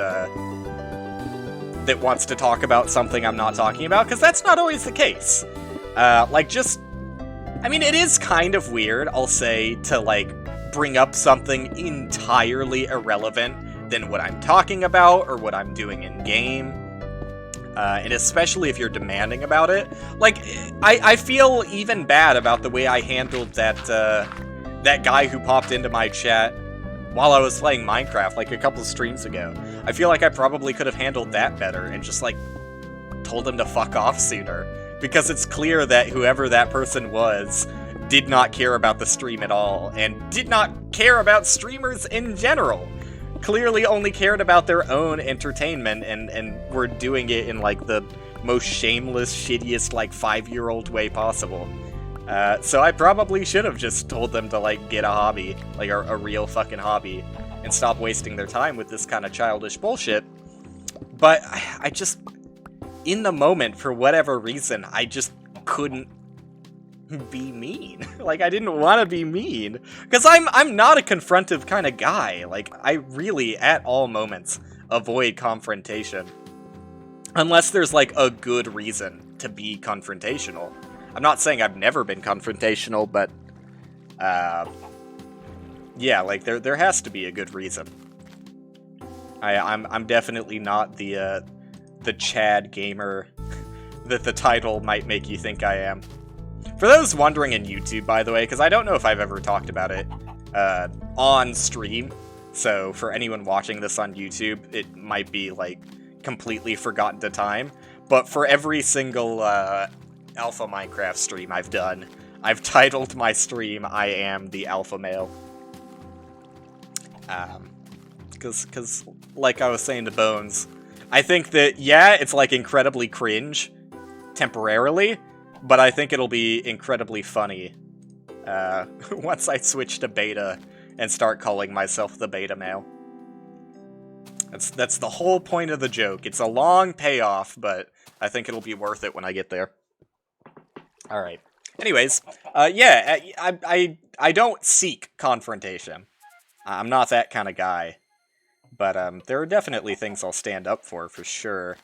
that wants to talk about something I'm not talking about, because that's not always the case. Like, just... I mean, it is kind of weird, I'll say, to, like, bring up something entirely irrelevant than what I'm talking about, or what I'm doing in-game. And especially if you're demanding about it. Like, I feel even bad about the way I handled that, that guy who popped into my chat while I was playing Minecraft, like, a couple of streams ago. I feel like I probably could have handled that better, and just, like, told him to fuck off sooner. Because it's clear that whoever that person was did not care about the stream at all, and did not care about streamers in general. Clearly only cared about their own entertainment, and were doing it in, like, the most shameless, shittiest, like, 5-year-old way possible. So I probably should have just told them to, like, get a hobby, like, a real fucking hobby, and stop wasting their time with this kind of childish bullshit. But I just... in the moment, for whatever reason, I just couldn't be mean. Like, I didn't want to be mean. Because I'm not a confrontive kind of guy. Like, I really, at all moments, avoid confrontation. Unless there's, like, a good reason to be confrontational. I'm not saying I've never been confrontational, but, yeah, like, there has to be a good reason. I'm definitely not the Chad gamer that the title might make you think I am. For those wondering in YouTube, by the way, because I don't know if I've ever talked about it on stream, so for anyone watching this on YouTube, it might be, like, completely forgotten to time, but for every single Alpha Minecraft stream I've done, I've titled my stream, I am the Alpha Male. Because, like I was saying to Bones, I think that, yeah, it's, like, incredibly cringe, temporarily, but I think it'll be incredibly funny, once I switch to beta and start calling myself the beta male. That's the whole point of the joke. It's a long payoff, but I think it'll be worth it when I get there. Alright. Anyways, yeah, I don't seek confrontation. I'm not that kind of guy. But, there are definitely things I'll stand up for sure.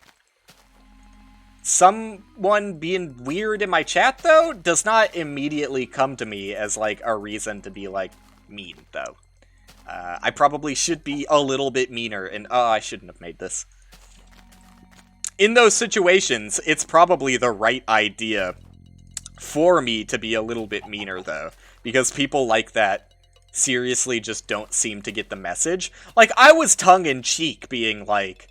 Someone being weird in my chat, though, does not immediately come to me as, like, a reason to be, like, mean, though. I probably should be a little bit meaner, and, oh, I shouldn't have made this. In those situations, it's probably the right idea for me to be a little bit meaner, though, because people like that seriously just don't seem to get the message. Like, I was tongue-in-cheek being like,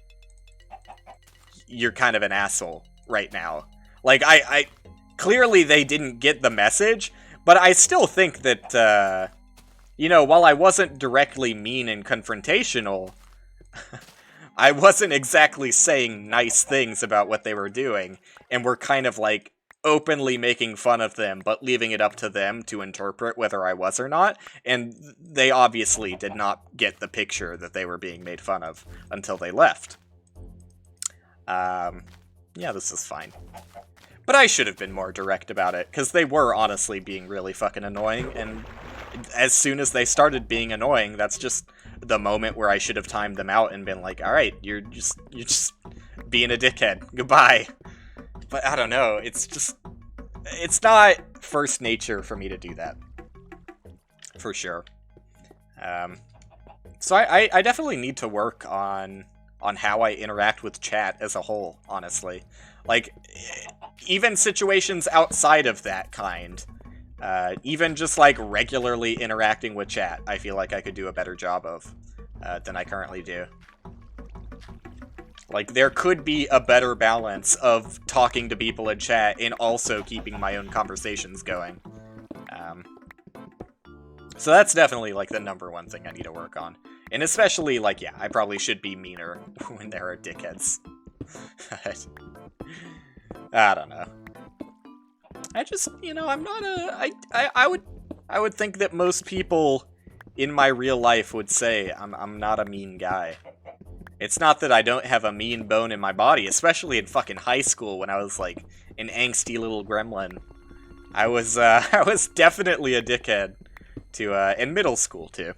you're kind of an asshole right now. Like, I clearly they didn't get the message, but I still think that, you know, while I wasn't directly mean and confrontational, I wasn't exactly saying nice things about what they were doing, and were kind of, like, openly making fun of them, but leaving it up to them to interpret whether I was or not, and they obviously did not get the picture that they were being made fun of until they left. Yeah, this is fine. But I should have been more direct about it, because they were honestly being really fucking annoying, and as soon as they started being annoying, that's just the moment where I should have timed them out and been like, alright, you're just being a dickhead. Goodbye. But I don't know, it's not first nature for me to do that. For sure. So I definitely need to work on how I interact with chat as a whole, honestly. Like, even situations outside of that kind, even just, like, regularly interacting with chat, I feel like I could do a better job of than I currently do. Like, there could be a better balance of talking to people in chat and also keeping my own conversations going. So that's definitely, like, the #1 thing I need to work on. And especially, like, yeah, I probably should be meaner when there are dickheads. I don't know. I just, I'm not I would think that most people in my real life would say I'm not a mean guy. It's not that I don't have a mean bone in my body, especially in fucking high school when I was like an angsty little gremlin. I was definitely a dickhead to in middle school too.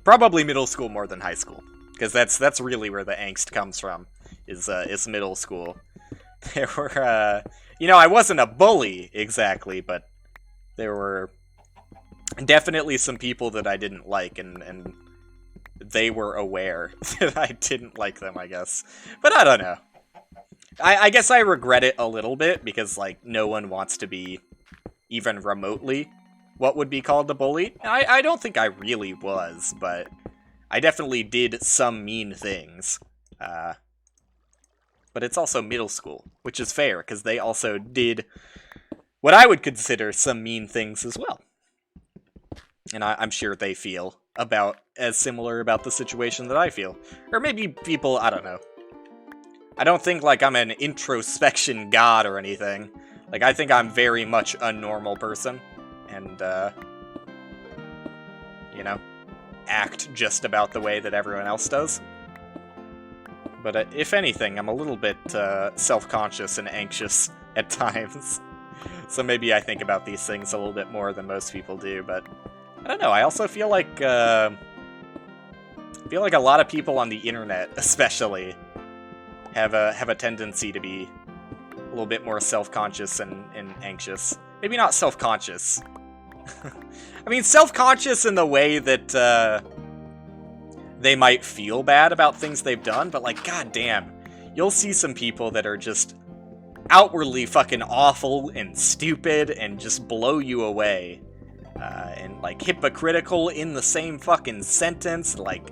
Probably middle school more than high school, because that's really where the angst comes from. Is middle school. There were I wasn't a bully exactly, but there were definitely some people that I didn't like, and they were aware that I didn't like them, I guess. But I don't know. I guess I regret it a little bit, because, like, no one wants to be even remotely what would be called a bully. I don't think I really was, but I definitely did some mean things. But it's also middle school, which is fair, because they also did what I would consider some mean things as well. And I'm sure they feel as similar about the situation that I feel. Or maybe people, I don't know. I don't think, like, I'm an introspection god or anything. Like, I think I'm very much a normal person. And, act just about the way that everyone else does. But if anything, I'm a little bit self-conscious and anxious at times. So maybe I think about these things a little bit more than most people do, but I don't know. I also feel like a lot of people on the internet, especially, have a tendency to be a little bit more self-conscious and anxious. Maybe not self-conscious. I mean, self-conscious in the way that they might feel bad about things they've done, but, like, goddamn, you'll see some people that are just outwardly fucking awful and stupid and just blow you away. And, like, hypocritical in the same fucking sentence. Like,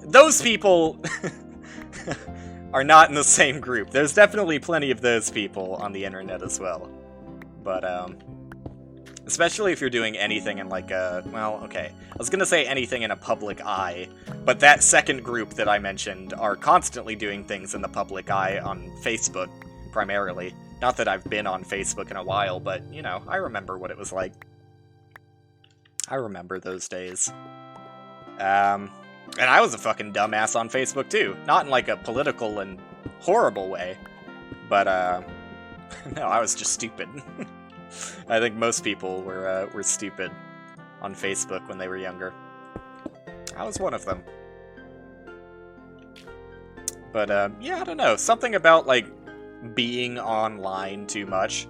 those people are not in the same group. There's definitely plenty of those people on the internet as well. But, especially if you're doing anything in, like, I was gonna say anything in a public eye, but that second group that I mentioned are constantly doing things in the public eye on Facebook, primarily. Not that I've been on Facebook in a while, but, I remember what it was like. I remember those days. And I was a fucking dumbass on Facebook, too. Not in, like, a political and horrible way, but, no, I was just stupid. I think most people were stupid on Facebook when they were younger. I was one of them. But, yeah, I don't know. Something about, like, being online too much.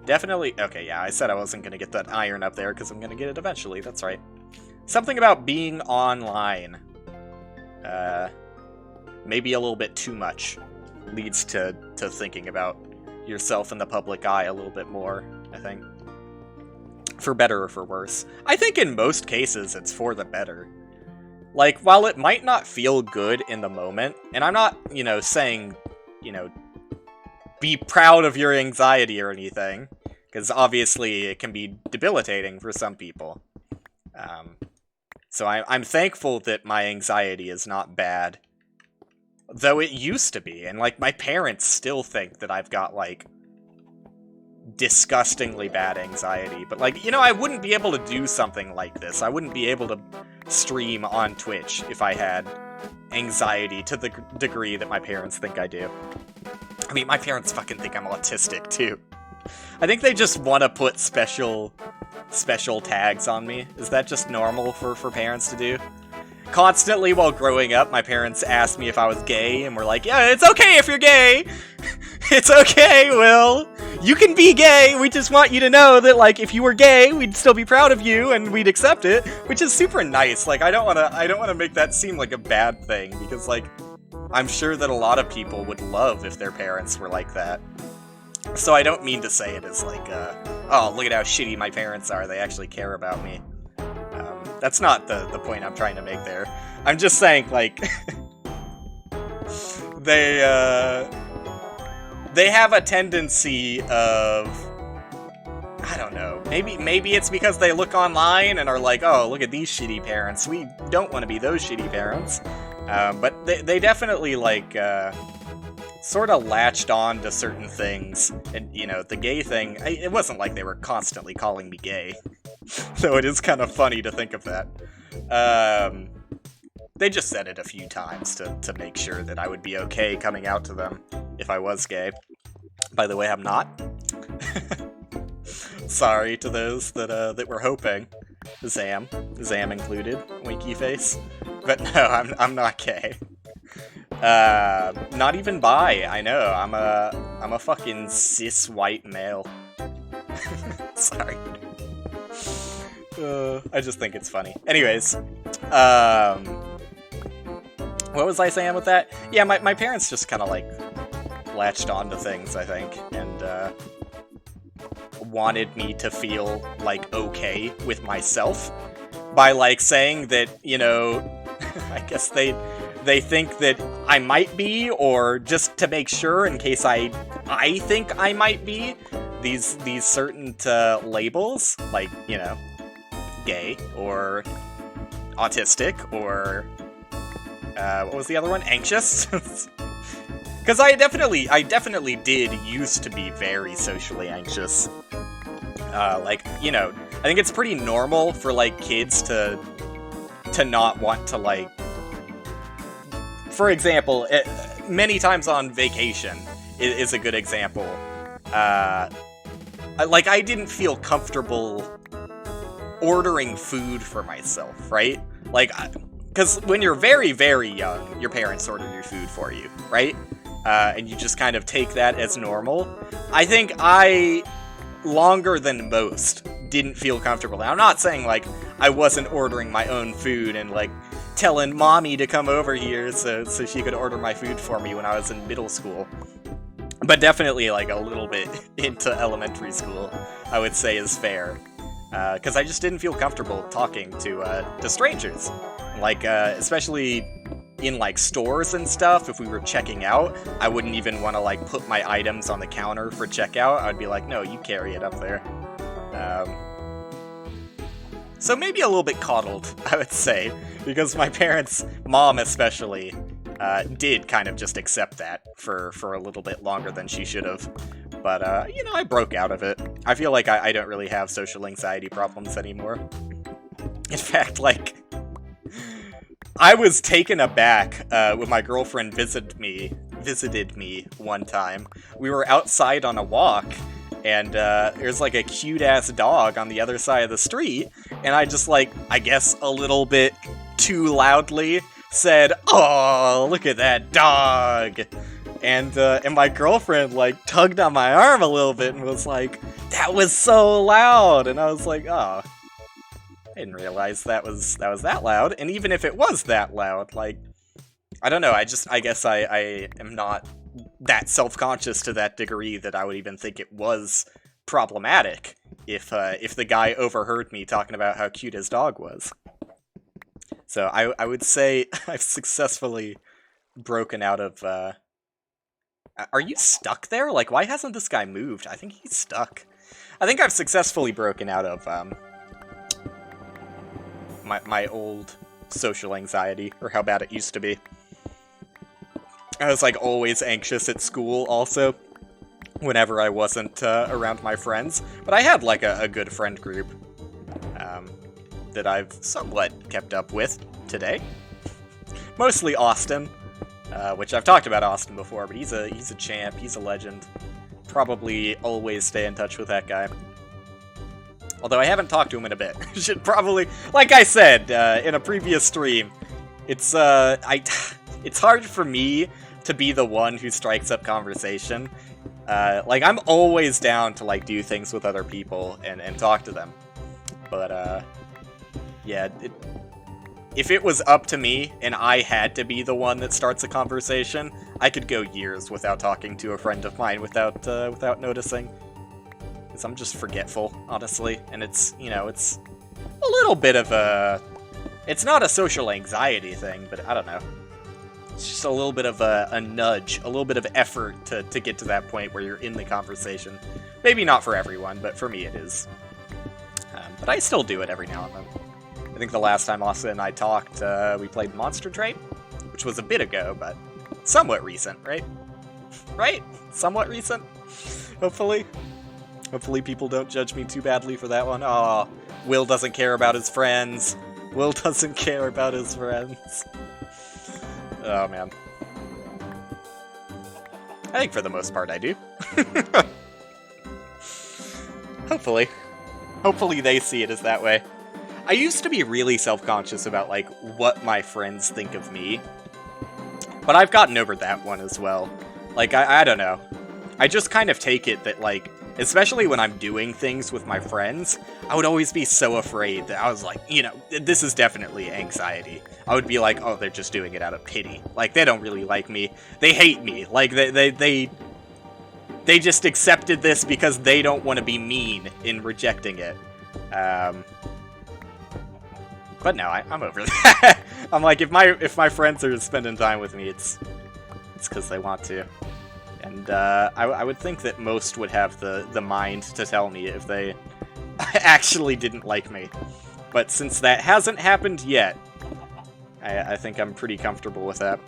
Definitely. Okay, yeah, I said I wasn't going to get that iron up there because I'm going to get it eventually. That's right. Something about being online. Maybe a little bit too much leads to thinking about yourself in the public eye a little bit more, I think. For better or for worse. I think in most cases it's for the better. Like, while it might not feel good in the moment, and I'm not, saying, be proud of your anxiety or anything, because obviously it can be debilitating for some people. So I'm thankful that my anxiety is not bad. Though it used to be, and, like, my parents still think that I've got, like, disgustingly bad anxiety. But, like, I wouldn't be able to do something like this. I wouldn't be able to stream on Twitch if I had anxiety to the degree that my parents think I do. I mean, my parents fucking think I'm autistic, too. I think they just want to put special tags on me. Is that just normal for parents to do? Constantly while growing up, my parents asked me if I was gay, and were like, yeah, it's okay if you're gay! It's okay, Will! You can be gay, we just want you to know that, like, if you were gay, we'd still be proud of you, and we'd accept it, which is super nice. Like, I don't wanna make that seem like a bad thing, because, like, I'm sure that a lot of people would love if their parents were like that. So I don't mean to say it as, like, oh, look at how shitty my parents are, they actually care about me. That's not the point I'm trying to make there. I'm just saying, like, they have a tendency of, I don't know, maybe it's because they look online and are like, oh, look at these shitty parents, we don't want to be those shitty parents. But they definitely, like, sort of latched on to certain things. And, you know, the gay thing, it wasn't like they were constantly calling me gay. Though it is kind of funny to think of that. They just said it a few times to make sure that I would be okay coming out to them if I was gay. By the way, I'm not. Sorry to those that were hoping. Zam included, winky face. But no, I'm not gay. Not even bi. I know. I'm a fucking cis white male. Sorry. I just think it's funny. Anyways, what was I saying with that? Yeah, my parents just kind of like latched on to things, I think, and wanted me to feel like okay with myself by like saying that, you know, I guess they think that I might be, or just to make sure in case I think I might be, these certain labels, like, you know, gay or autistic or what was the other one? Anxious? Because I definitely did used to be very socially anxious. Like, you know, I think it's pretty normal for, like, kids to not want to, like... For example, many times on vacation is a good example. Like, I didn't feel comfortable ordering food for myself, right? Like, because when you're very, very young, your parents order your food for you, right? And you just kind of take that as normal. I think I, longer than most, didn't feel comfortable. Now, I'm not saying, like, I wasn't ordering my own food and, like, telling mommy to come over here so she could order my food for me when I was in middle school. But definitely, like, a little bit into elementary school, I would say is fair. Because I just didn't feel comfortable talking to strangers. Like, especially in, like, stores and stuff, if we were checking out, I wouldn't even want to, like, put my items on the counter for checkout. I'd be like, no, you carry it up there. So maybe a little bit coddled, I would say, because my parents, mom especially, did kind of just accept that for a little bit longer than she should have. But, you know, I broke out of it. I feel like I don't really have social anxiety problems anymore. In fact, like, I was taken aback when my girlfriend visited me one time. We were outside on a walk, and there's like a cute-ass dog on the other side of the street, and I just, like, I guess a little bit too loudly said, "Oh, look at that dog!" And my girlfriend, like, tugged on my arm a little bit and was like, "That was so loud!" And I was like, "Oh, I didn't realize that was that loud." And even if it was that loud, like, I don't know, I guess I am not that self-conscious to that degree that I would even think it was problematic if the guy overheard me talking about how cute his dog was. So I would say I've successfully broken out of, are you stuck there? Like, why hasn't this guy moved? I think he's stuck. I think I've successfully broken out of, my old social anxiety, or how bad it used to be. I was, like, always anxious at school, also, whenever I wasn't around my friends. But I had, like, a good friend group that I've somewhat kept up with today. Mostly Austin, which I've talked about Austin before, but he's a champ, he's a legend. Probably always stay in touch with that guy. Although I haven't talked to him in a bit. Should probably, like I said in a previous stream, it's hard for me to be the one who strikes up conversation. Like, I'm always down to, like, do things with other people and talk to them. But, yeah, if it was up to me and I had to be the one that starts a conversation, I could go years without talking to a friend of mine without noticing. Because I'm just forgetful, honestly. And it's, you know, it's a little bit of a... It's not a social anxiety thing, but I don't know. It's just a little bit of a nudge, a little bit of effort to get to that point where you're in the conversation. Maybe not for everyone, but for me it is. But I still do it every now and then. I think the last time Austin and I talked, we played Monster Train, which was a bit ago, but somewhat recent, right? right? Somewhat recent, hopefully. Hopefully people don't judge me too badly for that one. Aw, Will doesn't care about his friends. Will doesn't care about his friends. Oh, man. I think for the most part I do. Hopefully. Hopefully they see it as that way. I used to be really self-conscious about, like, what my friends think of me. But I've gotten over that one as well. Like, I don't know. I just kind of take it that, like, especially when I'm doing things with my friends, I would always be so afraid that I was like, you know, this is definitely anxiety. I would be like, oh, they're just doing it out of pity. Like, they don't really like me. They hate me. Like, they just accepted this because they don't want to be mean in rejecting it. But no, I'm over that. I'm like, if my friends are spending time with me, it's because they want to. And I would think that most would have the mind to tell me if they actually didn't like me. But since that hasn't happened yet, I think I'm pretty comfortable with that.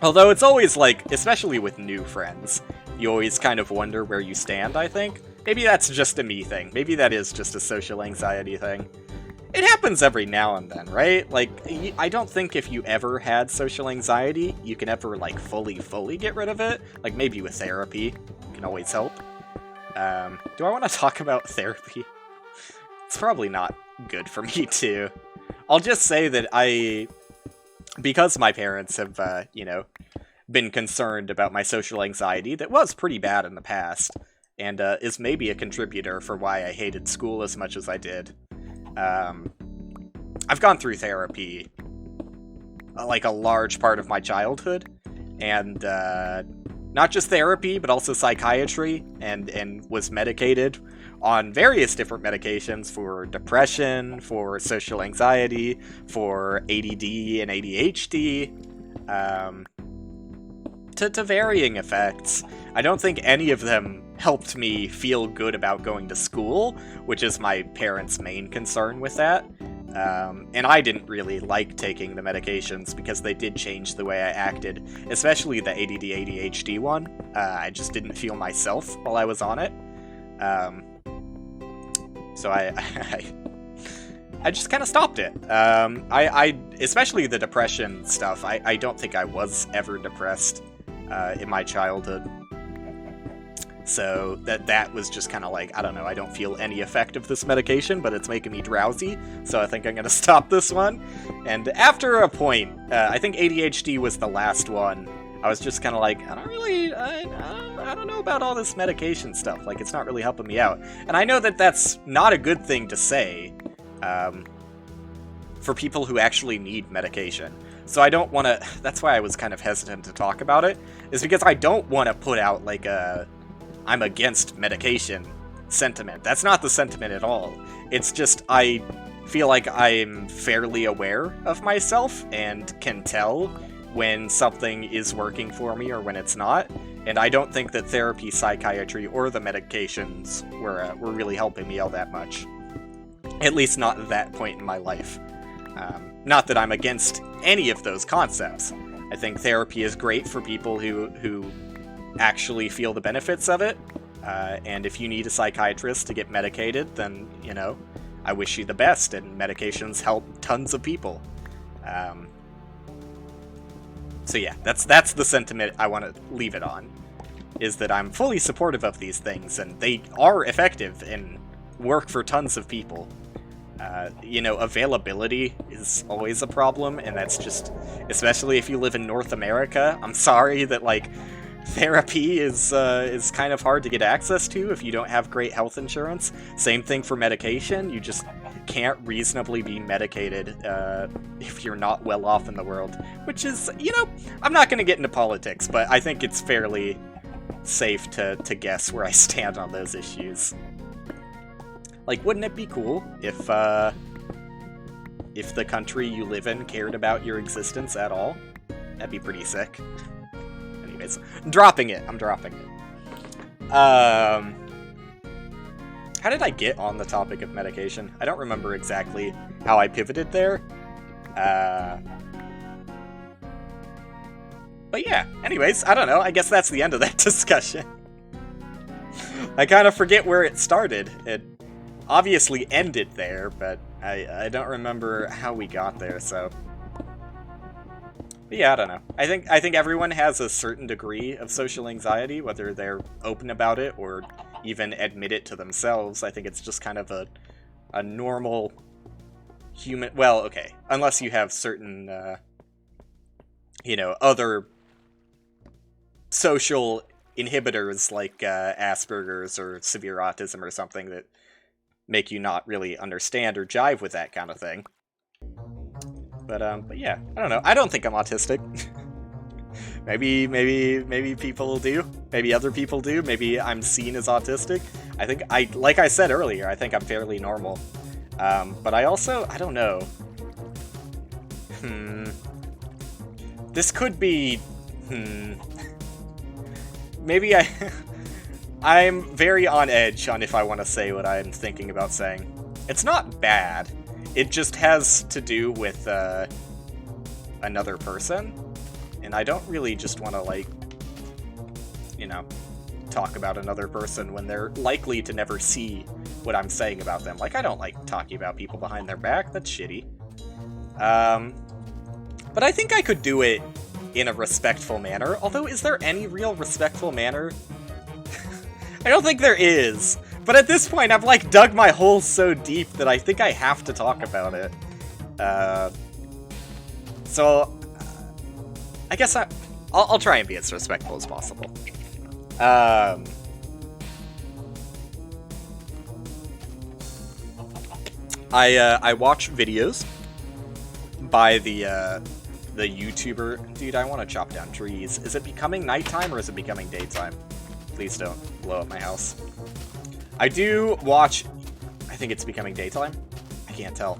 Although it's always like, especially with new friends, you always kind of wonder where you stand, I think. Maybe that's just a me thing. Maybe that is just a social anxiety thing. It happens every now and then, right? Like, I don't think if you ever had social anxiety, you can ever, like, fully get rid of it. Like, maybe with therapy, it can always help. Do I want to talk about therapy? It's probably not good for me, too. I'll just say that because my parents have, you know, been concerned about my social anxiety that was pretty bad in the past, and is maybe a contributor for why I hated school as much as I did. I've gone through therapy, like, a large part of my childhood, and, not just therapy, but also psychiatry, and was medicated on various different medications for depression, for social anxiety, for ADD and ADHD, to varying effects. I don't think any of them helped me feel good about going to school, which is my parents' main concern with that. And I didn't really like taking the medications because they did change the way I acted, especially the ADD ADHD one. I just didn't feel myself while I was on it. So I just kind of stopped it. I especially the depression stuff, I don't think I was ever depressed in my childhood. So that was just kind of like, I don't know, I don't feel any effect of this medication, but it's making me drowsy, so I think I'm going to stop this one. And after a point, I think ADHD was the last one, I was just kind of like, I don't know about all this medication stuff, like, it's not really helping me out. And I know that that's not a good thing to say, for people who actually need medication. So I don't want to, that's why I was kind of hesitant to talk about it, is because I don't want to put out, like, I'm against medication sentiment. That's not the sentiment at all. It's just, I feel like I'm fairly aware of myself and can tell when something is working for me or when it's not. And I don't think that therapy, psychiatry, or the medications were really helping me all that much. At least not at that point in my life. Not that I'm against any of those concepts. I think therapy is great for people who actually feel the benefits of it, and if you need a psychiatrist to get medicated, then, you know, I wish you the best, and medications help tons of people. So yeah, that's the sentiment I want to leave it on, is that I'm fully supportive of these things, and they are effective and work for tons of people. You know, availability is always a problem, and that's just, especially if you live in North America, I'm sorry that, like, therapy is kind of hard to get access to if you don't have great health insurance. Same thing for medication. You just can't reasonably be medicated if you're not well off in the world. Which is, you know, I'm not going to get into politics, but I think it's fairly safe to guess where I stand on those issues. Like, wouldn't it be cool if the country you live in cared about your existence at all? That'd be pretty sick. Anyways, I'm dropping it. How did I get on the topic of medication? I don't remember exactly how I pivoted there. But yeah, anyways, I don't know. I guess that's the end of that discussion. I kind of forget where it started. It obviously ended there, but I don't remember how we got there, so... But yeah, I don't know. I think everyone has a certain degree of social anxiety, whether they're open about it or even admit it to themselves. I think it's just kind of a normal human... Well, okay, unless you have certain, you know, other social inhibitors like Asperger's or severe autism or something that make you not really understand or jive with that kind of thing. But yeah, I don't know. I don't think I'm autistic. maybe people do. Maybe other people do. Maybe I'm seen as autistic. I think like I said earlier, I think I'm fairly normal. But I don't know. This could be, maybe I'm very on edge on if I want to say what I'm thinking about saying. It's not bad. It just has to do with another person, and I don't really just want to, like, you know, talk about another person when they're likely to never see what I'm saying about them. Like, I don't like talking about people behind their back. That's shitty. But I think I could do it in a respectful manner. Although, is there any real respectful manner? I don't think there is. But at this point, I've, like, dug my hole so deep that I think I have to talk about it. So, I guess I'll try and be as respectful as possible. I watch videos by the YouTuber... Dude, I want to chop down trees. Is it becoming nighttime or is it becoming daytime? Please don't blow up my house. I do watch... I think it's becoming daytime? I can't tell.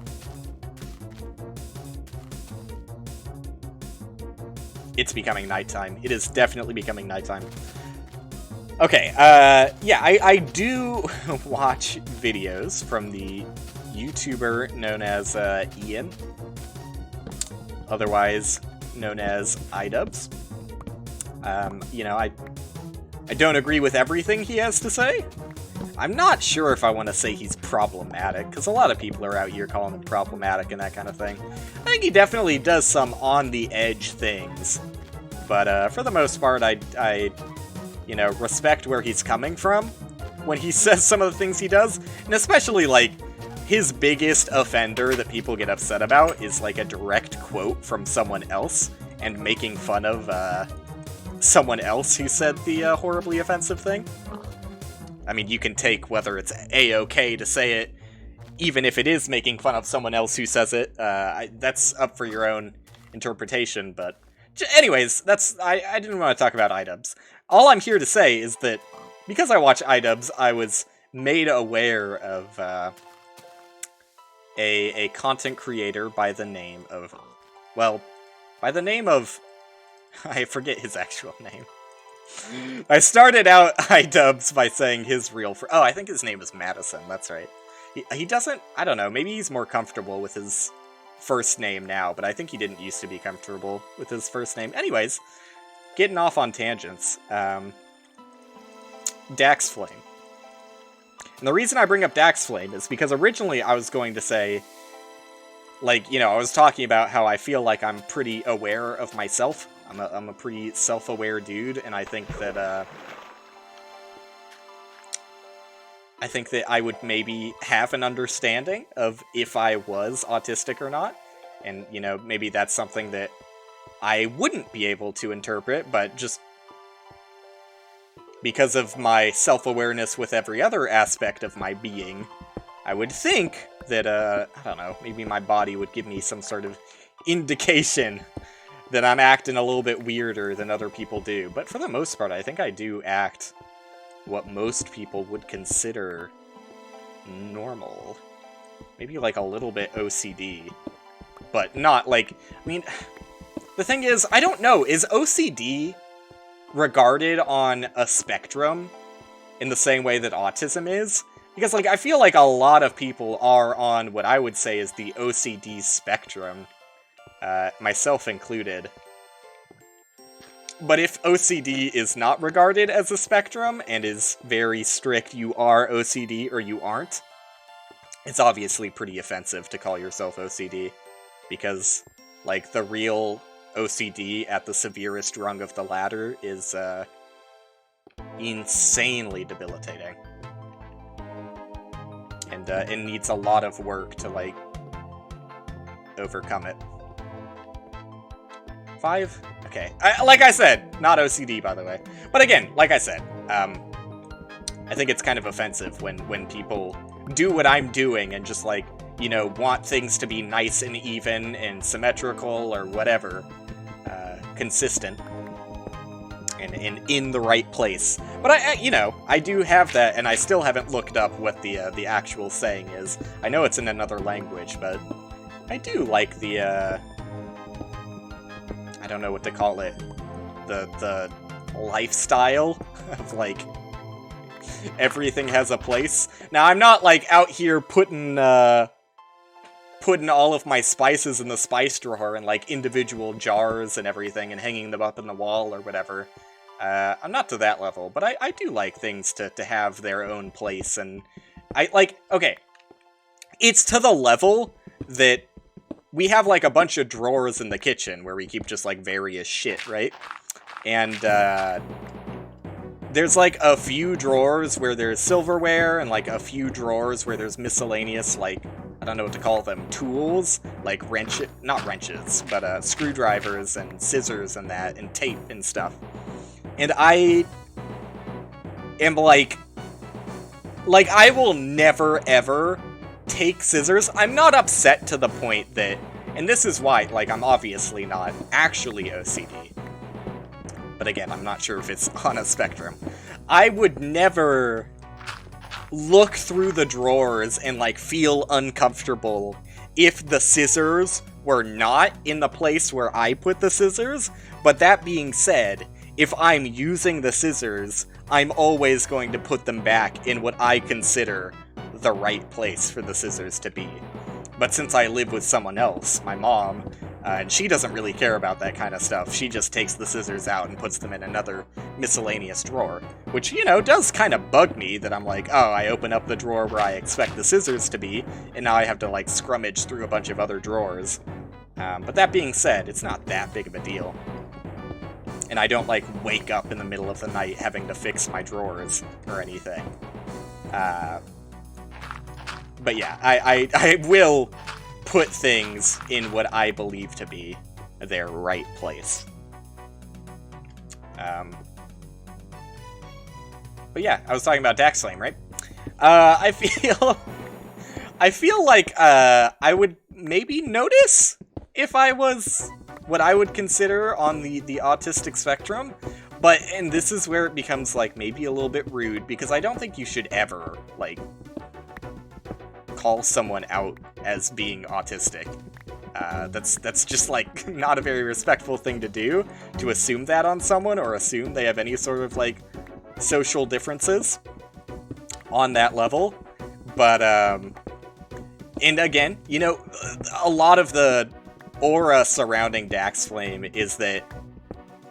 It's becoming nighttime. It is definitely becoming nighttime. Okay, yeah, I do watch videos from the YouTuber known as Ian. Otherwise known as iDubbbz. You know, I don't agree with everything he has to say. I'm not sure if I want to say he's problematic, because a lot of people are out here calling him problematic and that kind of thing. I think he definitely does some on-the-edge things, but for the most part, I you know, respect where he's coming from when he says some of the things he does, and especially, like, his biggest offender that people get upset about is, like, a direct quote from someone else, and making fun of, someone else who said the horribly offensive thing. I mean, you can take whether it's A-okay to say it, even if it is making fun of someone else who says it. That's up for your own interpretation, but... Anyways, I didn't want to talk about iDubbbz. All I'm here to say is that, because I watch iDubbbz, I was made aware of a content creator by the name of... Well, by the name of... I forget his actual name. I started out iDubbbz by saying his real... Oh, I think his name is Madison, that's right. He doesn't... I don't know, maybe he's more comfortable with his first name now, but I think he didn't used to be comfortable with his first name. Anyways, getting off on tangents. Daxflame. And the reason I bring up Daxflame is because originally I was going to say... Like, you know, I was talking about how I feel like I'm pretty aware of myself. I'm a pretty self-aware dude, and I think that I would maybe have an understanding of if I was autistic or not. And, you know, maybe that's something that I wouldn't be able to interpret, but just because of my self-awareness with every other aspect of my being, I would think that, I don't know, maybe my body would give me some sort of indication that I'm acting a little bit weirder than other people do. But for the most part, I think I do act what most people would consider normal. Maybe like a little bit OCD. But not like... I mean, the thing is, I don't know. Is OCD regarded on a spectrum in the same way that autism is? Because, like, I feel like a lot of people are on what I would say is the OCD spectrum. Myself included. But if OCD is not regarded as a spectrum and is very strict, you are OCD or you aren't, it's obviously pretty offensive to call yourself OCD. Because, like, the real OCD at the severest rung of the ladder is, insanely debilitating. And, it needs a lot of work to, like, overcome it. 5? Okay. Like I said, not OCD, by the way. But again, like I said, I think it's kind of offensive when people do what I'm doing and just, like, you know, want things to be nice and even and symmetrical or whatever. Consistent. And in the right place. But I do have that, and I still haven't looked up what the actual saying is. I know it's in another language, but I do like the, I don't know what to call it, the lifestyle of, like, everything has a place. Now, I'm not, like, out here putting all of my spices in the spice drawer in, like, individual jars and everything and hanging them up in the wall or whatever. I'm not to that level, but I do like things to have their own place, and okay, it's to the level that we have, like, a bunch of drawers in the kitchen where we keep just, like, various shit, right? And, there's, like, a few drawers where there's silverware, and, like, a few drawers where there's miscellaneous, like, I don't know what to call them, tools, like not wrenches, but, screwdrivers and scissors and that, and tape and stuff. And I am, like, I will never, ever take scissors. I'm not upset to the point that, and this is why, like, I'm obviously not actually OCD. But again, I'm not sure if it's on a spectrum. I would never look through the drawers and, like, feel uncomfortable if the scissors were not in the place where I put the scissors. But that being said, if I'm using the scissors, I'm always going to put them back in what I consider the right place for the scissors to be. But since I live with someone else, my mom, and she doesn't really care about that kind of stuff, she just takes the scissors out and puts them in another miscellaneous drawer. Which, you know, does kind of bug me that I'm like, oh, I open up the drawer where I expect the scissors to be, and now I have to, like, scrummage through a bunch of other drawers. But that being said, it's not that big of a deal. And I don't, like, wake up in the middle of the night having to fix my drawers or anything. But yeah, I will put things in what I believe to be their right place. But yeah, I was talking about Dax Flame, right? I feel like I would maybe notice if I was what I would consider on the autistic spectrum, and this is where it becomes, like, maybe a little bit rude, because I don't think you should ever, like, call someone out as being autistic. That's just, like, not a very respectful thing to do, to assume that on someone, or assume they have any sort of, like, social differences on that level. But, and again, you know, a lot of the aura surrounding Dax Flame is that,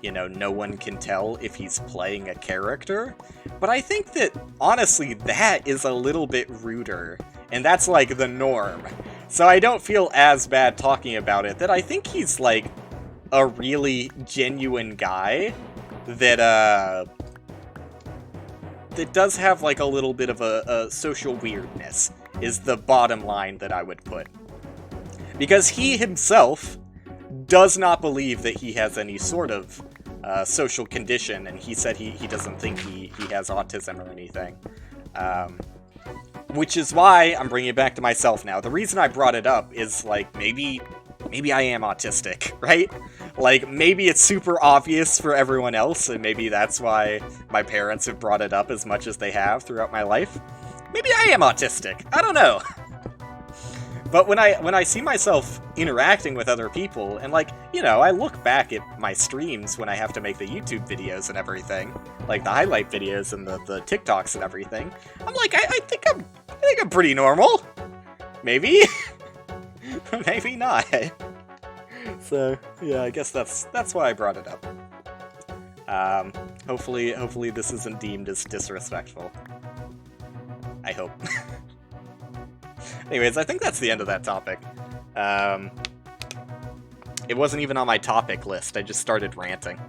you know, no one can tell if he's playing a character. But I think that, honestly, that is a little bit ruder. And that's, like, the norm. So I don't feel as bad talking about it, that I think he's, like, a really genuine guy that, that does have, like, a little bit of a social weirdness, is the bottom line that I would put. Because he himself does not believe that he has any sort of social condition, and he said he doesn't think he has autism or anything. Which is why I'm bringing it back to myself now. The reason I brought it up is, like, maybe I am autistic, right? Like, maybe it's super obvious for everyone else, and maybe that's why my parents have brought it up as much as they have throughout my life. Maybe I am autistic. I don't know. But when I see myself interacting with other people, and, like, you know, I look back at my streams when I have to make the YouTube videos and everything, like the highlight videos and the TikToks and everything, I'm like, I think I'm pretty normal. Maybe. Maybe not. So, yeah, I guess that's why I brought it up. Hopefully this isn't deemed as disrespectful. I hope. Anyways, I think that's the end of that topic. It wasn't even on my topic list, I just started ranting.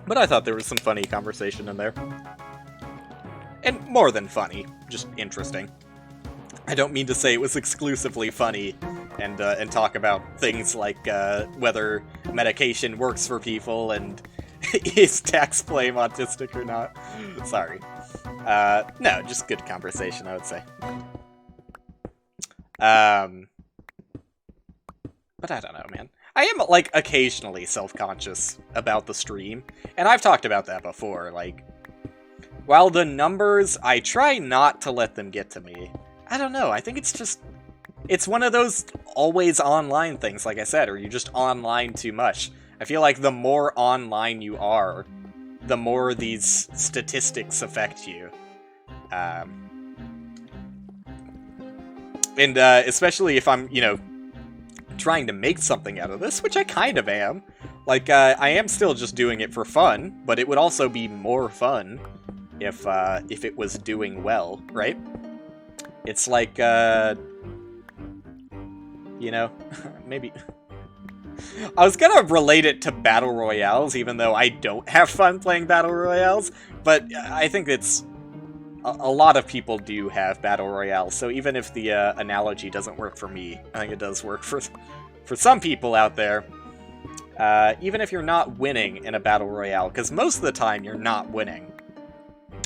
But I thought there was some funny conversation in there. And more than funny, just interesting. I don't mean to say it was exclusively funny and talk about things like whether medication works for people and is tax blame autistic or not. Sorry. No, just good conversation, I would say. But I don't know, man. I am, like, occasionally self-conscious about the stream, and I've talked about that before, like, while the numbers, I try not to let them get to me. I don't know, I think it's just, it's one of those always online things, like I said, or you're just online too much. I feel like the more online you are, the more these statistics affect you. And especially if I'm, you know, trying to make something out of this, which I kind of am. Like, I am still just doing it for fun, but it would also be more fun if it was doing well, right? It's like, you know, maybe... I was gonna relate it to Battle Royales, even though I don't have fun playing Battle Royales, but I think it's... A lot of people do have Battle Royales, so even if the analogy doesn't work for me, I think it does work for some people out there. Even if you're not winning in a Battle Royale, because most of the time you're not winning.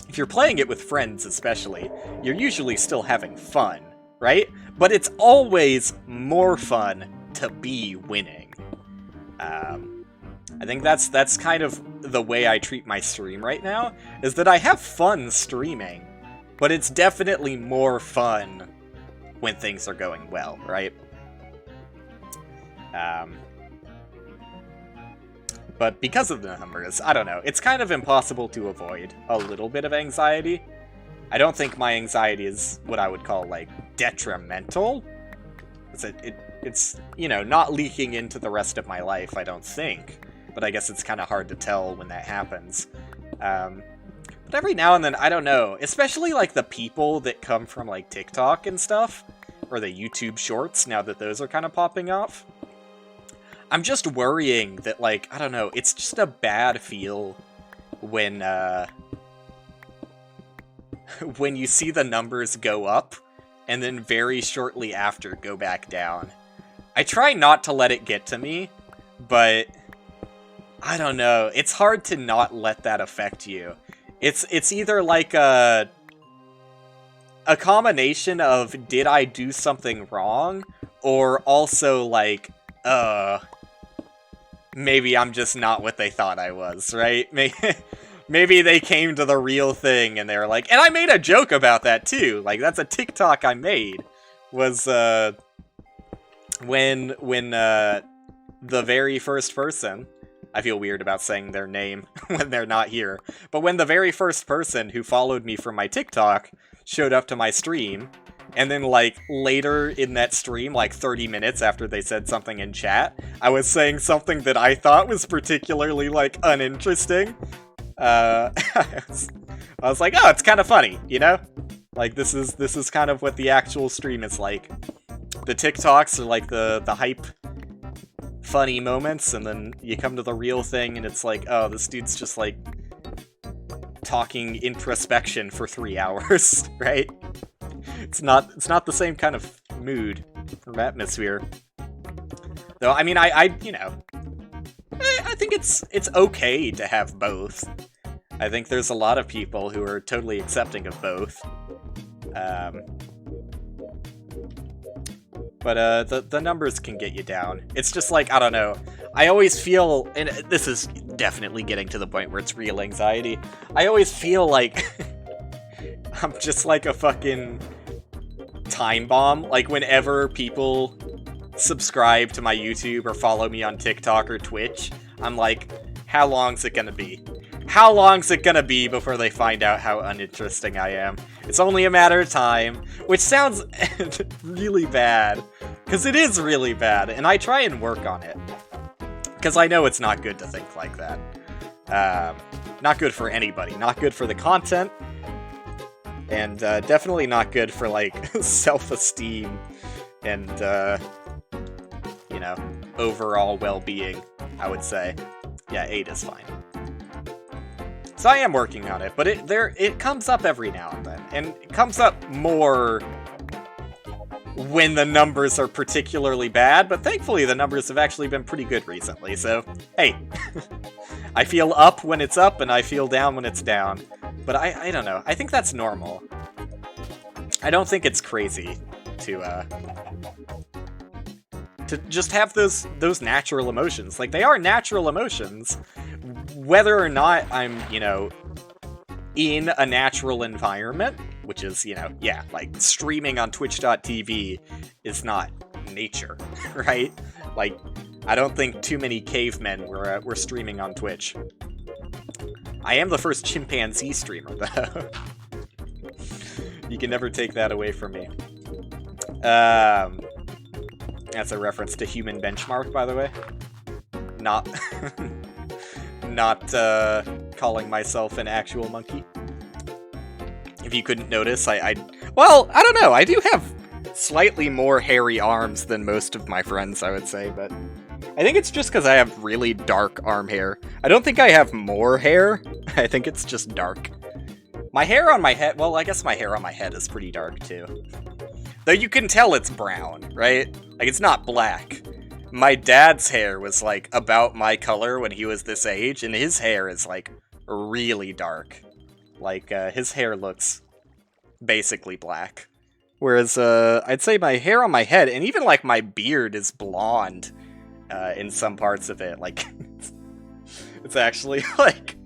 If you're playing it with friends especially, you're usually still having fun, right? But it's always more fun to be winning. I think that's kind of the way I treat my stream right now, is that I have fun streaming, but it's definitely more fun when things are going well, right? But because of the numbers, I don't know, it's kind of impossible to avoid a little bit of anxiety. I don't think my anxiety is what I would call, like, detrimental. It's, you know, not leaking into the rest of my life, I don't think. But I guess it's kind of hard to tell when that happens. But every now and then, I don't know, especially, like, the people that come from, like, TikTok and stuff, or the YouTube Shorts, now that those are kind of popping off. I'm just worrying that, like, I don't know, it's just a bad feel when when you see the numbers go up, and then very shortly after go back down. I try not to let it get to me, but... I don't know, it's hard to not let that affect you. It's either like a combination of, did I do something wrong? Or also like, maybe I'm just not what they thought I was, right? Maybe they came to the real thing and they were like, and I made a joke about that too, like that's a TikTok I made, was when the very first person, I feel weird about saying their name when they're not here. But when the very first person who followed me from my TikTok showed up to my stream, and then, like, later in that stream, like 30 minutes after they said something in chat, I was saying something that I thought was particularly, like, uninteresting. I was like, oh, it's kind of funny, you know? Like, this is kind of what the actual stream is like. The TikToks are, like, the hype... funny moments, and then you come to the real thing and it's like, oh, this dude's just like talking introspection for 3 hours, right? It's not the same kind of mood or atmosphere. Though, I mean, I you know, I think it's okay to have both. I think there's a lot of people who are totally accepting of both. But the numbers can get you down. It's just like, I don't know, I always feel, and this is definitely getting to the point where it's real anxiety, I always feel like I'm just like a fucking time bomb. Like, whenever people subscribe to my YouTube or follow me on TikTok or Twitch, I'm like, how long's it gonna be? How long's it gonna be before they find out how uninteresting I am? It's only a matter of time, which sounds really bad, Because it is really bad, and I try and work on it. Because I know it's not good to think like that. Not good for anybody. Not good for the content. And definitely not good for, like, self-esteem and, you know, overall well-being, I would say. Yeah, 8 is fine. So I am working on it, but it comes up every now and then. And it comes up more when the numbers are particularly bad, but thankfully the numbers have actually been pretty good recently, so, hey. I feel up when it's up, and I feel down when it's down. But I don't know, I think that's normal. I don't think it's crazy to just have those natural emotions. Like, they are natural emotions, whether or not I'm, you know, in a natural environment, which is, you know, yeah, like, streaming on twitch.tv is not nature, right? Like, I don't think too many cavemen were streaming on Twitch. I am the first chimpanzee streamer, though. You can never take that away from me. That's a reference to Human Benchmark, by the way. Not... not, calling myself an actual monkey. If you couldn't notice, well, I don't know, I do have slightly more hairy arms than most of my friends, I would say, but I think it's just because I have really dark arm hair. I don't think I have more hair, I think it's just dark. My hair on my head, well, I guess my hair on my head is pretty dark, too. Though you can tell it's brown, right? Like, it's not black. My dad's hair was, like, about my color when he was this age, and his hair is, like, really dark. Like, his hair looks basically black. Whereas, I'd say my hair on my head, and even, like, my beard is blonde, in some parts of it. Like, it's actually, like...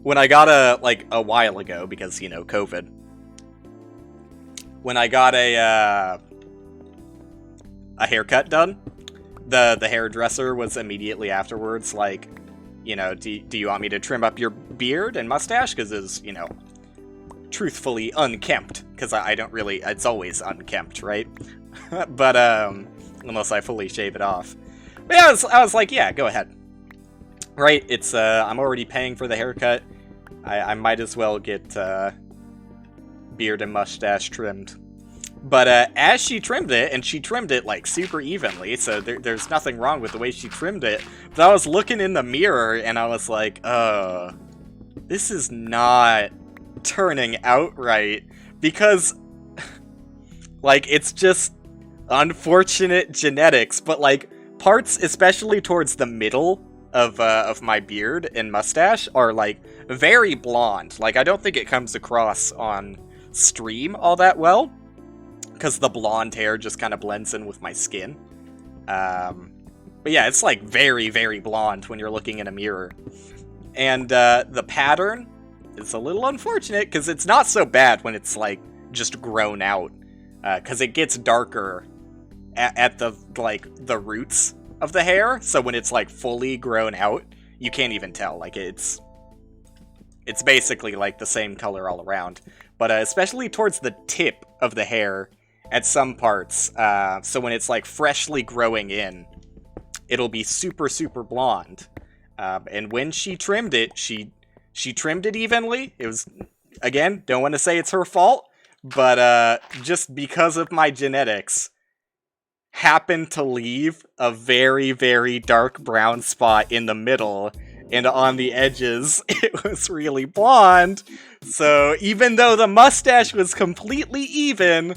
When I got a while ago, because, you know, COVID, when I got a haircut done, the hairdresser was immediately afterwards like, you know, do you want me to trim up your beard and mustache? Because it's, you know, truthfully unkempt. Because I don't really, it's always unkempt, right? But, unless I fully shave it off. But yeah, I was like, yeah, go ahead. Right, it's, I'm already paying for the haircut. I might as well get, beard and mustache trimmed. But as she trimmed it, and she trimmed it like super evenly, so there's nothing wrong with the way she trimmed it, but I was looking in the mirror and I was like, this is not turning out right, because like, it's just unfortunate genetics, but like, parts, especially towards the middle of my beard and mustache, are like very blonde. Like, I don't think it comes across on stream all that well, because the blonde hair just kind of blends in with my skin. But yeah, it's like very, very blonde when you're looking in a mirror. And the pattern is a little unfortunate, because it's not so bad when it's like just grown out, because it gets darker at the, like, the roots of the hair, so when it's like fully grown out, you can't even tell. Like, it's basically like the same color all around. But especially towards the tip of the hair at some parts, so when it's like freshly growing in, it'll be super, super blonde. And when she trimmed it, she trimmed it evenly. It was, again, don't want to say it's her fault, but just because of my genetics, happened to leave a very, very dark brown spot in the middle, and on the edges, it was really blonde. So even though the mustache was completely even,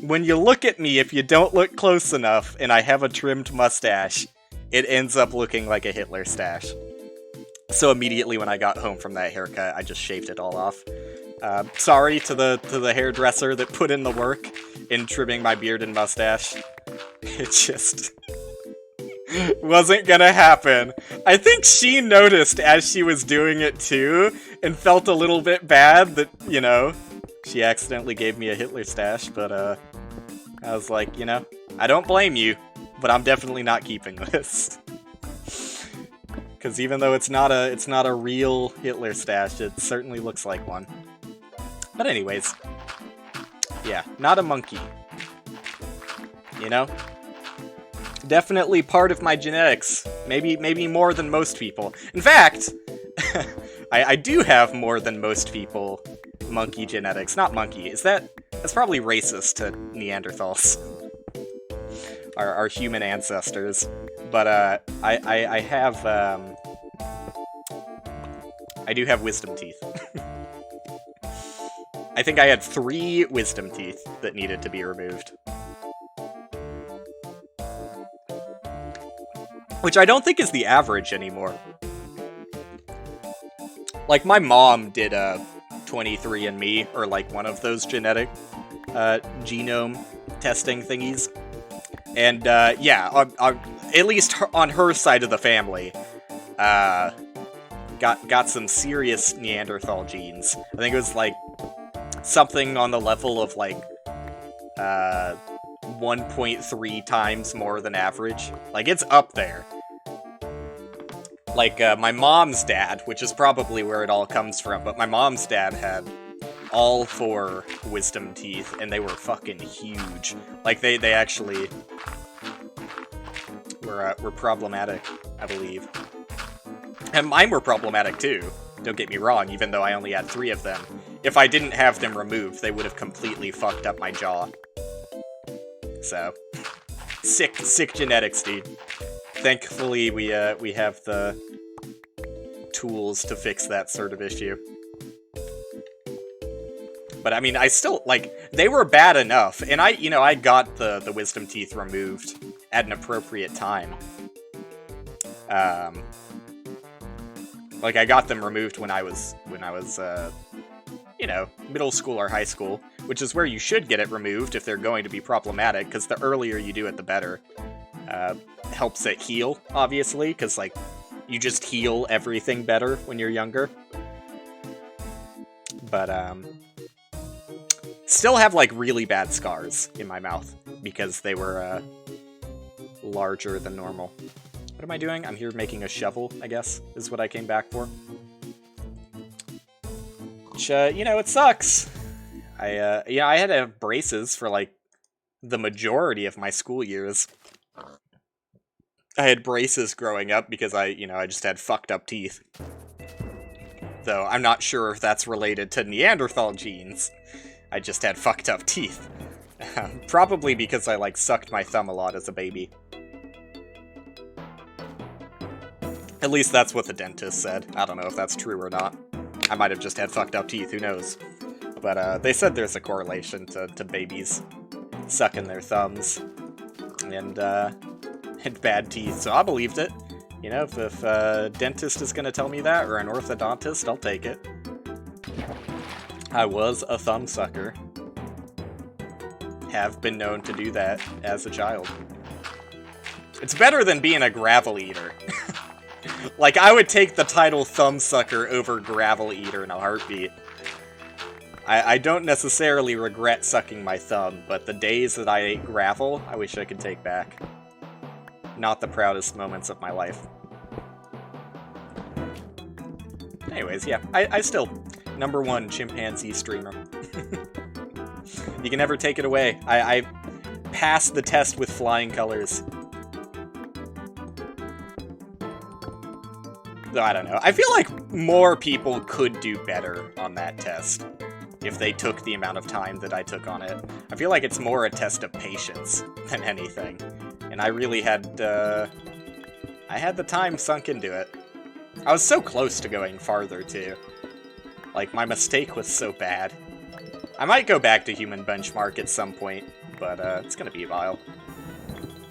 when you look at me, if you don't look close enough, and I have a trimmed mustache, it ends up looking like a Hitler stash. So immediately when I got home from that haircut, I just shaved it all off. Sorry to the hairdresser that put in the work in trimming my beard and mustache. It just wasn't gonna happen. I think she noticed as she was doing it too, and felt a little bit bad that, you know, she accidentally gave me a Hitler stash, but I was like, you know, I don't blame you, but I'm definitely not keeping this. Because even though it's not a real Hitler stash, it certainly looks like one. But anyways, yeah, not a monkey. You know? Definitely part of my genetics. Maybe more than most people. In fact, I do have more than most people monkey genetics. Not monkey. That's probably racist to Neanderthals. Our human ancestors. But I have I do have wisdom teeth. I think I had 3 wisdom teeth that needed to be removed. Which I don't think is the average anymore. Like, my mom did a 23andMe, or like one of those genetic genome testing thingies. And yeah, at least on her side of the family, got some serious Neanderthal genes. I think it was like something on the level of like 1.3 times more than average. Like, it's up there. Like, my mom's dad, which is probably where it all comes from, but my mom's dad had all 4 wisdom teeth, and they were fucking huge. Like, they actually were problematic, I believe. And mine were problematic too, don't get me wrong, even though I only had 3 of them. If I didn't have them removed, they would have completely fucked up my jaw. So, sick genetics, dude. Thankfully, we have the tools to fix that sort of issue. But I mean, I still, like, they were bad enough, and I got the wisdom teeth removed at an appropriate time. Like, I got them removed when I was middle school or high school, which is where you should get it removed if they're going to be problematic, because the earlier you do it, the better. Helps it heal, obviously, because, like, you just heal everything better when you're younger. But, still have, like, really bad scars in my mouth, because they were, larger than normal. What am I doing? I'm here making a shovel, I guess, is what I came back for. Which, it sucks. I had to have braces for, like, the majority of my school years. I had braces growing up because I just had fucked up teeth. Though I'm not sure if that's related to Neanderthal genes. I just had fucked up teeth. Probably because I, like, sucked my thumb a lot as a baby. At least that's what the dentist said. I don't know if that's true or not. I might have just had fucked up teeth, who knows. But they said there's a correlation to babies sucking their thumbs and bad teeth, so I believed it. You know, if a dentist is gonna tell me that, or an orthodontist, I'll take it. I was a thumb sucker. Have been known to do that as a child. It's better than being a gravel eater. Like, I would take the title Thumbsucker over Gravel Eater in a heartbeat. I don't necessarily regret sucking my thumb, but the days that I ate gravel, I wish I could take back. Not the proudest moments of my life. Anyways, yeah, I still #1 chimpanzee streamer. You can never take it away. I passed the test with flying colors. Though I don't know. I feel like more people could do better on that test if they took the amount of time that I took on it. I feel like it's more a test of patience than anything. And I really had, I had the time sunk into it. I was so close to going farther, too. Like, my mistake was so bad. I might go back to Human Benchmark at some point, but it's gonna be a while.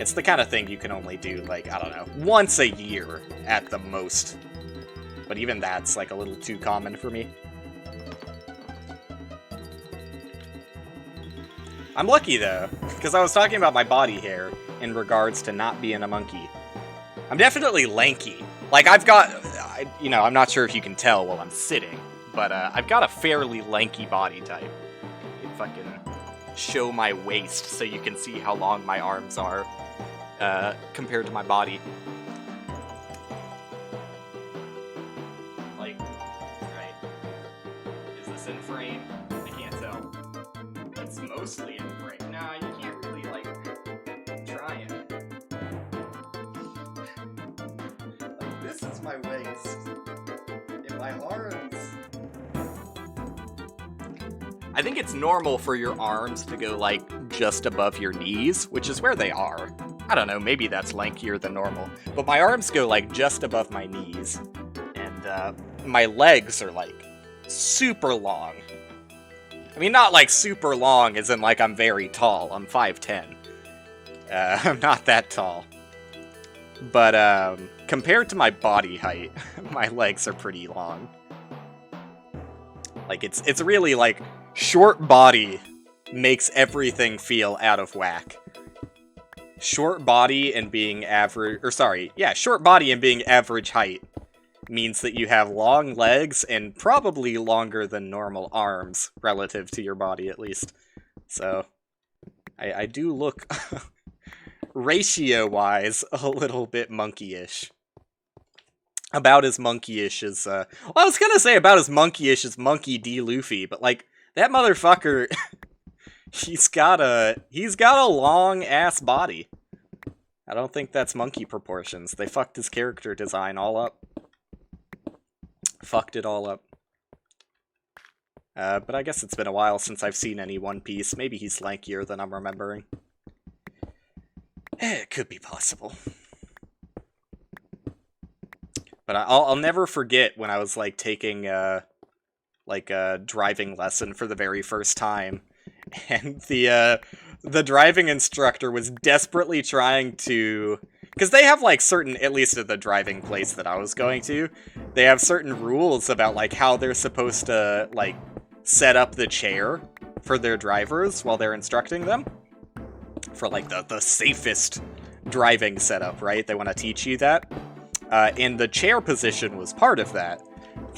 It's the kind of thing you can only do, like, I don't know, once a year at the most. But even that's, like, a little too common for me. I'm lucky, though, because I was talking about my body hair in regards to not being a monkey. I'm definitely lanky. Like, I've got, I'm not sure if you can tell while I'm sitting, but I've got a fairly lanky body type. If I can show my waist so you can see how long my arms are compared to my body. Like, right? Is this in frame? I can't tell. It's mostly in frame. Nah, you can't really, like, try it. Like, this is my waist. And my arms... I think it's normal for your arms to go, like, just above your knees, which is where they are. I don't know, maybe that's lankier than normal. But my arms go, like, just above my knees. And, my legs are, like, super long. I mean, not, like, super long as in, like, I'm very tall. I'm 5'10". I'm not that tall. But, compared to my body height, my legs are pretty long. Like, it's really, like... Short body makes everything feel out of whack. Short body and being average, short body and being average height means that you have long legs and probably longer than normal arms, relative to your body at least. So, I do look, ratio-wise, a little bit monkey-ish. About as monkey-ish as, well, I was gonna say about as monkey-ish as Monkey D. Luffy, but, like, that motherfucker, he's got a long-ass body. I don't think that's monkey proportions. They fucked his character design all up. Fucked it all up. But I guess it's been a while since I've seen any One Piece. Maybe he's lankier than I'm remembering. It could be possible. But I'll never forget when I was, like, taking, like a driving lesson for the very first time, and the driving instructor was desperately trying to, because they have like certain, at least at the driving place that I was going to, they have certain rules about like how they're supposed to like set up the chair for their drivers while they're instructing them for like the safest driving setup, right? They want to teach you that, and the chair position was part of that.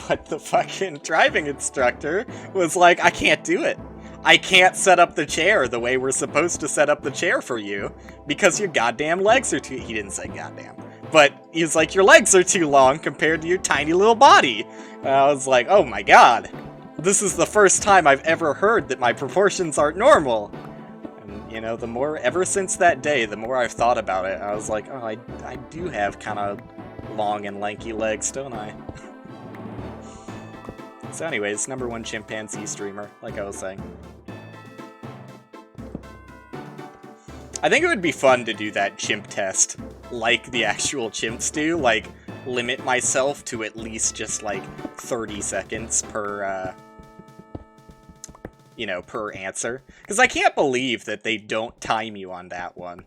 But the fucking driving instructor was like, I can't do it. I can't set up the chair the way we're supposed to set up the chair for you, because your goddamn legs are too... He didn't say goddamn. But he was like, your legs are too long compared to your tiny little body. And I was like, oh my god. This is the first time I've ever heard that my proportions aren't normal. And, you know, the more... Ever since that day, the more I've thought about it, I was like, oh, I do have kind of long and lanky legs, don't I? So anyways, #1 chimpanzee streamer, like I was saying. I think it would be fun to do that chimp test, like the actual chimps do, like, limit myself to at least just, like, 30 seconds per, you know, per answer. Because I can't believe that they don't time you on that one.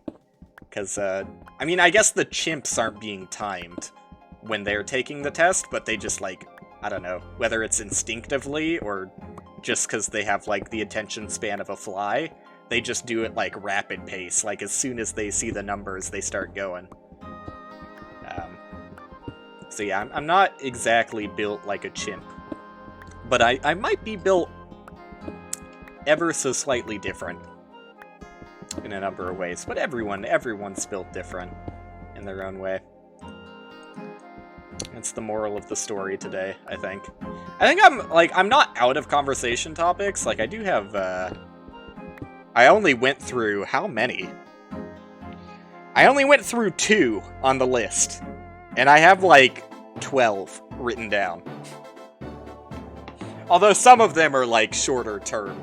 Because, I mean, I guess the chimps aren't being timed when they're taking the test, but they just, like, I don't know, whether it's instinctively or just because they have, like, the attention span of a fly, they just do it, like, rapid pace. Like, as soon as they see the numbers, they start going. So yeah, I'm not exactly built like a chimp. But I might be built ever so slightly different in a number of ways. But everyone's built different in their own way. That's the moral of the story today, I think. I think I'm not out of conversation topics. Like, I do have, I only went through, how many? I only went through 2 on the list. And I have, like, 12 written down. Although some of them are, like, shorter term.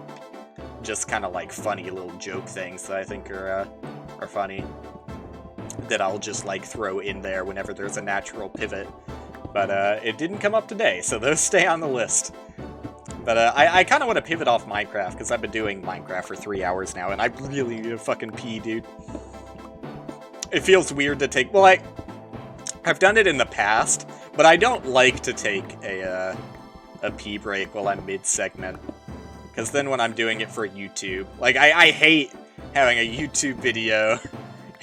Just kind of, like, funny little joke things that I think are funny. That I'll just, like, throw in there whenever there's a natural pivot. But, it didn't come up today, so those stay on the list. But, I kind of want to pivot off Minecraft, because I've been doing Minecraft for 3 hours now, and I really need to fucking pee, dude. It feels weird to take... Well, I've done it in the past, but I don't like to take a pee break while I'm mid-segment. Because then when I'm doing it for YouTube... Like, I hate having a YouTube video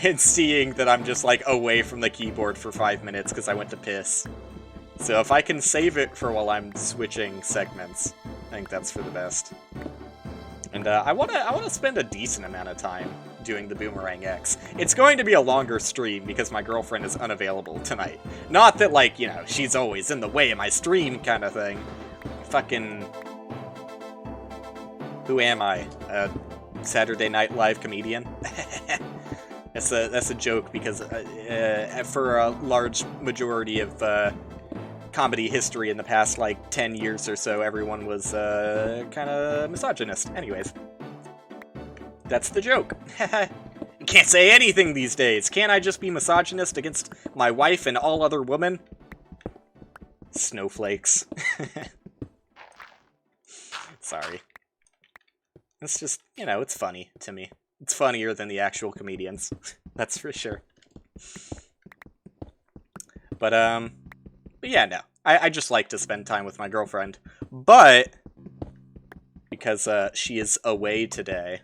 and seeing that I'm just, like, away from the keyboard for 5 minutes because I went to piss. So if I can save it for while I'm switching segments, I think that's for the best. And I wanna spend a decent amount of time doing the Boomerang X. It's going to be a longer stream because my girlfriend is unavailable tonight. Not that, like, you know, she's always in the way of my stream kind of thing. Fucking... Who am I? A Saturday Night Live comedian? That's a joke because for a large majority of comedy history in the past, like, 10 years or so, everyone was kind of misogynist. Anyways. That's the joke. You can't say anything these days. Can't I just be misogynist against my wife and all other women? Snowflakes. Sorry. It's just, you know, it's funny to me. It's funnier than the actual comedians. That's for sure. But yeah, no. I just like to spend time with my girlfriend. But, because she is away today,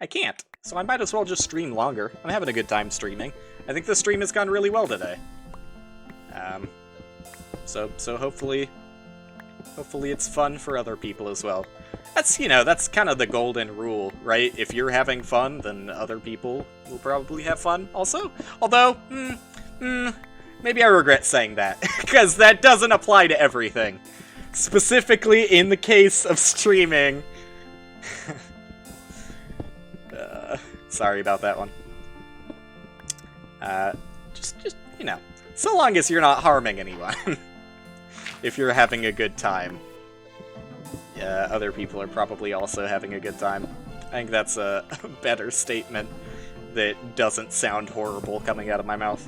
I can't. So I might as well just stream longer. I'm having a good time streaming. I think the stream has gone really well today. So hopefully it's fun for other people as well. That's, you know, that's kind of the golden rule, right? If you're having fun, then other people will probably have fun also. Although, maybe I regret saying that, because that doesn't apply to everything. Specifically in the case of streaming. Sorry about that one. Just, you know, so long as you're not harming anyone. If you're having a good time. Yeah, other people are probably also having a good time. I think that's a better statement that doesn't sound horrible coming out of my mouth.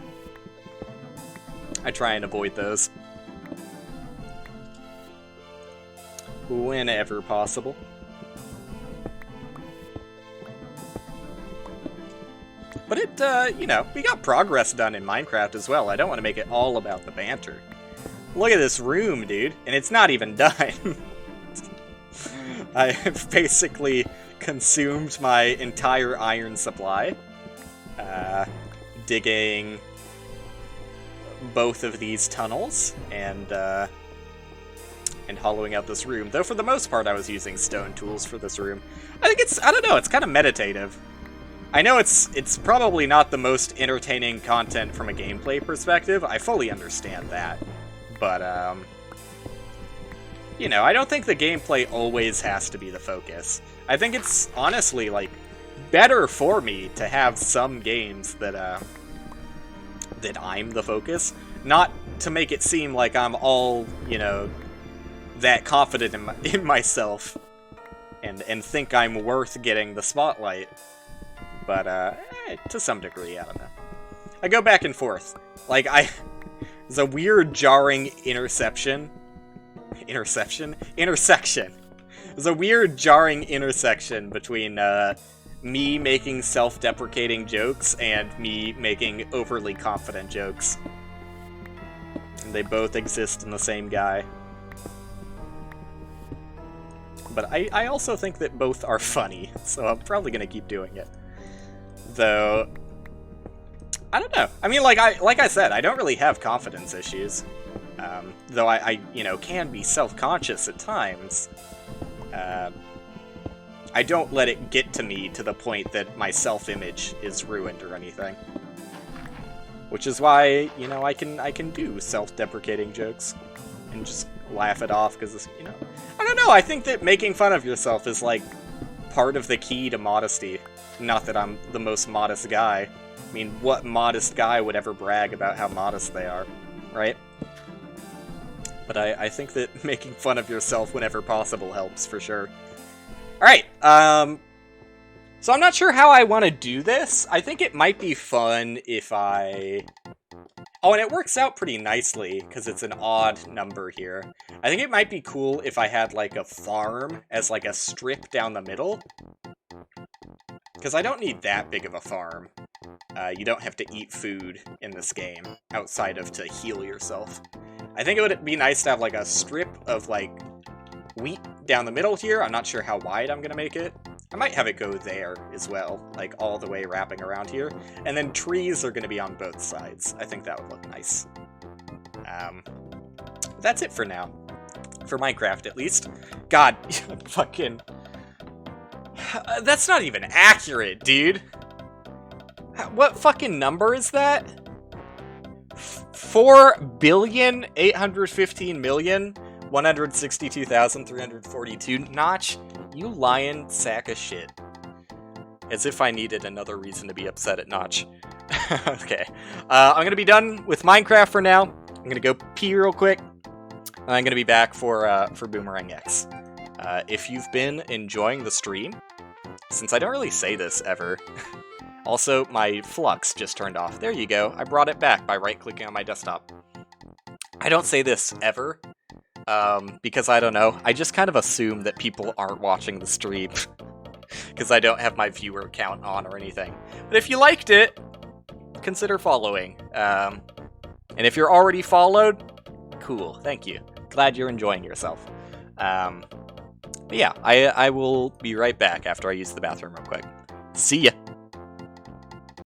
I try and avoid those. Whenever possible. But it, you know, we got progress done in Minecraft as well. I don't want to make it all about the banter. Look at this room, dude. And it's not even done. I've basically consumed my entire iron supply. Digging both of these tunnels and hollowing out this room. Though for the most part I was using stone tools for this room. I think it's, I don't know, it's kind of meditative. I know it's probably not the most entertaining content from a gameplay perspective. I fully understand that. But, you know, I don't think the gameplay always has to be the focus. I think it's, honestly, like, better for me to have some games that I'm the focus. Not to make it seem like I'm all, you know, that confident in myself and think I'm worth getting the spotlight. But, to some degree, I don't know. I go back and forth. Like, there's a weird, jarring intersection. There's a weird, jarring intersection between, me making self-deprecating jokes and me making overly confident jokes. And they both exist in the same guy. But I also think that both are funny, so I'm probably gonna keep doing it. Though, I don't know. I mean, like I said, I don't really have confidence issues. Though I you know, can be self-conscious at times. I don't let it get to me to the point that my self-image is ruined or anything. Which is why, you know, I can do self-deprecating jokes and just laugh it off, because, you know, I don't know, I think that making fun of yourself is, like, part of the key to modesty. Not that I'm the most modest guy. I mean, what modest guy would ever brag about how modest they are, right? But I think that making fun of yourself whenever possible helps, for sure. Alright, so I'm not sure how I want to do this. I think it might be fun if I... Oh, and it works out pretty nicely, because it's an odd number here. I think it might be cool if I had, like, a farm as, like, a strip down the middle. Because I don't need that big of a farm. You don't have to eat food in this game, outside of to heal yourself. I think it would be nice to have, like, a strip of, like, wheat down the middle here. I'm not sure how wide I'm gonna make it. I might have it go there as well, like, all the way wrapping around here. And then trees are gonna be on both sides. I think that would look nice. That's it for now. For Minecraft, at least. God, fucking... That's not even accurate, dude. What fucking number is that? 4,815,000,000? 162,342. Notch, you lying sack of shit. As if I needed another reason to be upset at Notch. Okay. I'm gonna be done with Minecraft for now. I'm gonna go pee real quick. And I'm gonna be back for Boomerang X. If you've been enjoying the stream, since I don't really say this ever. Also, my flux just turned off. There you go. I brought it back by right-clicking on my desktop. I don't say this ever, because I don't know. I just kind of assume that people aren't watching the stream, because I don't have my viewer count on or anything. But if you liked it, consider following. And if you're already followed, cool. Thank you. Glad you're enjoying yourself. But yeah, I will be right back after I use the bathroom real quick. See ya!